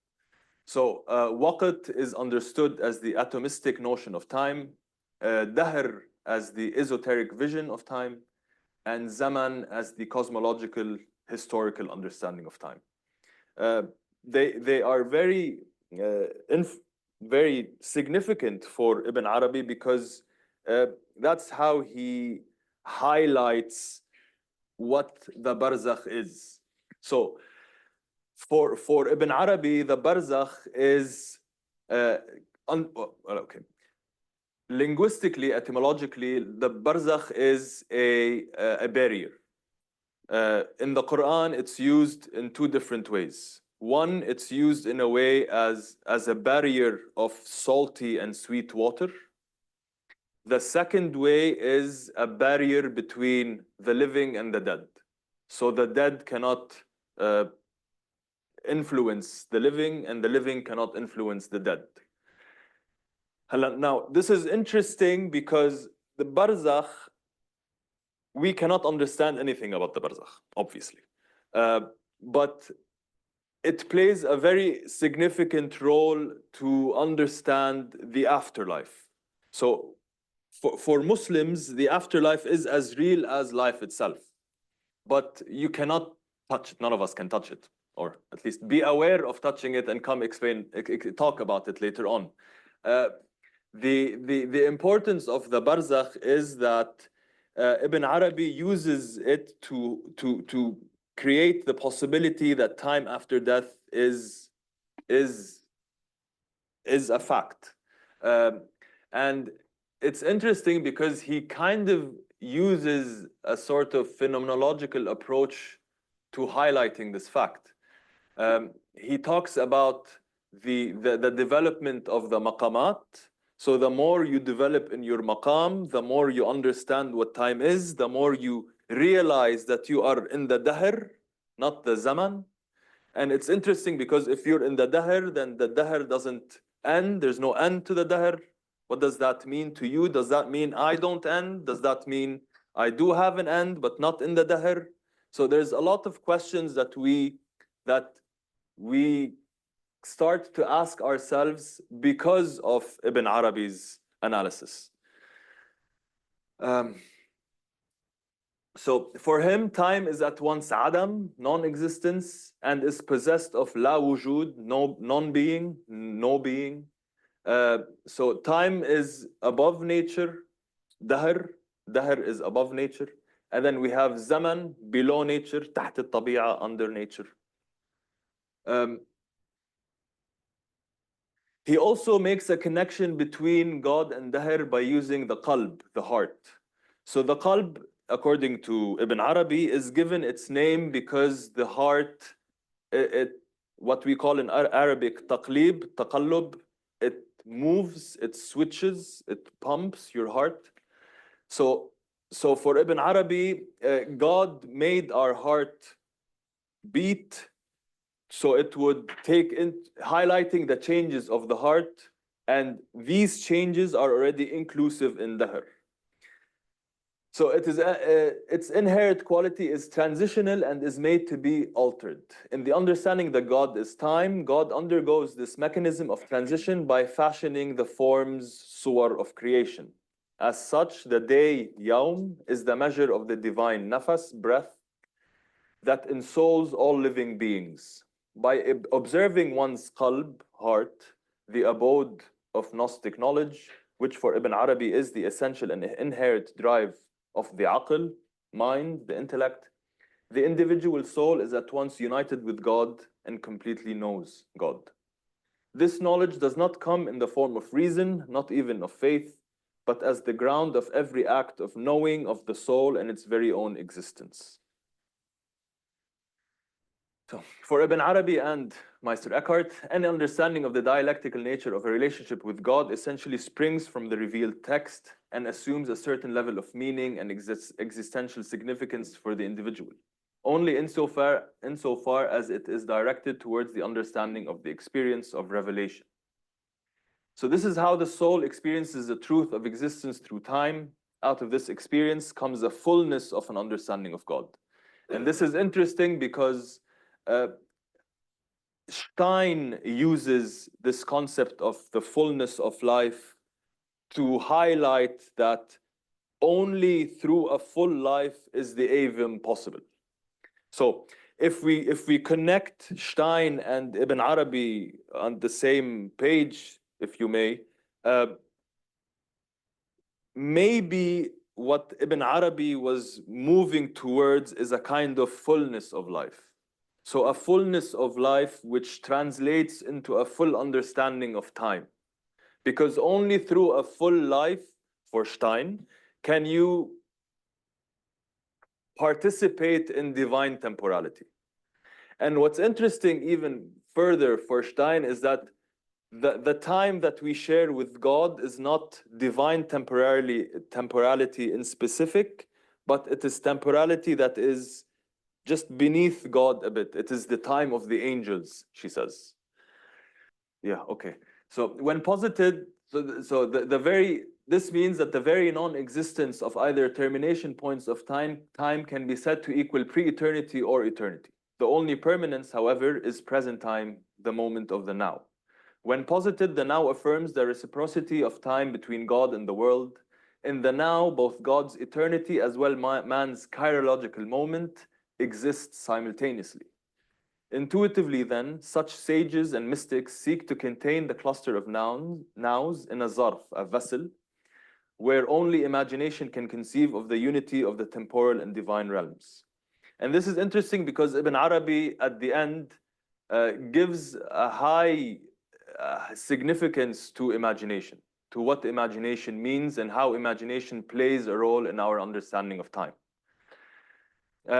So waqt is understood as the atomistic notion of time, dahr as the esoteric vision of time, and zaman as the cosmological, historical understanding of time. They are very significant for Ibn Arabi because that's how he highlights what the barzakh is. So for Ibn Arabi, the barzakh is okay. Linguistically, etymologically, the barzakh is a barrier. In the Quran, it's used in two different ways. One, it's used in a way as a barrier of salty and sweet water. The second way is a barrier between the living and the dead. So the dead cannot influence the living, and the living cannot influence the dead. Now, this is interesting because the barzakh, we cannot understand anything about the barzakh, obviously. But it plays a very significant role to understand the afterlife. So for Muslims, the afterlife is as real as life itself. But you cannot touch it. None of us can touch it, or at least be aware of touching it and come talk about it later on. The importance of the barzakh is that Ibn Arabi uses it to create the possibility that time after death is a fact. And it's interesting because he kind of uses a sort of phenomenological approach to highlighting this fact. He talks about the development of the maqamat. So the more you develop in your maqam, the more you understand what time is, the more you realize that you are in the dahr, not the zaman. And it's interesting because if you're in the dahr, then the dahr doesn't end. There's no end to the dahr. What does that mean to you? Does that mean I don't end? Does that mean I do have an end, but not in the dahr? So there's a lot of questions that we start to ask ourselves because of Ibn Arabi's analysis. So for him, time is at once adam, non-existence, and is possessed of la wujud, no non-being, no being. So time is above nature, dahr is above nature, and then we have zaman, below nature, تحت الطبيعة, under nature. He also makes a connection between God and dahr by using the qalb, the heart. So the qalb, according to Ibn Arabi, is given its name because the heart, what we call in Arabic taqlib, taqallub, it moves, it switches, it pumps your heart. So for Ibn Arabi, God made our heart beat, so it would take in highlighting the changes of the heart, and these changes are already inclusive in dahr. So it is its inherent quality is transitional and is made to be altered. In the understanding that God is time, God undergoes this mechanism of transition by fashioning the forms, suwar, of creation. As such, the day, yawm, is the measure of the divine nafas, breath, that ensouls all living beings. By observing one's qalb, heart, the abode of Gnostic knowledge, which for Ibn Arabi is the essential and inherent drive of the aql, mind, the intellect, the individual soul is at once united with God and completely knows God. This knowledge does not come in the form of reason, not even of faith, but as the ground of every act of knowing of the soul and its very own existence. So for Ibn Arabi and Meister Eckhart, any understanding of the dialectical nature of a relationship with God essentially springs from the revealed text and assumes a certain level of meaning and existential significance for the individual, only insofar as it is directed towards the understanding of the experience of revelation. So this is how the soul experiences the truth of existence through time. Out of this experience comes a fullness of an understanding of God. And this is interesting because Stein uses this concept of the fullness of life to highlight that only through a full life is the avim possible. So if we connect Stein and Ibn Arabi on the same page, if you may, maybe what Ibn Arabi was moving towards is a kind of fullness of life. So a fullness of life which translates into a full understanding of time. Because only through a full life, for Stein, can you participate in divine temporality. And what's interesting even further for Stein is that the time that we share with God is not divine temporality in specific, but it is temporality that is just beneath God a bit. It is the time of the angels, she says. Yeah, okay. So when posited, this means that the very non-existence of either termination points of time can be said to equal pre-eternity or eternity. The only permanence, however, is present time, the moment of the now. When posited, the now affirms the reciprocity of time between God and the world. In the now, both God's eternity as well man's chirological moment exists simultaneously. Intuitively, then, such sages and mystics seek to contain the cluster of nows in a zarf, a vessel, where only imagination can conceive of the unity of the temporal and divine realms. And this is interesting because Ibn Arabi, at the end, gives a high significance to imagination, to what imagination means and how imagination plays a role in our understanding of time.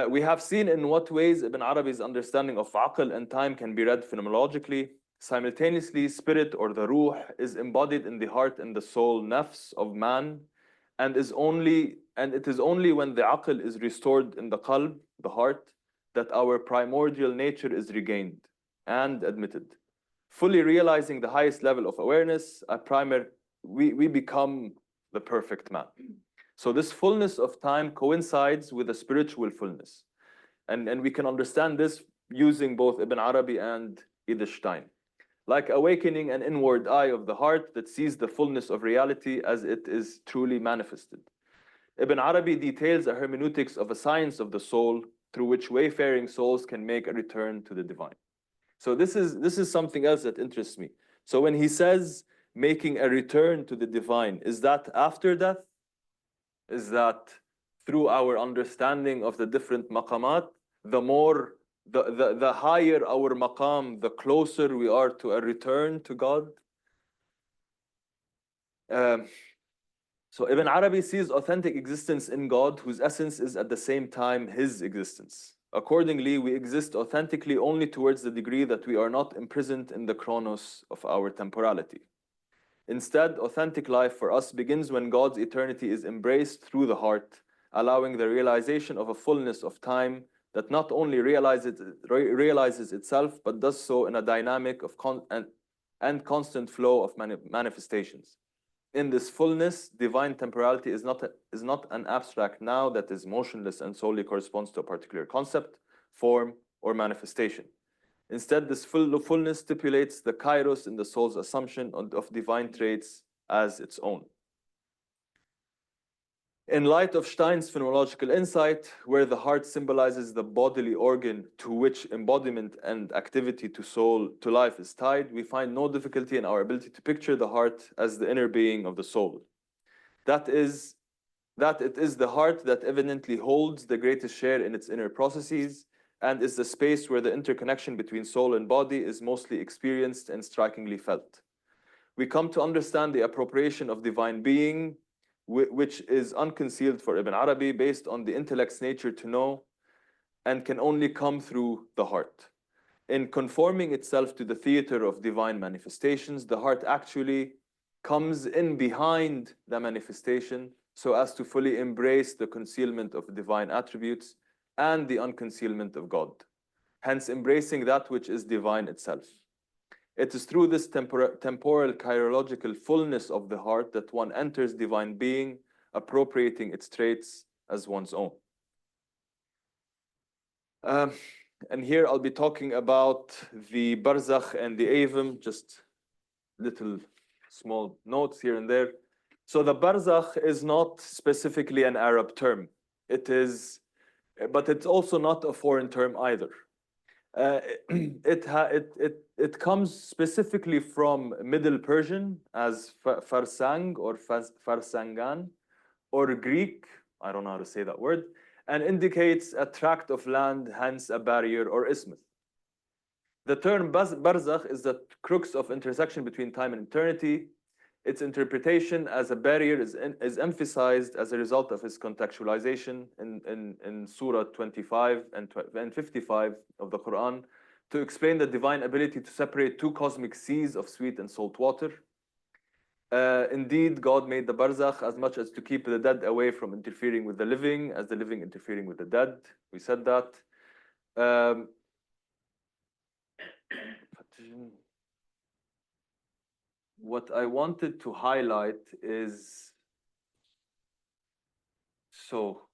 We have seen in what ways Ibn Arabi's understanding of aql and time can be read phenomenologically. Simultaneously, spirit or the ruh is embodied in the heart and the soul, nafs of man, and it is only when the aql is restored in the qalb, the heart, that our primordial nature is regained and admitted. Fully realizing the highest level of awareness, we become the perfect man. So this fullness of time coincides with a spiritual fullness. And we can understand this using both Ibn Arabi and Edith Stein. Like awakening an inward eye of the heart that sees the fullness of reality as it is truly manifested. Ibn Arabi details a hermeneutics of a science of the soul through which wayfaring souls can make a return to the divine. So this is something else that interests me. So when he says making a return to the divine, is that after death? Is that through our understanding of the different maqamat, the higher our maqam, the closer we are to a return to God? So Ibn Arabi sees authentic existence in God, whose essence is at the same time his existence. Accordingly, we exist authentically only towards the degree that we are not imprisoned in the chronos of our temporality. Instead, authentic life for us begins when God's eternity is embraced through the heart, allowing the realization of a fullness of time that not only realizes itself, but does so in a dynamic of constant flow of manifestations. In this fullness, divine temporality is not an abstract now that is motionless and solely corresponds to a particular concept, form, or manifestation. Instead, this fullness stipulates the kairos in the soul's assumption of divine traits as its own. In light of Stein's phenomenological insight, where the heart symbolizes the bodily organ to which embodiment and activity to life is tied, we find no difficulty in our ability to picture the heart as the inner being of the soul. That it is the heart that evidently holds the greatest share in its inner processes, and is the space where the interconnection between soul and body is mostly experienced and strikingly felt. We come to understand the appropriation of divine being, which is unconcealed for Ibn Arabi, based on the intellect's nature to know, and can only come through the heart. In conforming itself to the theater of divine manifestations, the heart actually comes in behind the manifestation so as to fully embrace the concealment of divine attributes and the unconcealment of God, hence embracing that which is divine itself. It is through this temporal chirological fullness of the heart that one enters divine being, appropriating its traits as one's own. And here I'll be talking about the barzakh and the avim, just little small notes here and there. So the barzakh is not specifically an Arab term. But it's also not a foreign term either. It comes specifically from Middle Persian as farsang or farsangan, or Greek, I don't know how to say that word, and indicates a tract of land, hence a barrier or isthmus. The term barzakh is the crux of intersection between time and eternity. Its interpretation as a barrier is emphasized as a result of its contextualization in Surah 25 and 55 of the Quran, to explain the divine ability to separate two cosmic seas of sweet and salt water. Indeed, God made the barzakh as much as to keep the dead away from interfering with the living, as the living interfering with the dead. We said that. What I wanted to highlight is, so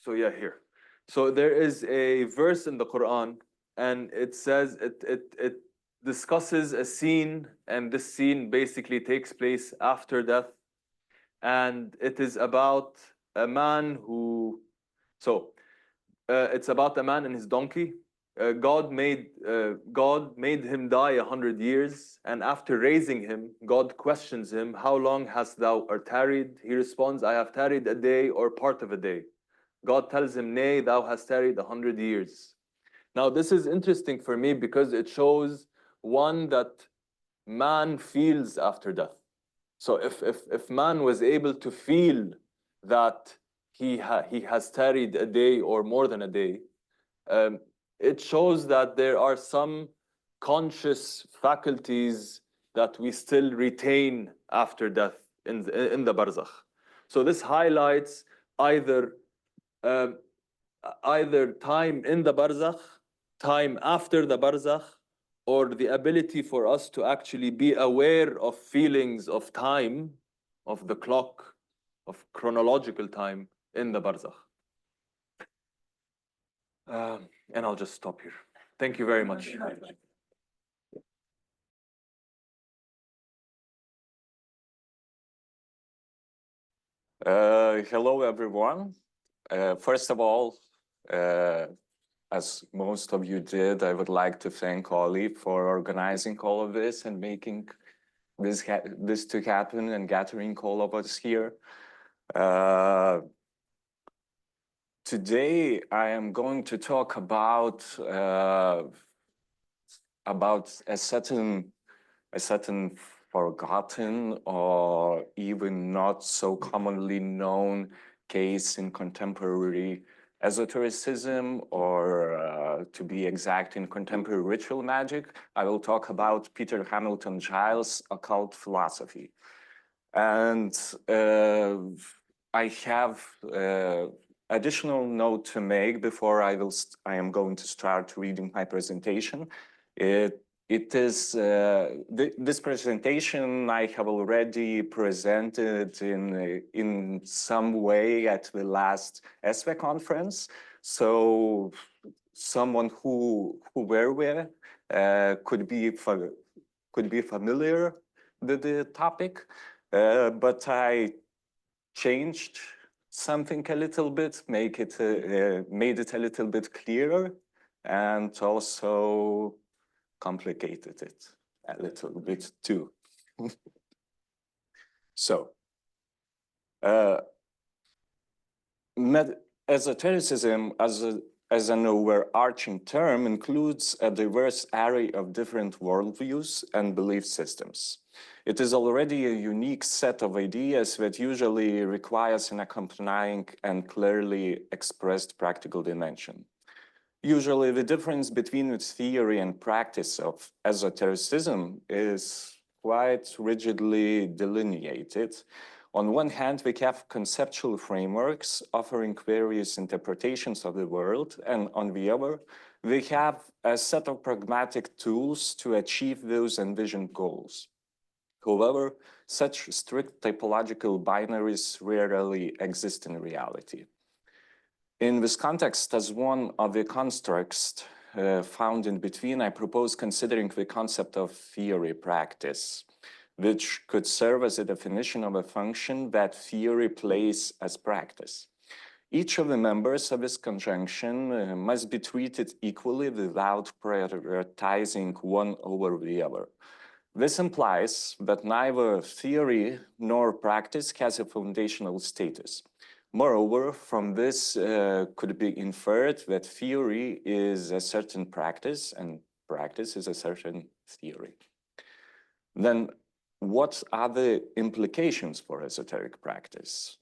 yeah, here. So there is a verse in the Quran, and it says it discusses a scene, and this scene basically takes place after death, and it is about a man who, it's about a man and his donkey. God made him die 100 years, and after raising him, God questions him, "How long hast thou tarried?" He responds, "I have tarried a day or part of a day." God tells him, "Nay, thou hast tarried 100 years." Now, this is interesting for me because it shows one that man feels after death. So if man was able to feel that he has tarried a day or more than a day, it shows that there are some conscious faculties that we still retain after death in the barzakh. So this highlights either time in the barzakh, time after the barzakh, or the ability for us to actually be aware of feelings of time, of the clock, of chronological time in the barzakh. And I'll just stop here. Thank you very much. Hello, everyone. First of all, as most of you did, I would like to thank Ollie for organizing all of this and making this to happen and gathering all of us here. Today, I am going to talk about a certain forgotten or even not so commonly known case in contemporary esotericism, or to be exact, in contemporary ritual magic. I will talk about Peter Hamilton Giles' occult philosophy. And I have additional note to make before I am going to start reading my presentation. It is this presentation I have already presented in some way at the last EDSA conference. So someone who were with could be familiar with the topic, but I changed something a little bit, made it a little bit clearer, and also complicated it a little bit too. So, esotericism as an overarching term includes a diverse array of different worldviews and belief systems. It is already a unique set of ideas that usually requires an accompanying and clearly expressed practical dimension. Usually, the difference between its theory and practice of esotericism is quite rigidly delineated. On one hand, we have conceptual frameworks offering various interpretations of the world, and on the other, we have a set of pragmatic tools to achieve those envisioned goals. However, such strict typological binaries rarely exist in reality. In this context, as one of the constructs found in between, I propose considering the concept of theory practice, which could serve as a definition of a function that theory plays as practice. Each of the members of this conjunction must be treated equally without prioritizing one over the other. This implies that neither theory nor practice has a foundational status. Moreover, from this could be inferred that theory is a certain practice and practice is a certain theory. Then what are the implications for esoteric practice?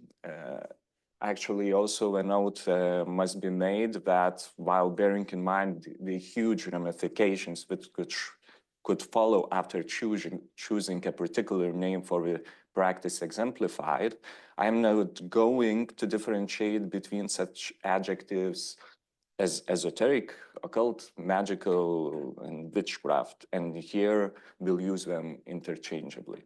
Actually, also a note must be made that while bearing in mind the huge ramifications which could follow after choosing a particular name for the practice exemplified, I am not going to differentiate between such adjectives as esoteric, occult, magical, and witchcraft, and here we'll use them interchangeably.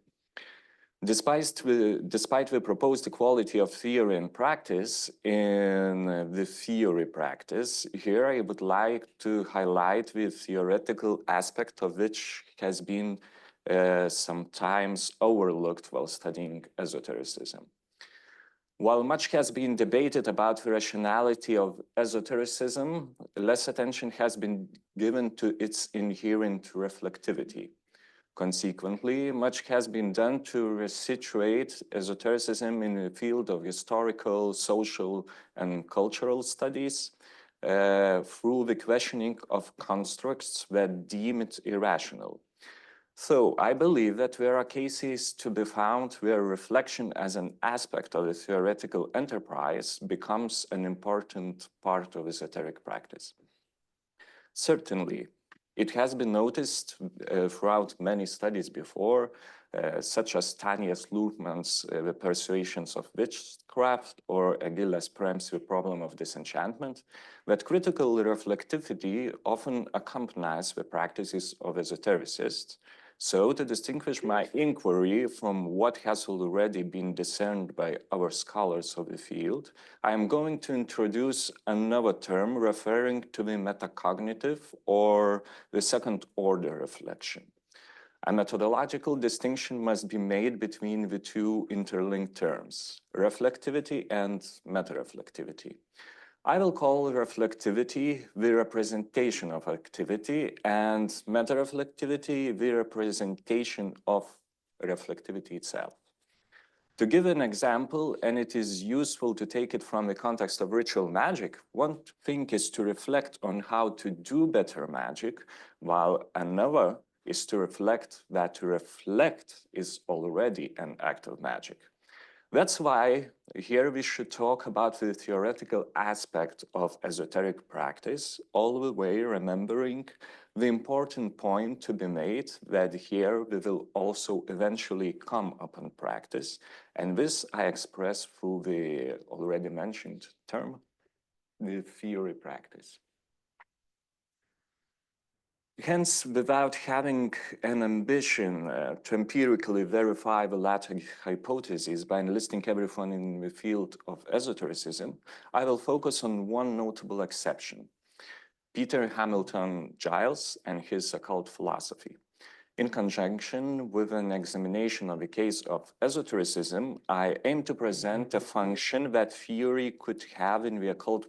Despite the proposed equality of theory and practice in the theory practice, here I would like to highlight the theoretical aspect of which has been sometimes overlooked while studying esotericism. While much has been debated about the rationality of esotericism, less attention has been given to its inherent reflectivity. Consequently, much has been done to resituate esotericism in the field of historical, social, and cultural studies through the questioning of constructs that deem it irrational. So I believe that there are cases to be found where reflection as an aspect of the theoretical enterprise becomes an important part of esoteric practice. Certainly, it has been noticed throughout many studies before, such as Tanya Slurman's The Persuasions of Witchcraft or Agilles Prem's The Problem of Disenchantment, that critical reflectivity often accompanies the practices of esotericists. So, to distinguish my inquiry from what has already been discerned by our scholars of the field, I am going to introduce another term referring to the metacognitive or the second-order reflection. A methodological distinction must be made between the two interlinked terms, reflectivity and meta-reflectivity. I will call reflectivity the representation of activity and meta-reflectivity the representation of reflectivity itself. To give an example, and it is useful to take it from the context of ritual magic, one thing is to reflect on how to do better magic, while another is to reflect that to reflect is already an act of magic. That's why here we should talk about the theoretical aspect of esoteric practice, all the way remembering the important point to be made that here we will also eventually come upon practice. And this I express through the already mentioned term, the theory practice. Hence, without having an ambition to empirically verify the latter hypothesis by enlisting everyone in the field of esotericism, I will focus on one notable exception, Peter Hamilton Giles and his occult philosophy. In conjunction with an examination of the case of esotericism, I aim to present a function that theory could have in the occult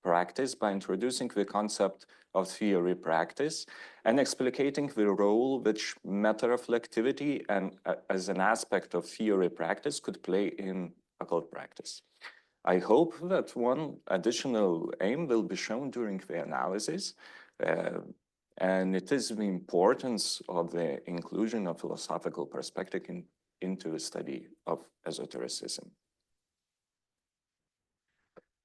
practice by introducing the concept of theory practice and explicating the role which meta-reflectivity and as an aspect of theory practice could play in occult practice. I hope that one additional aim will be shown during the analysis, and it is the importance of the inclusion of philosophical perspective into the study of esotericism.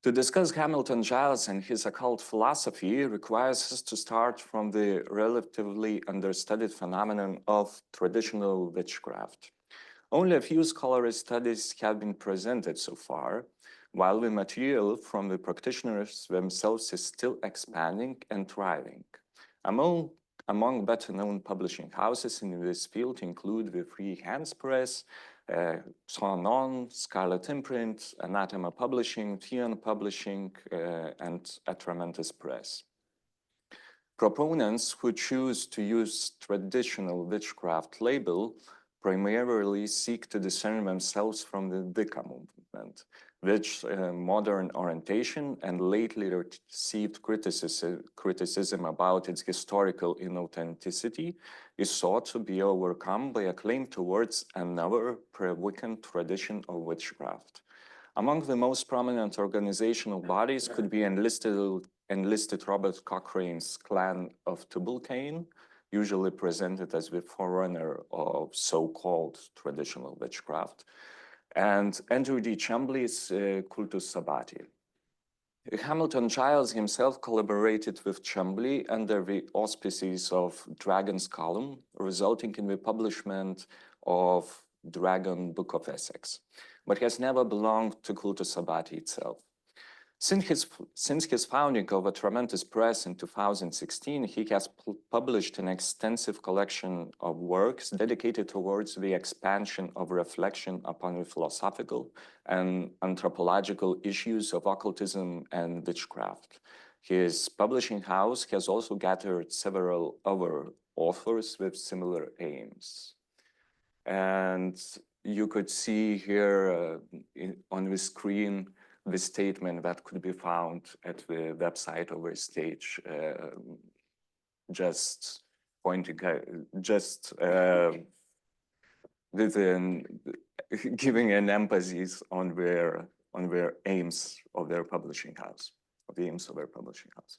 To discuss Hamilton Giles and his occult philosophy requires us to start from the relatively understudied phenomenon of traditional witchcraft. Only a few scholarly studies have been presented so far, while the material from the practitioners themselves is still expanding and thriving. Among better-known publishing houses in this field include the Free Hands Press, Sonon, Scarlet Imprint, Anathema Publishing, Theon Publishing, and Atramentus Press. Proponents who choose to use traditional witchcraft label primarily seek to discern themselves from the Wicca movement, which modern orientation and lately received criticism about its historical inauthenticity is sought to be overcome by a claim towards another pre-Wiccan tradition of witchcraft. Among the most prominent organizational bodies could be enlisted Robert Cochrane's Clan of Tubal-Cain, usually presented as the forerunner of so-called traditional witchcraft, and Andrew D. Chambly's Cultus Sabbati. Hamilton Giles himself collaborated with Chambly under the auspices of Dragon's Column, resulting in the publishment of Dragon Book of Essex, but has never belonged to Cultus Sabbati itself. Since his founding of a tremendous press in 2016, he has published an extensive collection of works dedicated towards the expansion of reflection upon the philosophical and anthropological issues of occultism and witchcraft. His publishing house has also gathered several other authors with similar aims. And you could see here on the screen the statement that could be found at the website of our stage, just pointing, within giving an emphasis on their aims of their publishing house, of the aims of their publishing house.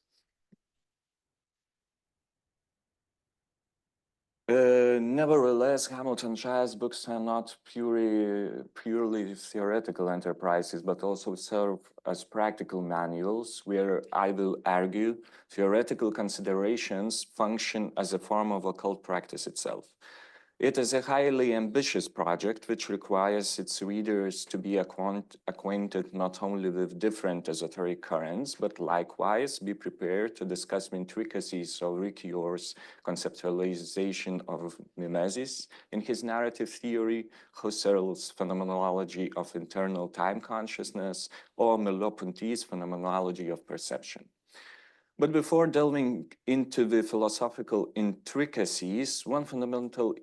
Nevertheless, Hamilton Giles books are not purely theoretical enterprises, but also serve as practical manuals where, I will argue, theoretical considerations function as a form of occult practice itself. It is a highly ambitious project which requires its readers to be acquainted not only with different esoteric currents, but likewise be prepared to discuss the intricacies of Riccior's conceptualization of mimesis in his narrative theory, Husserl's phenomenology of internal time consciousness, or Merleau-Ponty's phenomenology of perception. But before delving into the philosophical intricacies, one fundamental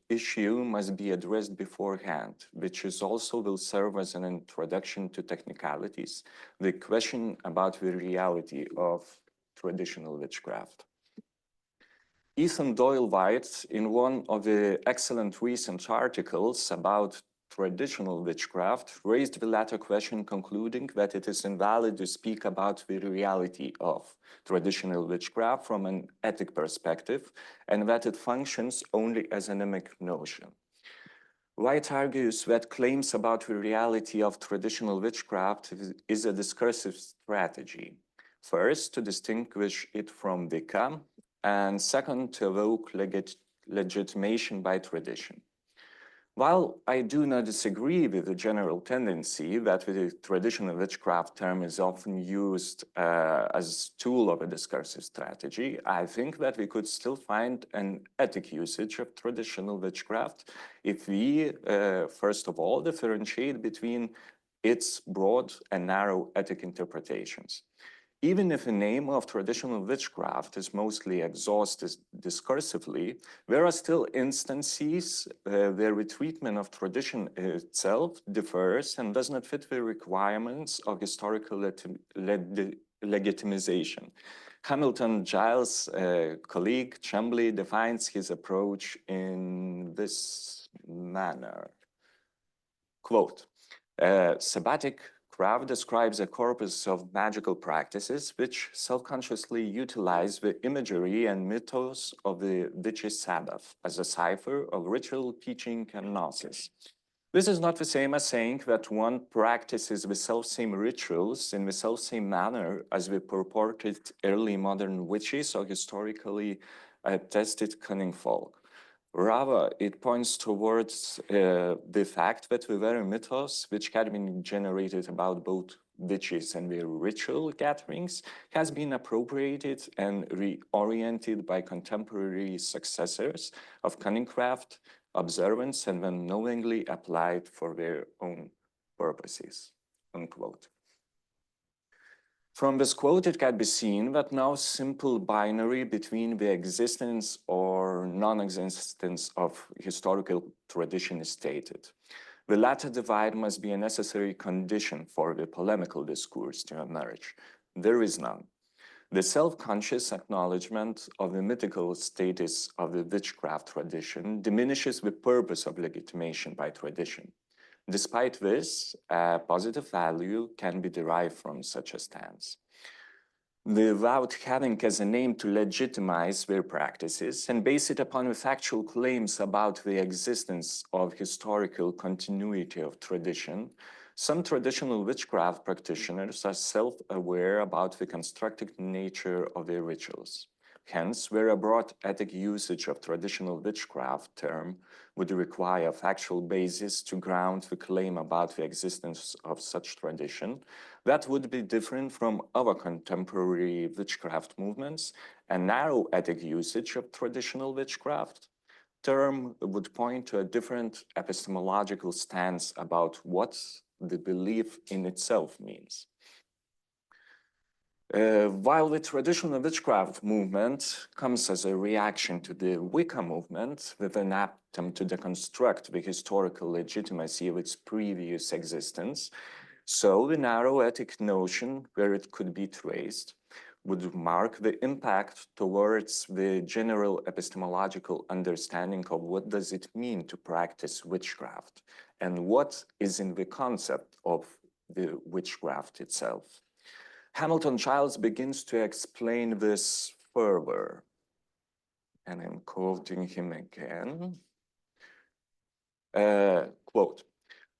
issue must be addressed beforehand, which is also will serve as an introduction to technicalities, the question about the reality of traditional witchcraft. Ethan Doyle White, in one of the excellent recent articles about traditional witchcraft, raised the latter question, concluding that it is invalid to speak about the reality of traditional witchcraft from an ethic perspective, and that it functions only as an emic notion. White argues that claims about the reality of traditional witchcraft is a discursive strategy. First, to distinguish it from Wicca, and second, to evoke legitimation by tradition. While I do not disagree with the general tendency that the traditional witchcraft term is often used as a tool of a discursive strategy, I think that we could still find an ethic usage of traditional witchcraft if we, first of all, differentiate between its broad and narrow ethic interpretations. Even if the name of traditional witchcraft is mostly exhausted discursively, there are still instances where the treatment of tradition itself differs and does not fit the requirements of historical legitimization. Hamilton Giles' colleague Chambly defines his approach in this manner. Quote, Sabbatic craft describes a corpus of magical practices which self-consciously utilize the imagery and mythos of the witches' Sabbath as a cipher of ritual teaching and gnosis. This is not the same as saying that one practices the self-same rituals in the self-same manner as the purported early modern witches or historically attested cunning folk. Rather, it points towards the fact that the very mythos which had been generated about both witches and their ritual gatherings has been appropriated and reoriented by contemporary successors of cunningcraft, observance, and then knowingly applied for their own purposes, unquote. From this quote, it can be seen that no simple binary between the existence or non-existence of historical tradition is stated. The latter divide must be a necessary condition for the polemical discourse to emerge. There is none. The self-conscious acknowledgement of the mythical status of the witchcraft tradition diminishes the purpose of legitimation by tradition. Despite this, a positive value can be derived from such a stance. without having as a name to legitimize their practices and base it upon the factual claims about the existence of historical continuity of tradition. Some traditional witchcraft practitioners are self-aware about the constructed nature of their rituals. Hence, where a broad ethic usage of traditional witchcraft term would require a factual basis to ground the claim about the existence of such tradition, that would be different from other contemporary witchcraft movements. A narrow ethic usage of traditional witchcraft term would point to a different epistemological stance about what the belief in itself means. While the traditional witchcraft movement comes as a reaction to the Wicca movement with an attempt to deconstruct the historical legitimacy of its previous existence, so the narrow ethic notion, where it could be traced, would mark the impact towards the general epistemological understanding of what does it mean to practice witchcraft and what is in the concept of the witchcraft itself. Hamilton Giles begins to explain this further, and I'm quoting him again. Quote,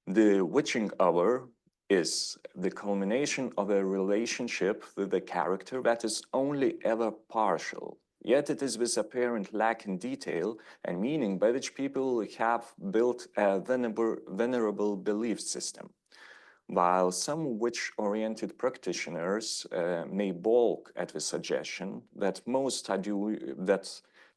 "The witching hour is the culmination of a relationship with a character that is only ever partial, yet it is this apparent lack in detail and meaning by which people have built a venerable belief system. While some witch-oriented practitioners may balk at the suggestion that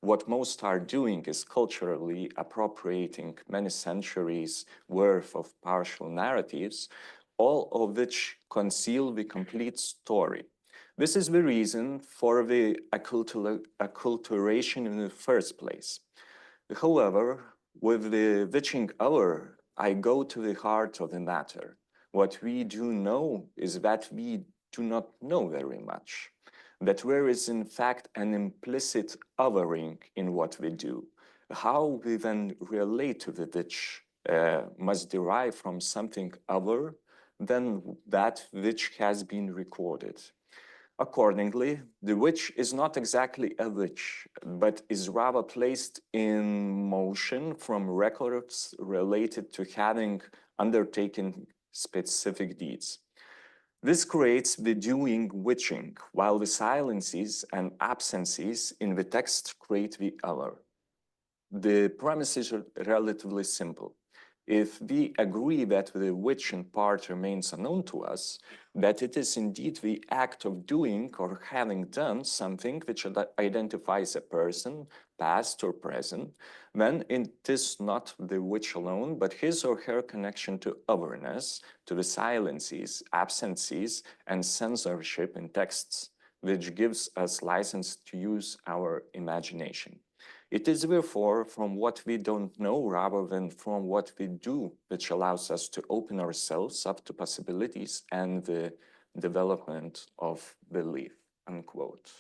what most are doing is culturally appropriating many centuries worth of partial narratives, all of which conceal the complete story. This is the reason for the acculturation in the first place. However, with the witching hour, I go to the heart of the matter. What we do know is that we do not know very much, that there is in fact an implicit othering in what we do. How we then relate to the witch must derive from something other than that which has been recorded. Accordingly, the witch is not exactly a witch, but is rather placed in motion from records related to having undertaken specific deeds. This creates the doing witching, while the silences and absences in the text create the other. The premise is relatively simple. If we agree that the witch in part remains unknown to us, that it is indeed the act of doing or having done something which identifies a person, past or present, then it is not the witch alone, but his or her connection to otherness, to the silences, absences, and censorship in texts, which gives us license to use our imagination. It is therefore from what we don't know rather than from what we do which allows us to open ourselves up to possibilities and the development of belief," unquote.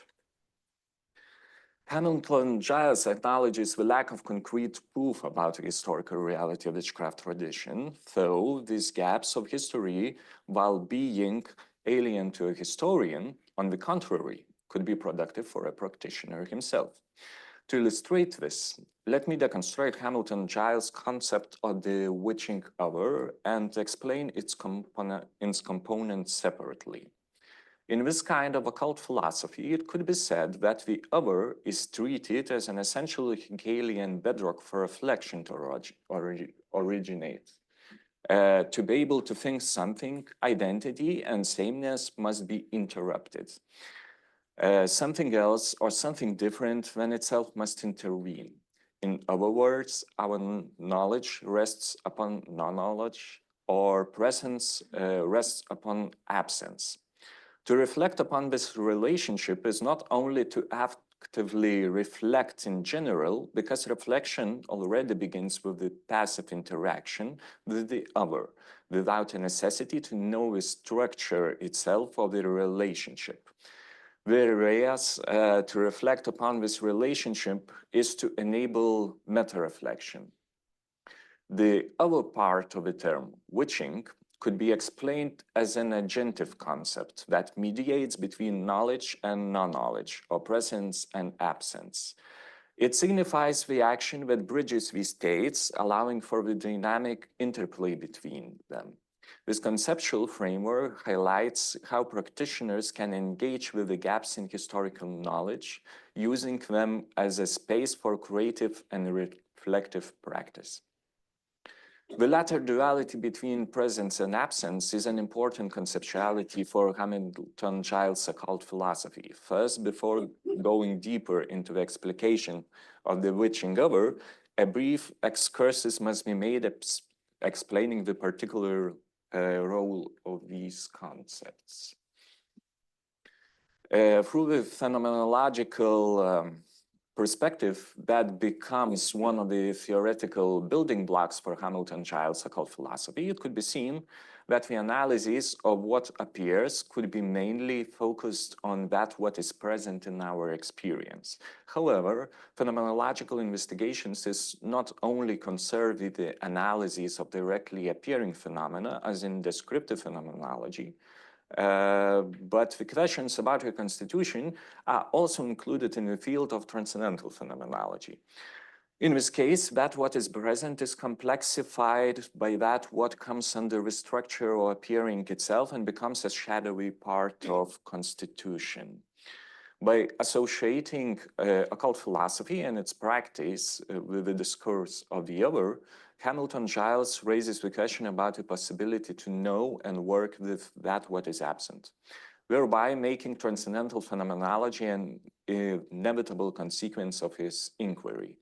Hamilton Giles acknowledges the lack of concrete proof about the historical reality of witchcraft tradition, though these gaps of history, while being alien to a historian, on the contrary, could be productive for a practitioner himself. To illustrate this, let me deconstruct Hamilton Giles' concept of the witching hour and explain its components separately. In this kind of occult philosophy, it could be said that the other is treated as an essential Hegelian bedrock for reflection to originate. To be able to think something, identity and sameness must be interrupted. Something else or something different than itself must intervene. In other words, our knowledge rests upon non-knowledge, or presence rests upon absence. To reflect upon this relationship is not only to actively reflect in general, because reflection already begins with the passive interaction with the other, without a necessity to know the structure itself of the relationship. Whereas to reflect upon this relationship is to enable meta-reflection. The other part of the term, witching, could be explained as an agentive concept that mediates between knowledge and non-knowledge, or presence and absence. It signifies the action that bridges these states, allowing for the dynamic interplay between them. This conceptual framework highlights how practitioners can engage with the gaps in historical knowledge, using them as a space for creative and reflective practice. The latter duality between presence and absence is an important conceptuality for Hamilton Giles' occult philosophy. First, before going deeper into the explication of the witching hour, a brief excursus must be made explaining the particular role of these concepts. Through the phenomenological perspective, that becomes one of the theoretical building blocks for Hamilton Giles' occult philosophy. It could be seen that the analysis of what appears could be mainly focused on what is present in our experience. However, phenomenological investigations is not only concerned with the analysis of directly appearing phenomena, as in descriptive phenomenology, but the questions about reconstitution are also included in the field of transcendental phenomenology. In this case, that what is present is complexified by that what comes under the structure or appearing itself and becomes a shadowy part of constitution. By associating occult philosophy and its practice with the discourse of the other, Hamilton Giles raises the question about the possibility to know and work with that what is absent, thereby making transcendental phenomenology an inevitable consequence of his inquiry.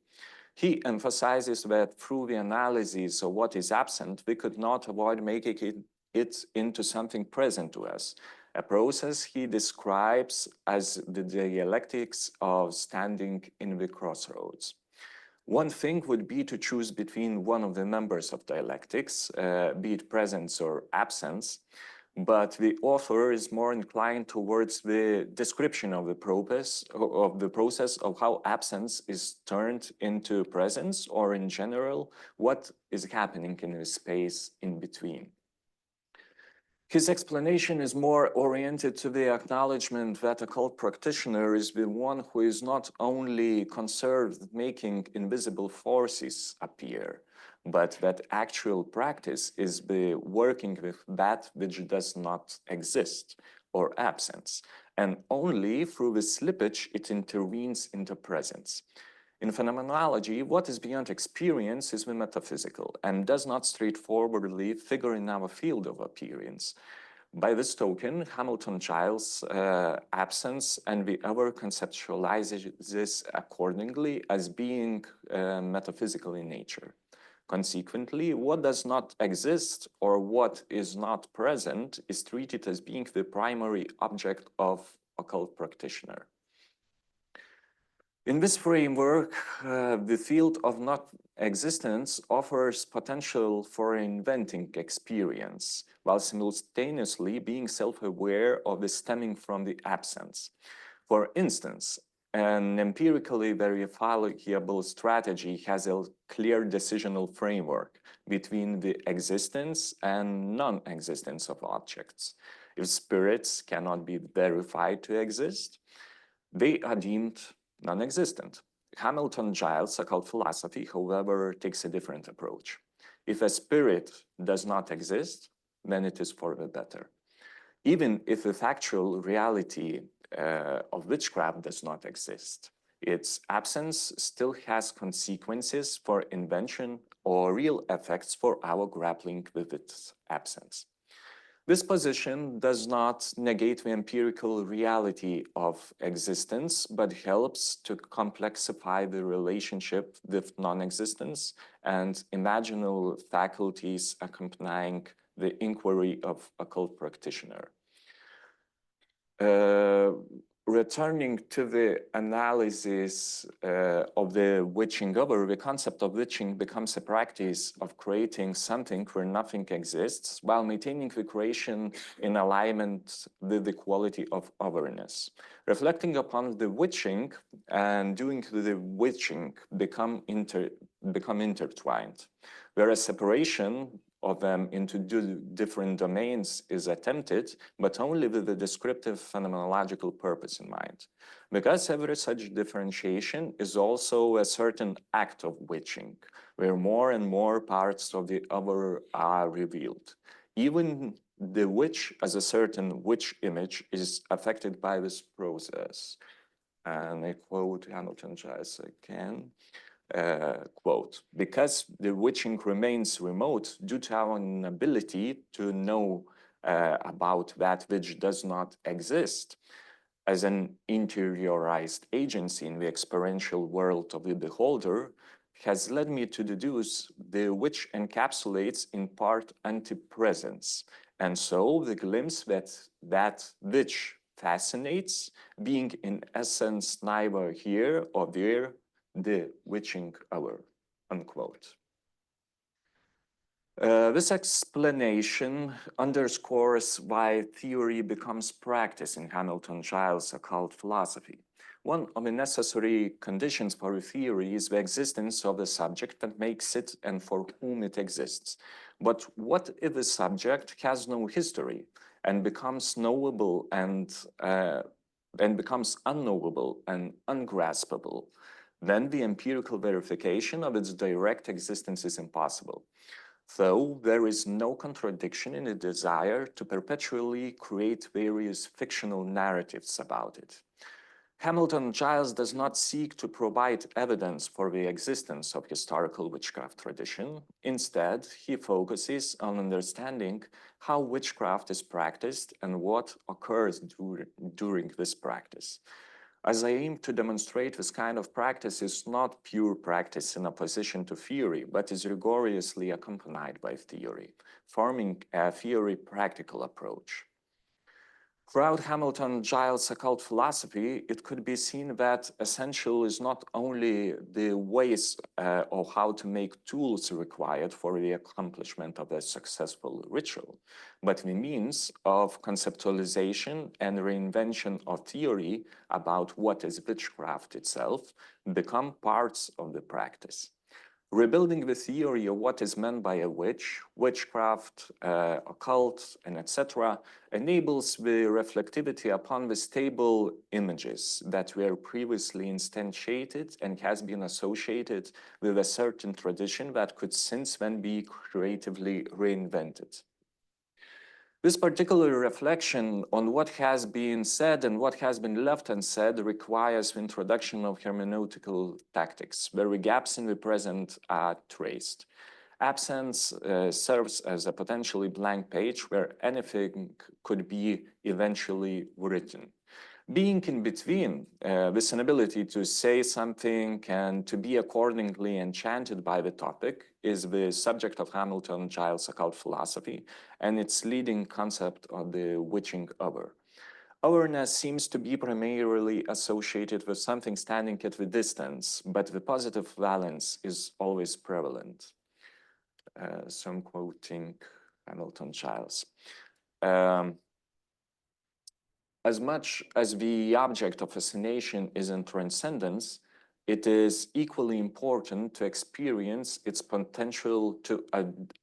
He emphasizes that through the analysis of what is absent, we could not avoid making it into something present to us, a process he describes as the dialectics of standing in the crossroads. One thing would be to choose between one of the members of dialectics, be it presence or absence, but the author is more inclined towards the description of the process of how absence is turned into presence, or in general, what is happening in the space in between. His explanation is more oriented to the acknowledgement that a occult practitioner is the one who is not only concerned with making invisible forces appear, but that actual practice is the working with that which does not exist, or absence, and only through the slippage it intervenes into presence. In phenomenology, what is beyond experience is the metaphysical and does not straightforwardly figure in our field of appearance. By this token, Hamilton Giles' absence and the other conceptualizes this accordingly as being metaphysical in nature. Consequently, what does not exist or what is not present is treated as being the primary object of occult practitioner. In this framework, the field of not-existence offers potential for inventing experience, while simultaneously being self-aware of the stemming from the absence. For instance, an empirically verifiable strategy has a clear decisional framework between the existence and non-existence of objects. If spirits cannot be verified to exist, they are deemed non-existent. Hamilton Giles' occult philosophy, however, takes a different approach. If a spirit does not exist, then it is for the better. Even if the factual reality of witchcraft does not exist, its absence still has consequences for invention or real effects for our grappling with its absence. This position does not negate the empirical reality of existence, but helps to complexify the relationship with non-existence and imaginal faculties accompanying the inquiry of occult practitioner. Returning to the analysis of the witching hour, the concept of witching becomes a practice of creating something where nothing exists, while maintaining the creation in alignment with the quality of otherness. Reflecting upon the witching and doing the witching become intertwined, whereas separation of them into different domains is attempted, but only with the descriptive phenomenological purpose in mind. Because every such differentiation is also a certain act of witching, where more and more parts of the other are revealed. Even the witch as a certain witch image is affected by this process. And I quote Hamilton Giles again. Quote, because the witching remains remote due to our inability to know about that which does not exist as an interiorized agency in the experiential world of the beholder, has led me to deduce the which encapsulates in part antipresence. And so the glimpse that which fascinates, being in essence neither here or there, the witching hour, unquote. This explanation underscores why theory becomes practice in Hamilton Giles' occult philosophy. One of the necessary conditions for a theory is the existence of the subject that makes it and for whom it exists. But what if the subject has no history and becomes knowable and becomes unknowable and ungraspable? Then the empirical verification of its direct existence is impossible. Though there is no contradiction in the desire to perpetually create various fictional narratives about it. Hamilton Giles does not seek to provide evidence for the existence of historical witchcraft tradition. Instead, he focuses on understanding how witchcraft is practiced and what occurs during this practice. As I aim to demonstrate, this kind of practice is not pure practice in opposition to theory, but is rigorously accompanied by theory, forming a theory-practical approach. Throughout Hamilton Giles' occult philosophy, it could be seen that essential is not only the ways of how to make tools required for the accomplishment of a successful ritual, but the means of conceptualization and reinvention of theory about what is witchcraft itself become parts of the practice. Rebuilding the theory of what is meant by a witch, witchcraft, occult, and etc. enables the reflectivity upon the stable images that were previously instantiated and has been associated with a certain tradition that could since then be creatively reinvented. This particular reflection on what has been said and what has been left unsaid requires the introduction of hermeneutical tactics, where the gaps in the present are traced. Absence serves as a potentially blank page where anything could be eventually written. Being in between, this inability to say something and to be accordingly enchanted by the topic is the subject of Hamilton Giles' occult philosophy and its leading concept of the witching other. Otherness seems to be primarily associated with something standing at a distance, but the positive valence is always prevalent. So I'm quoting Hamilton Giles. As much as the object of fascination is in transcendence, it is equally important to experience its potential to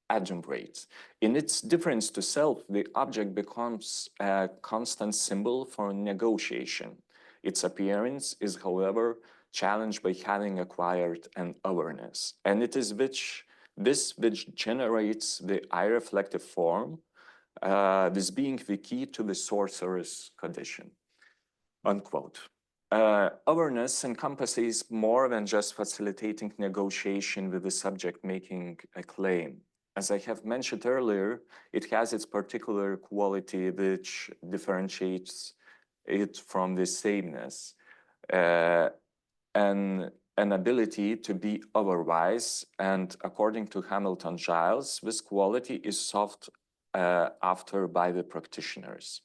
adumbrate. In its difference to self, the object becomes a constant symbol for negotiation. Its appearance is, however, challenged by having acquired an awareness, and it is this which generates the irreflective form, this being the key to the sorcerer's condition, unquote. Awareness encompasses more than just facilitating negotiation with the subject making a claim. As I have mentioned earlier, it has its particular quality which differentiates it from the sameness, and an ability to be otherwise. And according to Hamilton Giles, this quality is sought after by the practitioners.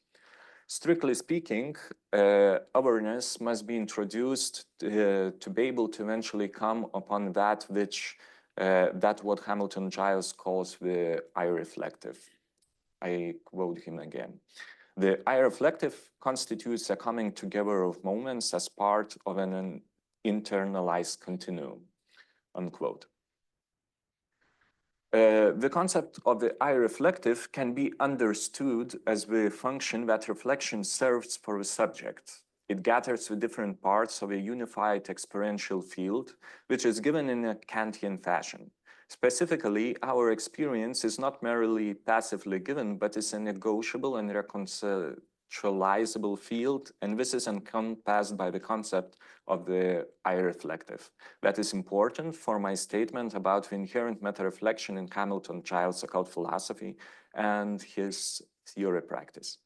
Strictly speaking, awareness must be introduced to be able to eventually come upon that which, what Hamilton Giles calls the irreflective. I quote him again. The irreflective constitutes a coming together of moments as part of an internalized continuum, unquote. The concept of the I reflective can be understood as the function that reflection serves for the subject. It gathers the different parts of a unified experiential field, which is given in a Kantian fashion. Specifically, our experience is not merely passively given, but is a negotiable and reconciliable field, and this is encompassed by the concept of the I reflective. That is important for my statement about the inherent meta-reflection in Hamilton Childs' occult philosophy and his theory practice.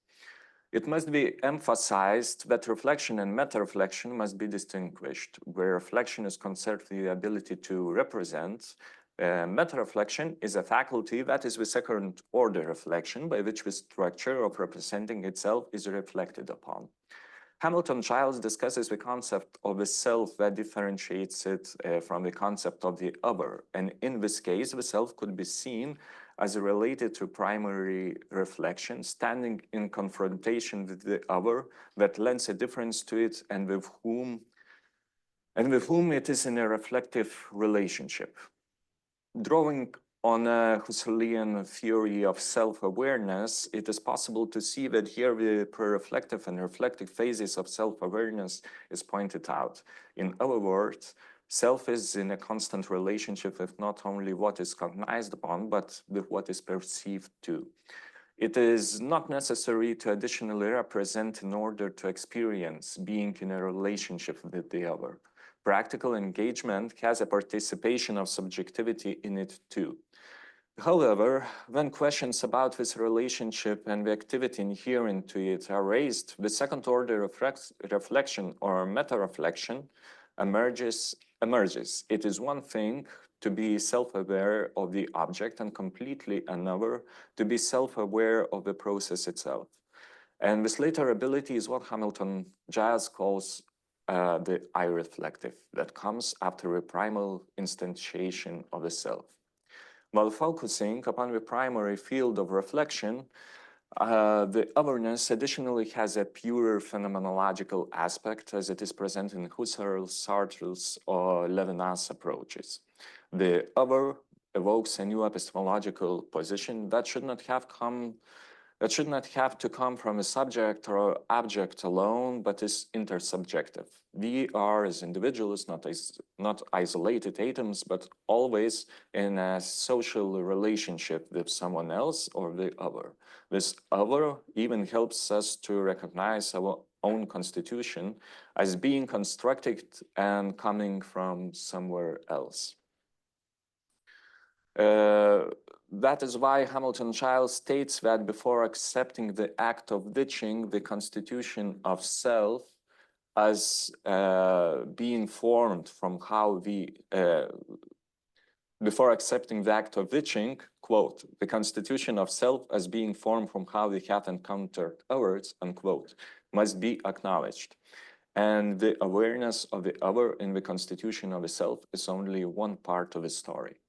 It must be emphasized that reflection and meta-reflection must be distinguished. Where reflection is concerned with the ability to represent, meta-reflection is a faculty that is the second-order reflection by which the structure of representing itself is reflected upon. Hamilton Childs discusses the concept of the self that differentiates it from the concept of the other. And in this case, the self could be seen as related to primary reflection, standing in confrontation with the other that lends a difference to it and with whom it is in a reflective relationship. Drawing on a Husserlian theory of self-awareness, it is possible to see that here the pre-reflective and reflective phases of self-awareness is pointed out. In other words, self is in a constant relationship with not only what is cognized upon, but with what is perceived too. It is not necessary to additionally represent in order to experience being in a relationship with the other. Practical engagement has a participation of subjectivity in it too. However, when questions about this relationship and the activity inherent to it are raised, the second order of reflection or meta-reflection emerges. It is one thing to be self-aware of the object and completely another to be self-aware of the process itself. And this later ability is what Hamilton Childs calls the I reflective, that comes after a primal instantiation of the self. While focusing upon the primary field of reflection, the otherness additionally has a pure phenomenological aspect as it is present in Husserl, Sartre's, or Levinas approaches. The other evokes a new epistemological position that should not have to come from a subject or object alone, but is intersubjective. We are as individuals, not isolated atoms, but always in a social relationship with someone else or the other. This other even helps us to recognize our own constitution as being constructed and coming from somewhere else. That is why Hamilton Childs states that before accepting the act of ditching the constitution of self as being formed from how before accepting the act of ditching, quote, the constitution of self as being formed from how we have encountered others, unquote, must be acknowledged. And the awareness of the other in the constitution of the self is only one part of the story.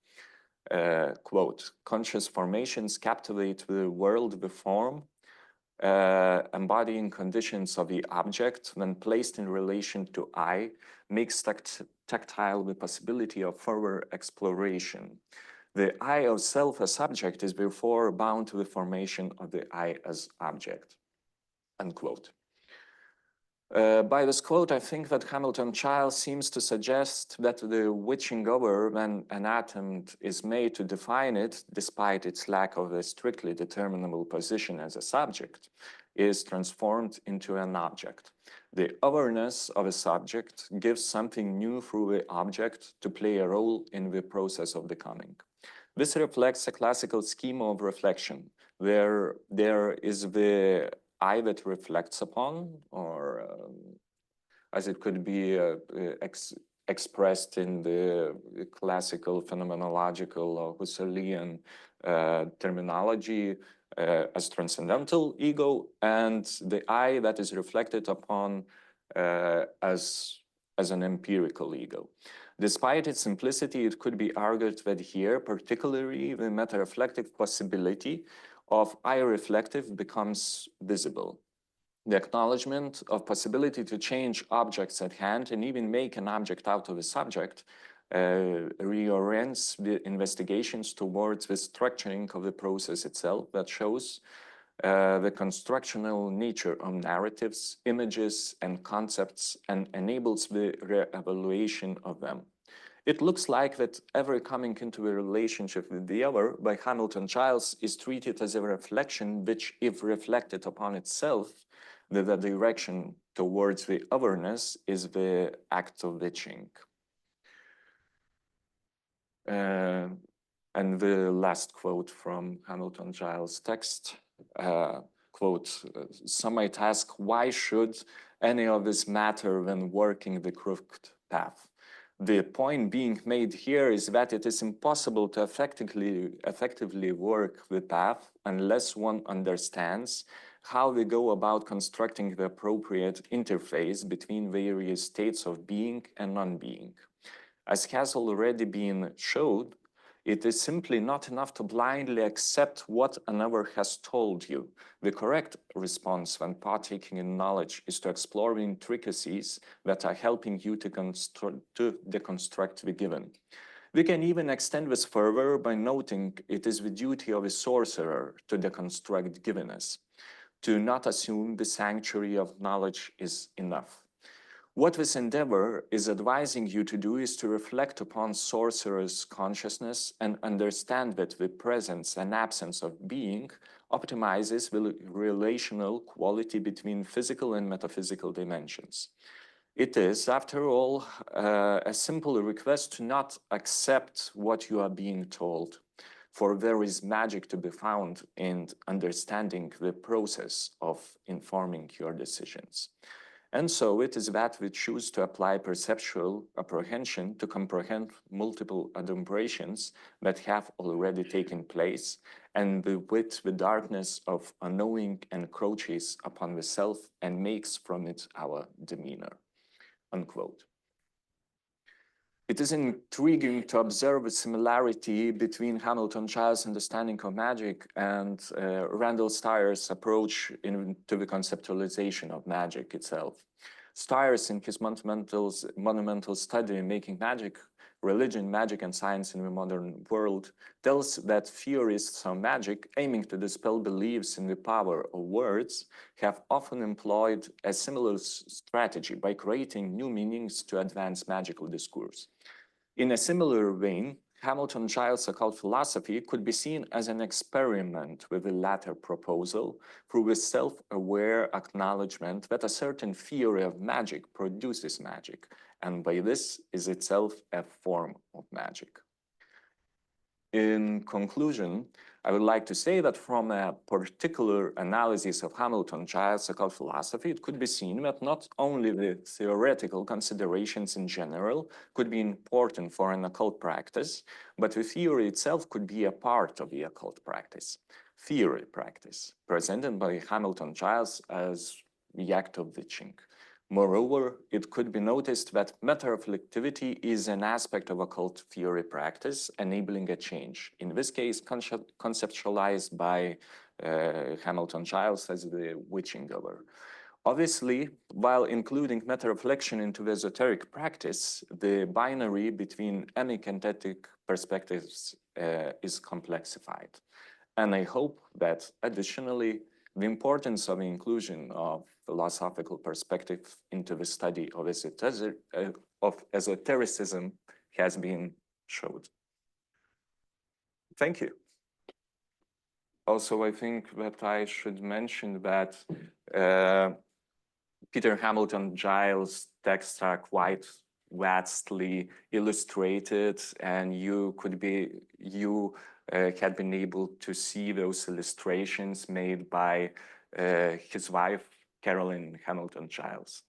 Quote, conscious formations captivate the world with form, embodying conditions of the object when placed in relation to I, makes tactile the possibility of further exploration. The I of self as subject is therefore bound to the formation of the I as object, unquote. By this quote, I think that Hamilton Childs seems to suggest that the witching over when an attempt is made to define it, despite its lack of a strictly determinable position as a subject, is transformed into an object. The otherness of a subject gives something new through the object to play a role in the process of becoming. This reflects a classical schema of reflection, where there is the I that reflects upon, or as it could be expressed in the classical phenomenological or Husserlian terminology as transcendental ego, and the I that is reflected upon as an empirical ego. Despite its simplicity, it could be argued that here, particularly the meta-reflective possibility of I reflective becomes visible. The acknowledgement of possibility to change objects at hand and even make an object out of a subject reorients the investigations towards the structuring of the process itself that shows the constructional nature of narratives, images, and concepts, and enables the re-evaluation of them. It looks like that every coming into a relationship with the other by Hamilton-Giles is treated as a reflection which, if reflected upon itself, the direction towards the otherness is the act of witching. And the last quote from Hamilton-Giles' text, quote, some might ask, why should any of this matter when working the crooked path? The point being made here is that it is impossible to effectively work the path unless one understands how we go about constructing the appropriate interface between various states of being and non-being. As has already been showed, it is simply not enough to blindly accept what another has told you. The correct response when partaking in knowledge is to explore the intricacies that are helping you to deconstruct the given. We can even extend this further by noting it is the duty of a sorcerer to deconstruct givenness, to not assume the sanctuary of knowledge is enough. What this endeavor is advising you to do is to reflect upon sorcerer's consciousness and understand that the presence and absence of being optimizes the relational quality between physical and metaphysical dimensions. It is, after all, a simple request to not accept what you are being told, for there is magic to be found in understanding the process of informing your decisions. And so it is that we choose to apply perceptual apprehension to comprehend multiple adumbrations that have already taken place, and with the darkness of unknowing encroaches upon the self and makes from it our demeanor. Unquote. It is intriguing to observe a similarity between Hamilton-Giles' understanding of magic and Randall Steyer's approach to the conceptualization of magic itself. Steyer's, in his monumental study, Making Magic, Religion, Magic, and Science in the Modern World, tells that theorists of magic, aiming to dispel beliefs in the power of words, have often employed a similar strategy by creating new meanings to advance magical discourse. In a similar vein, Hamilton-Giles' occult philosophy could be seen as an experiment with the latter proposal through a self-aware acknowledgement that a certain theory of magic produces magic, and by this is itself a form of magic. In conclusion, I would like to say that from a particular analysis of Hamilton-Giles' occult philosophy, it could be seen that not only the theoretical considerations in general could be important for an occult practice, but the theory itself could be a part of the occult practice. Theory practice, presented by Hamilton-Giles as the act of witching. Moreover, it could be noticed that meta-reflectivity is an aspect of occult theory practice, enabling a change, in this case conceptualized by Hamilton-Giles as the witching hour. Obviously, while including meta-reflection into the esoteric practice, the binary between emikenthetic perspectives is complexified. And I hope that additionally, the importance of the inclusion of philosophical perspective into the study of esotericism has been showed. Thank you. Also, I think that I should mention that Peter Hamilton-Giles' texts are quite vastly illustrated, and you had been able to see those illustrations made by his wife, Carolyn Hamilton-Giles.